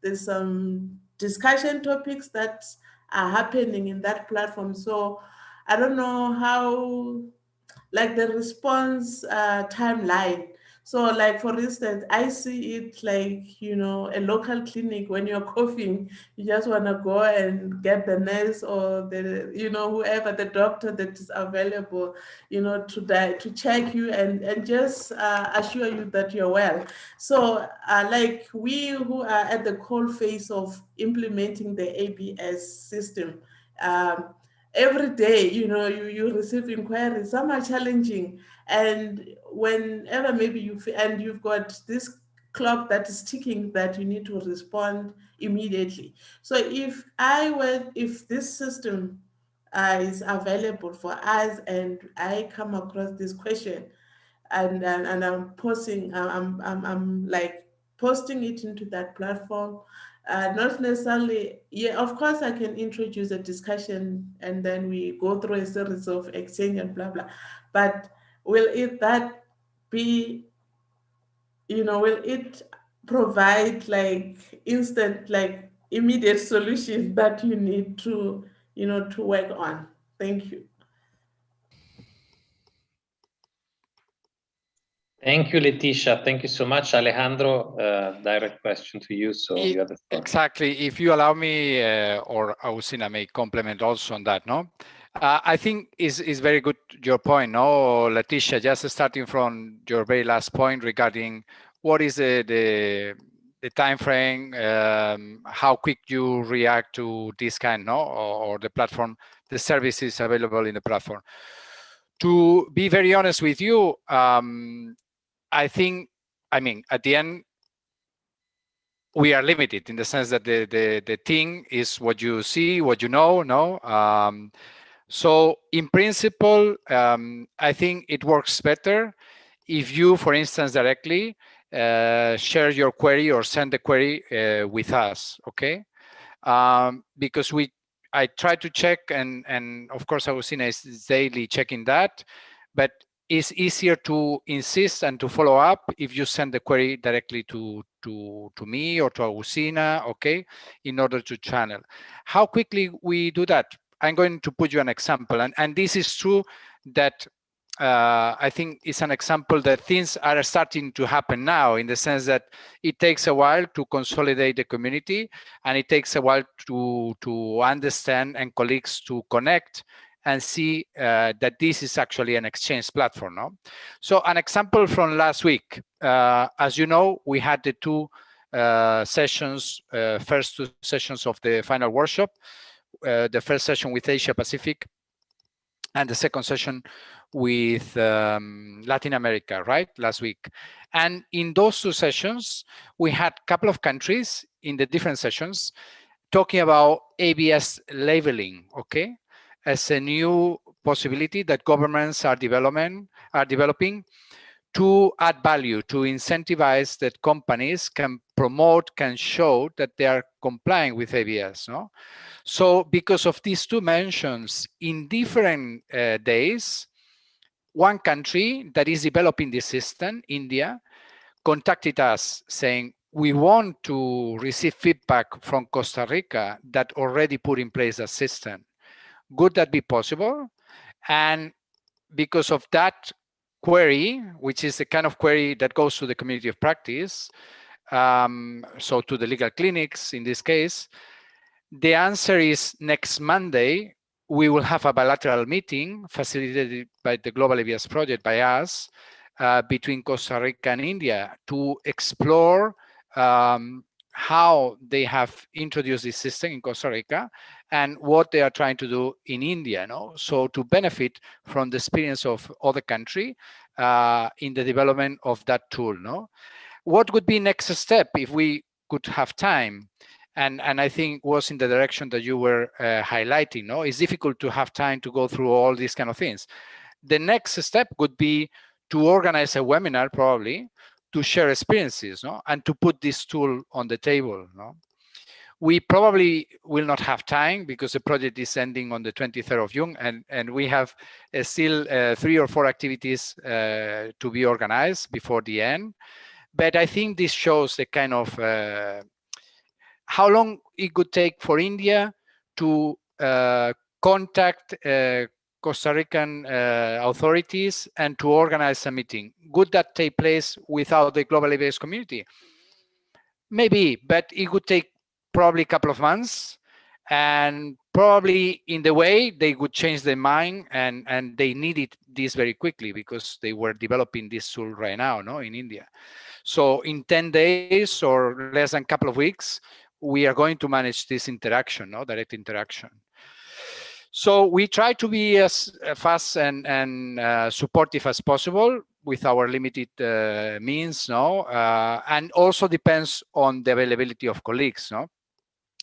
There's some discussion topics that are happening in that platform. So I don't know how, like the response timeline. So like, for instance, I see it like, you know, a local clinic. When you're coughing, you just want to go and get the nurse or the, you know, whoever, the doctor that is available, you know, to check you and just assure you that you're well. So like, we who are at the cold phase of implementing the ABS system, every day, you know, you receive inquiries. Some are challenging, and whenever maybe you feel, and you've got this clock that is ticking, that you need to respond immediately. So if this system is available for us, and I come across this question, and I'm posting, I'm like posting it into that platform. Not necessarily, yeah, of course I can introduce a discussion and then we go through a series of exchange and blah, blah. But will that be, you know, will it provide like instant, like immediate solutions that you need to, you know, to work on? Thank you. Thank you, Leticia. Thank you so much, Alejandro. Direct question to you, so you have the floor. Exactly. If you allow me, or Ausina may complement also on that, no? I think is very good your point, no, Leticia, just starting from your very last point regarding what is the time frame, how quick you react to this kind, no, or the platform, the services available in the platform. To be very honest with you, I think, I mean, at the end, we are limited in the sense that the thing is what you see, what you know, no? So in principle, I think it works better if you, for instance, directly share your query or send the query with us, okay? Because I try to check, and of course, Agustina is daily checking that, but it's easier to insist and to follow up if you send the query directly to me or to Agustina, okay, in order to channel. How quickly we do that? I'm going to put you an example, and this is true that I think it's an example that things are starting to happen now, in the sense that it takes a while to consolidate the community, and it takes a while to understand and colleagues to connect and see that this is actually an exchange platform, no? So an example from last week, as you know, we had the two sessions, first two sessions of the final workshop, the first session with Asia Pacific, and the second session with Latin America, right, last week. And in those two sessions, we had a couple of countries in the different sessions talking about ABS labeling, okay, as a new possibility that governments are developing to add value, to incentivize that companies can promote, can show that they are complying with ABS. No? So because of these two mentions in different days, one country that is developing this system, India, contacted us saying, we want to receive feedback from Costa Rica that already put in place a system. Would that be possible? And because of that query, which is the kind of query that goes to the community of practice, so to the legal clinics in this case, the answer is next Monday, we will have a bilateral meeting facilitated by the Global ABS Project, by us, between Costa Rica and India to explore how they have introduced this system in Costa Rica and what they are trying to do in India. No? So to benefit from the experience of other country in the development of that tool. No? What would be next step if we could have time? And I think was in the direction that you were highlighting. No, it's difficult to have time to go through all these kind of things. The next step would be to organize a webinar, probably, to share experiences, no, and to put this tool on the table. No, we probably will not have time because the project is ending on the 23rd of June, and we have still 3 or 4 activities to be organized before the end. But I think this shows the kind of how long it could take for India to contact Costa Rican authorities and to organize a meeting. Would that take place without the global ABS community? Maybe, but it would take probably a couple of months, and probably in the way they would change their mind, and they needed this very quickly because they were developing this tool right now, no, in India. So in 10 days or less than a couple of weeks, we are going to manage this interaction, no, direct interaction. So we try to be as fast and supportive as possible with our limited means, no, and also depends on the availability of colleagues, no.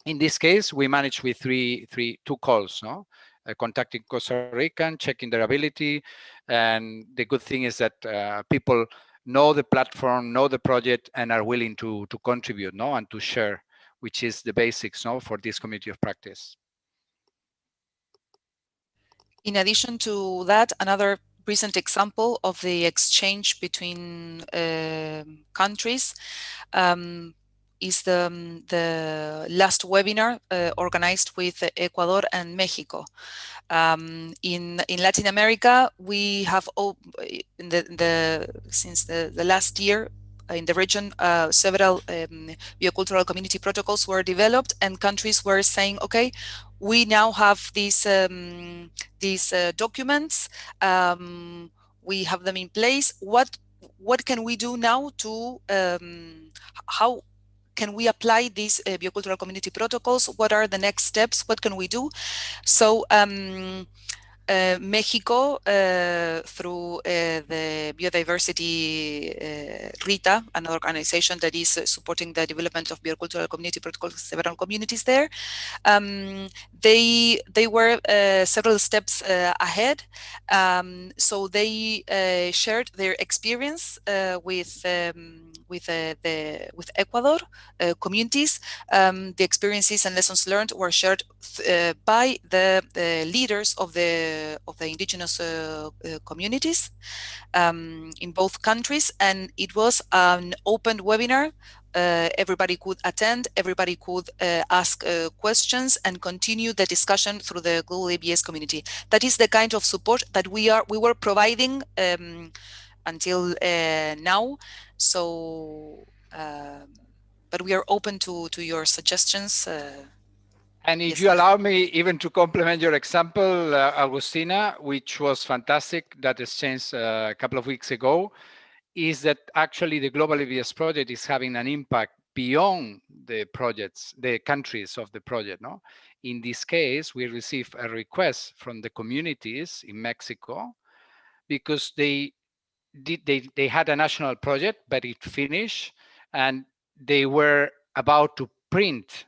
In this case, we managed with two calls, no, contacting Costa Rican, checking their ability, and the good thing is that people know the platform, know the project, and are willing to contribute, no, and to share, which is the basics, no, for this community of practice. In addition to that, another recent example of the exchange between countries is the last webinar organized with Ecuador and Mexico. In Latin America, we have since the last year in the region, several biocultural community protocols were developed, and countries were saying, okay, we now have these documents, we have them in place. What can we do now to, how can we apply these biocultural community protocols? What are the next steps? What can we do? So Mexico, through the Biodiversity RITA, an organization that is supporting the development of biocultural community protocols, several communities there, they were several steps ahead. So they shared their experience with Ecuador communities. The experiences and lessons learned were shared by the leaders of the indigenous communities in both countries, and it was an open webinar. Everybody could attend, everybody could ask questions and continue the discussion through the Global ABS community. That is the kind of support that we were providing until now. So, but we are open to your suggestions. And if you allow me even to complement your example, Agustina, which was fantastic, that exchange a couple of weeks ago, is that actually the Global ABS project is having an impact beyond the projects, the countries of the project. No, in this case, we received a request from the communities in Mexico because they had a national project, but it finished, and they were about to print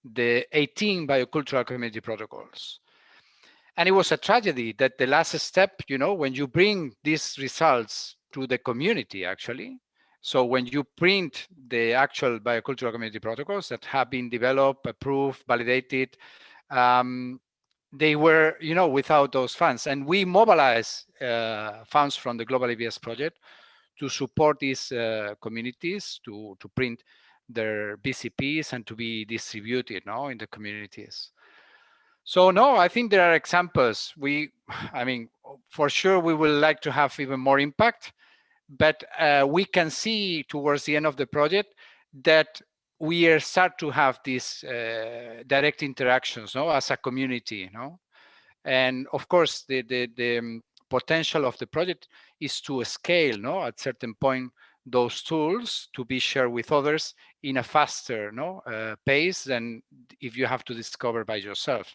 the 18 biocultural community protocols. And it was a tragedy that the last step, you know, when you bring these results to the community, actually. So when you print the actual biocultural community protocols that have been developed, approved, validated, they were, without those funds. And we mobilize funds from the Global ABS project to support these communities to print their BCPs and to be distributed in the communities. So no, I think there are examples. I mean, for sure, we would like to have even more impact, but we can see towards the end of the project that we are start to have these direct interactions, as a community, And of course, the potential of the project is to scale, at certain point, those tools to be shared with others in a faster pace than if you have to discover by yourself,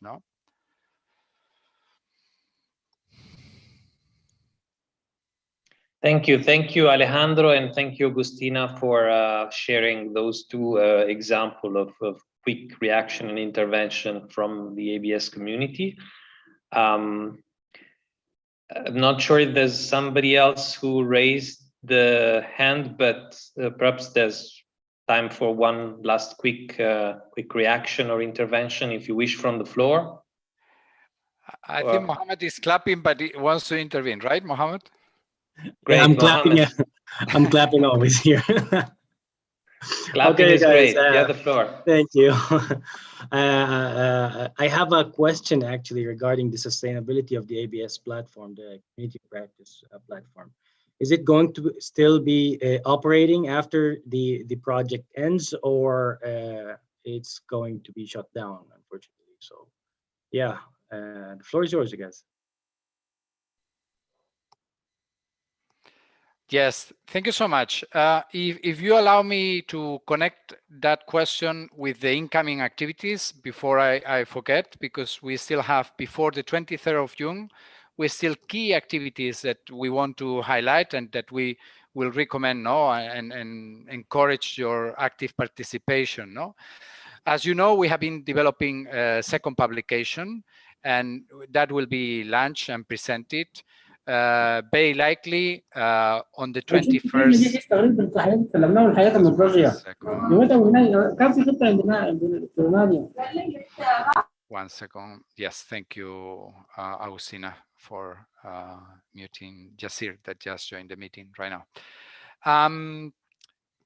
Thank you, Alejandro, and thank you, Agustina, for sharing those two examples of quick reaction and intervention from the ABS community. I'm not sure if there's somebody else who raised the hand, but perhaps there's time for one last quick reaction or intervention, if you wish, from the floor. I think Mohammed is clapping, but he wants to intervene, right, Mohammed? Great, yeah, I'm Mohammed. clapping. I'm clapping always here. Clapping is guys, great. You have the floor. Thank you. I have a question actually regarding the sustainability of the ABS platform, the community practice platform. Is it going to still be operating after the project ends, or it's going to be shut down, unfortunately? So yeah, the floor is yours, you guys. Yes, thank you so much. If you allow me to connect that question with the incoming activities before I forget, because we still have, before the 23rd of June, we still key activities that we want to highlight and that we will recommend and encourage your active participation. As you know, we have been developing a second publication, and that will be launched and presented very likely on the 21st. One second. Yes, thank you, Agustina, for muting Jasir that just joined the meeting right now.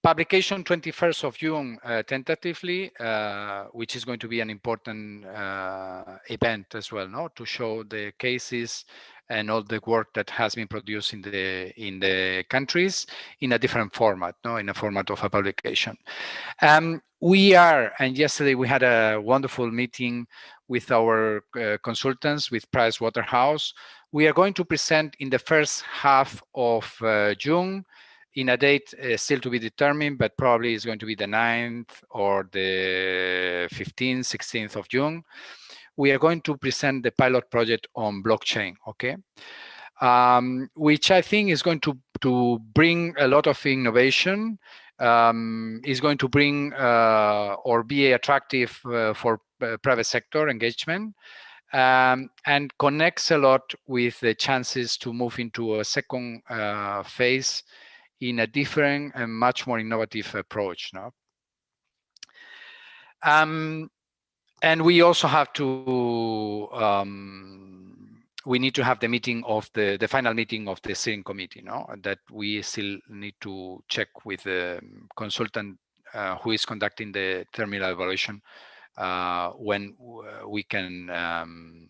Publication 21st of June, tentatively, which is going to be an important event as well, to show the cases and all the work that has been produced in the countries in a different format, in a format of a publication. And yesterday we had a wonderful meeting with our consultants, with Price Waterhouse. We are going to present in the first half of June, in a date still to be determined, but probably it's going to be the 9th or the 15th, 16th of June. We are going to present the pilot project on blockchain, okay? Which I think is going to bring a lot of innovation, is going to bring or be attractive for private sector engagement, and connects a lot with the chances to move into a second phase in a different and much more innovative approach. And we also have to, we need to have the meeting of the final meeting of the steering committee, that we still need to check with the consultant who is conducting the terminal evaluation when we can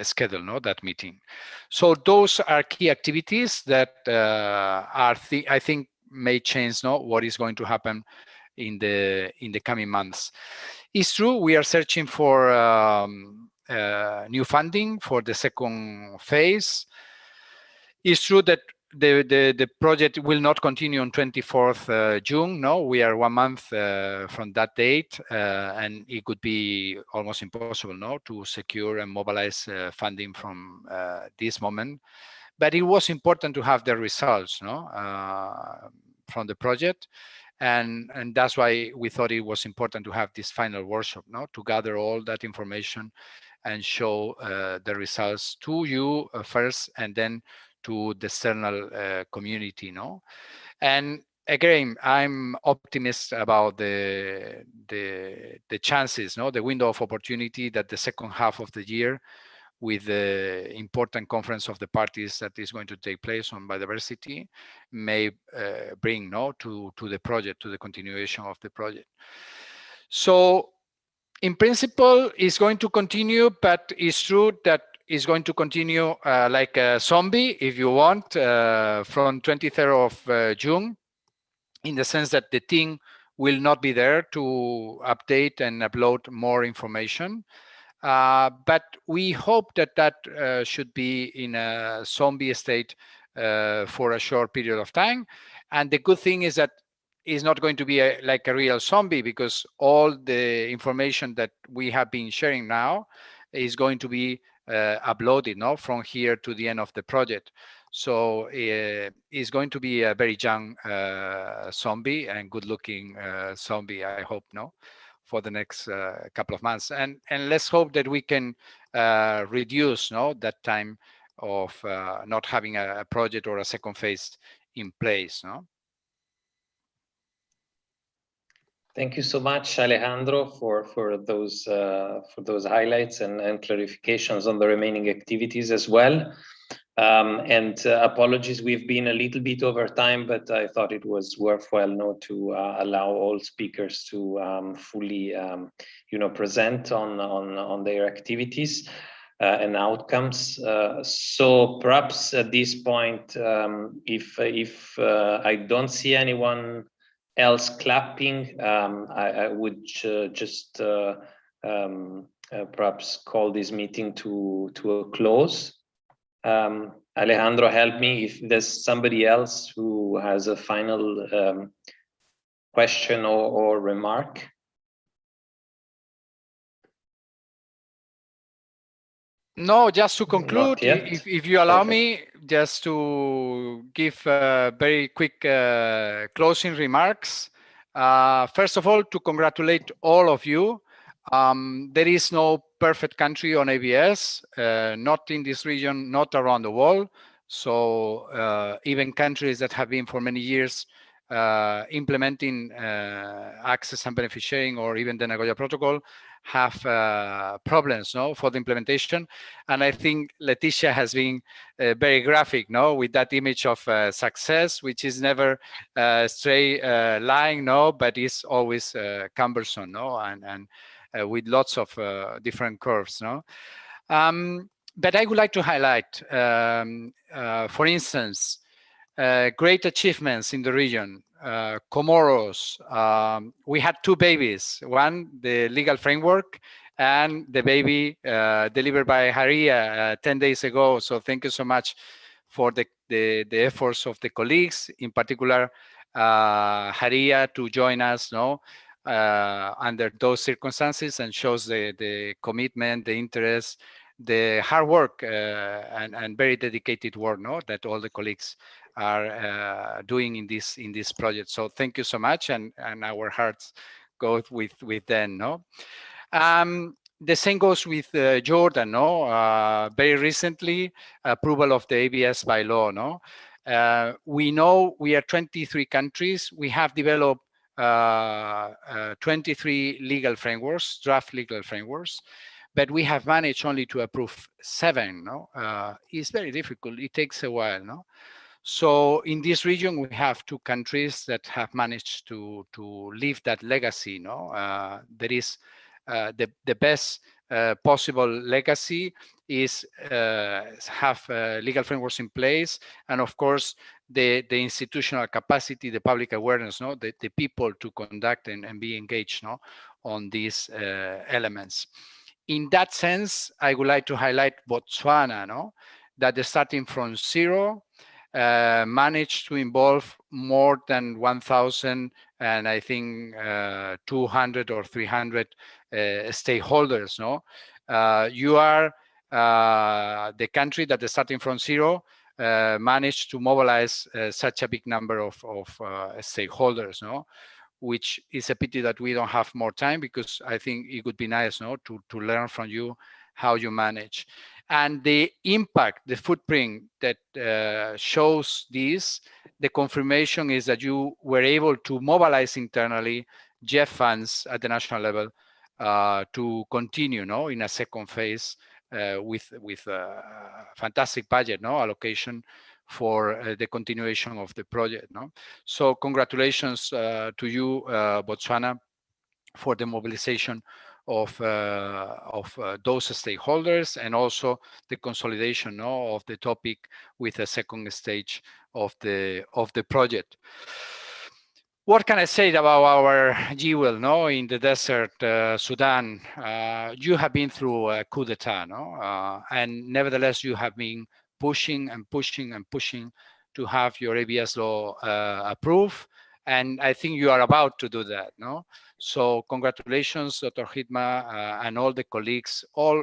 schedule that meeting. So those are key activities that I think may change what is going to happen in the coming months. It's true we are searching for new funding for the second phase. It's true that the project will not continue on 24th June. No, we are 1 month from that date, and it could be almost impossible to secure and mobilize funding from this moment. But it was important to have the results from the project, and that's why we thought it was important to have this final workshop, to gather all that information and show the results to you first, and then to the external community, no? And again, I'm optimistic about the chances, no, the window of opportunity that the second half of the year, with the important conference of the parties that is going to take place on biodiversity, may bring, no, to the project, to the continuation of the project. So, in principle, it's going to continue, but it's true that it's going to continue like a zombie, if you want, from 23rd of June, in the sense that the team will not be there to update and upload more information. But we hope that that should be in a zombie state for a short period of time. And the good thing is that it's not going to be like a real zombie, because all the information that we have been sharing now is going to be uploaded, no, from here to the end of the project. So it's going to be a very young zombie and good-looking zombie, I hope, no, for the next couple of months. And let's hope that we can reduce, no, that time of not having a project or a second phase in place, no. Thank you so much, Alejandro, for those highlights and clarifications on the remaining activities as well. And apologies, we've been a little bit over time, but I thought it was worthwhile, no, to allow all speakers to fully, present on their activities and outcomes. So perhaps at this point, if I don't see anyone else clapping, I would just perhaps call this meeting to a close. Alejandro, help me if there's somebody else who has a final question or remark. No, just to conclude, if you allow me, just to give very quick closing remarks. First of all, to congratulate all of you. There is no perfect country on ABS, not in this region, not around the world. So even countries that have been for many years implementing access and benefit sharing, or even the Nagoya Protocol, have problems, no, for the implementation. And I think Leticia has been very graphic, no, with that image of success, which is never straight line, no, but is always cumbersome, no, and with lots of different curves, no. But I would like to highlight, for instance, great achievements in the region. Comoros, we had two babies, one, the legal framework, and the baby delivered by Haria 10 days ago. So thank you so much for the efforts of the colleagues, in particular Haria, to join us, no, under those circumstances, and shows the commitment, the interest, the hard work and very dedicated work, no, that all the colleagues are doing in this project. So thank you so much, and our hearts go with them, no. The same goes with Jordan, no. Very recently, approval of the ABS by law, no. We know we are 23 countries. We have developed 23 legal frameworks, draft legal frameworks, but we have managed only to approve 7, no. It's very difficult. It takes a while, no. So in this region, we have 2 countries that have managed to leave that legacy, no. There is the best possible legacy is have legal frameworks in place, and of course the institutional capacity, the public awareness, no, the people to conduct and be engaged, no, on these elements. In that sense, I would like to highlight Botswana, no, that starting from 0 managed to involve more than 1,000 and I think 200 or 300 stakeholders, no. You are the country that starting from 0 managed to mobilize such a big number of stakeholders, no, which is a pity that we don't have more time, because I think it would be nice, no, to learn from you how you manage. And the impact, the footprint that shows this, the confirmation is that you were able to mobilize internally GEF funds at the national level to continue, no, in a second phase with fantastic budget, no, allocation for the continuation of the project, no. So congratulations to you, Botswana, for the mobilization of those stakeholders, and also the consolidation, no, of the topic with a second stage of the project. What can I say about our jewel, no, in the desert, Sudan? You have been through a coup d'etat, no, and nevertheless you have been pushing and pushing and pushing to have your ABS law approved, and I think you are about to do that, no. So congratulations, Dr. Hitma, and all the colleagues, all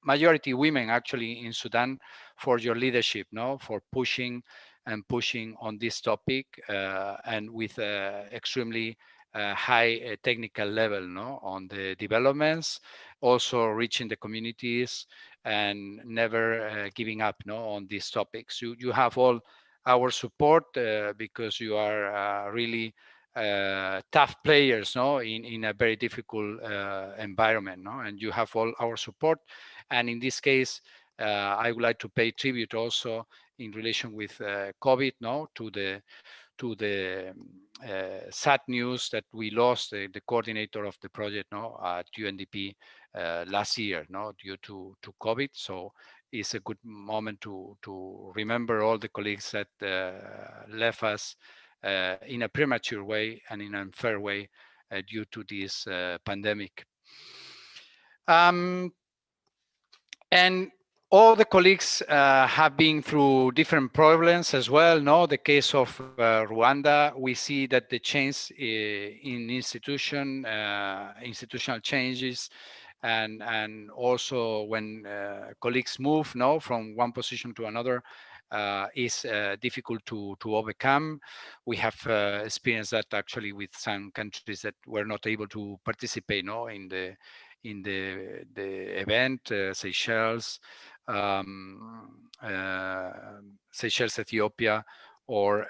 majority women actually in Sudan, for your leadership, no, for pushing and pushing on this topic, and with extremely high technical level, no, on the developments, also reaching the communities and never giving up, no, on these topics. You have all our support because you are really tough players, no, in a very difficult environment, no, and you have all our support. And in this case, I would like to pay tribute also in relation with COVID, no, to the sad news that we lost the coordinator of the project, no, at UNDP last year, no, due to COVID. So it's a good moment to remember all the colleagues that left us in a premature way and in an unfair way due to this pandemic. And all the colleagues have been through different problems as well. No, the case of Rwanda, we see that the change in institutional changes, and also when colleagues move, no, from one position to another, is difficult to overcome. We have experienced that actually with some countries that were not able to participate, no, in the event, Seychelles, Seychelles, Ethiopia, or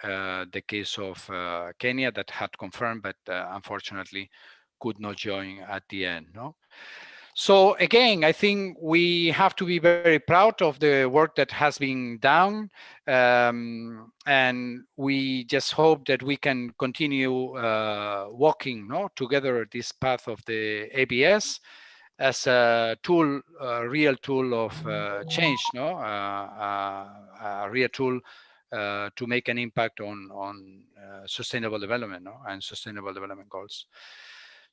the case of Kenya that had confirmed, but unfortunately could not join at the end, no? So again, I think we have to be very proud of the work that has been done, and we just hope that we can continue walking, no, together this path of the ABS as a tool, a real tool of change, no, a real tool to make an impact on sustainable development, no, and sustainable development goals.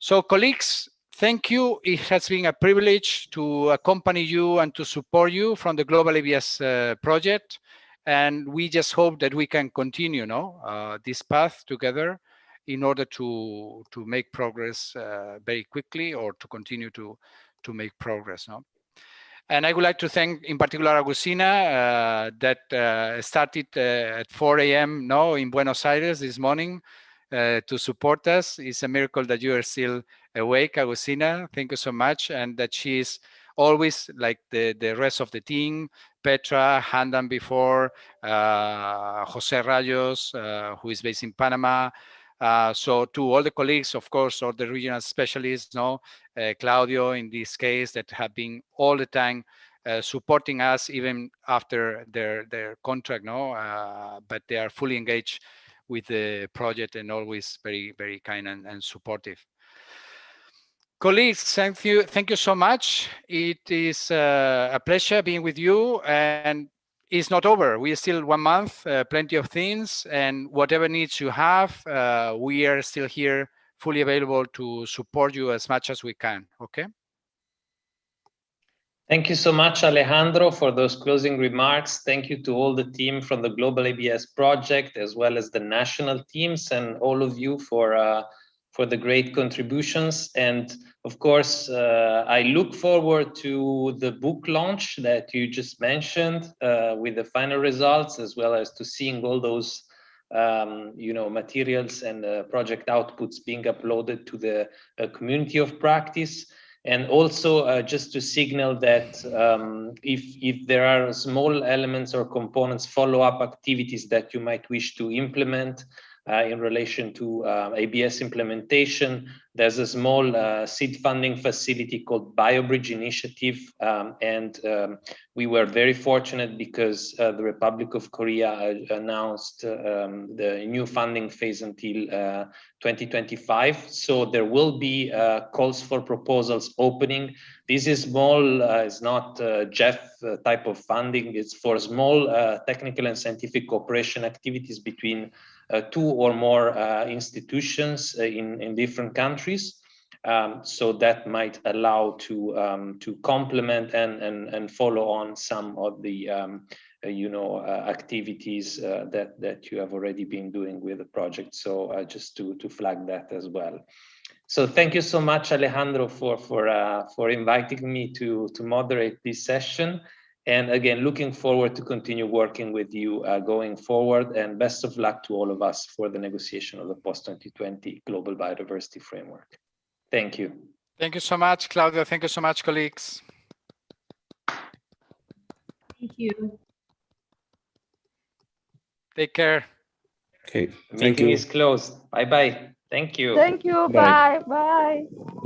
So colleagues, thank you. It has been a privilege to accompany you and to support you from the Global ABS project. And we just hope that we can continue, no, this path together in order to make progress very quickly, or to continue to make progress, no? And I would like to thank in particular Agustina that started at 4 a.m. no, in Buenos Aires this morning to support us. It's a miracle that you are still awake, Agustina. Thank you so much. And that she is always like the rest of the team, Petra, Handan before, Jose Rayos, who is based in Panama. So to all the colleagues, of course, all the regional specialists, no, Claudio in this case, that have been all the time supporting us even after their contract, no, but they are fully engaged with the project and always very, very kind and supportive. Colleagues, thank you so much. It is a pleasure being with you, and it's not over. We are still 1 month, plenty of things, and whatever needs you have, we are still here, fully available to support you as much as we can, okay? Thank you so much, Alejandro, for those closing remarks. Thank you to all the team from the Global ABS project, as well as the national teams, and all of you for the great contributions. And of course, I look forward to the book launch that you just mentioned with the final results, as well as to seeing all those materials and project outputs being uploaded to the community of practice. And also just to signal that if there are small elements or components, follow-up activities that you might wish to implement in relation to ABS implementation, there's a small seed funding facility called BioBridge Initiative. We were very fortunate because the Republic of Korea announced the new funding phase until 2025. So there will be calls for proposals opening. This is small, it's not GEF type of funding. It's for small technical and scientific cooperation activities between 2 or more institutions in different countries. So that might allow to complement and follow on some of the activities that you have already been doing with the project. So just to flag that as well. So thank you so much, Alejandro, for inviting me to moderate this session. And again, looking forward to continue working with you going forward, and best of luck to all of us for the negotiation of the post-2020 Global Biodiversity Framework. Thank you. Thank you so much, Claudia. Thank you so much, colleagues. Thank you. Take care. Okay. The meeting is closed. Bye-bye. Thank you. Thank you. Bye. Bye. Bye.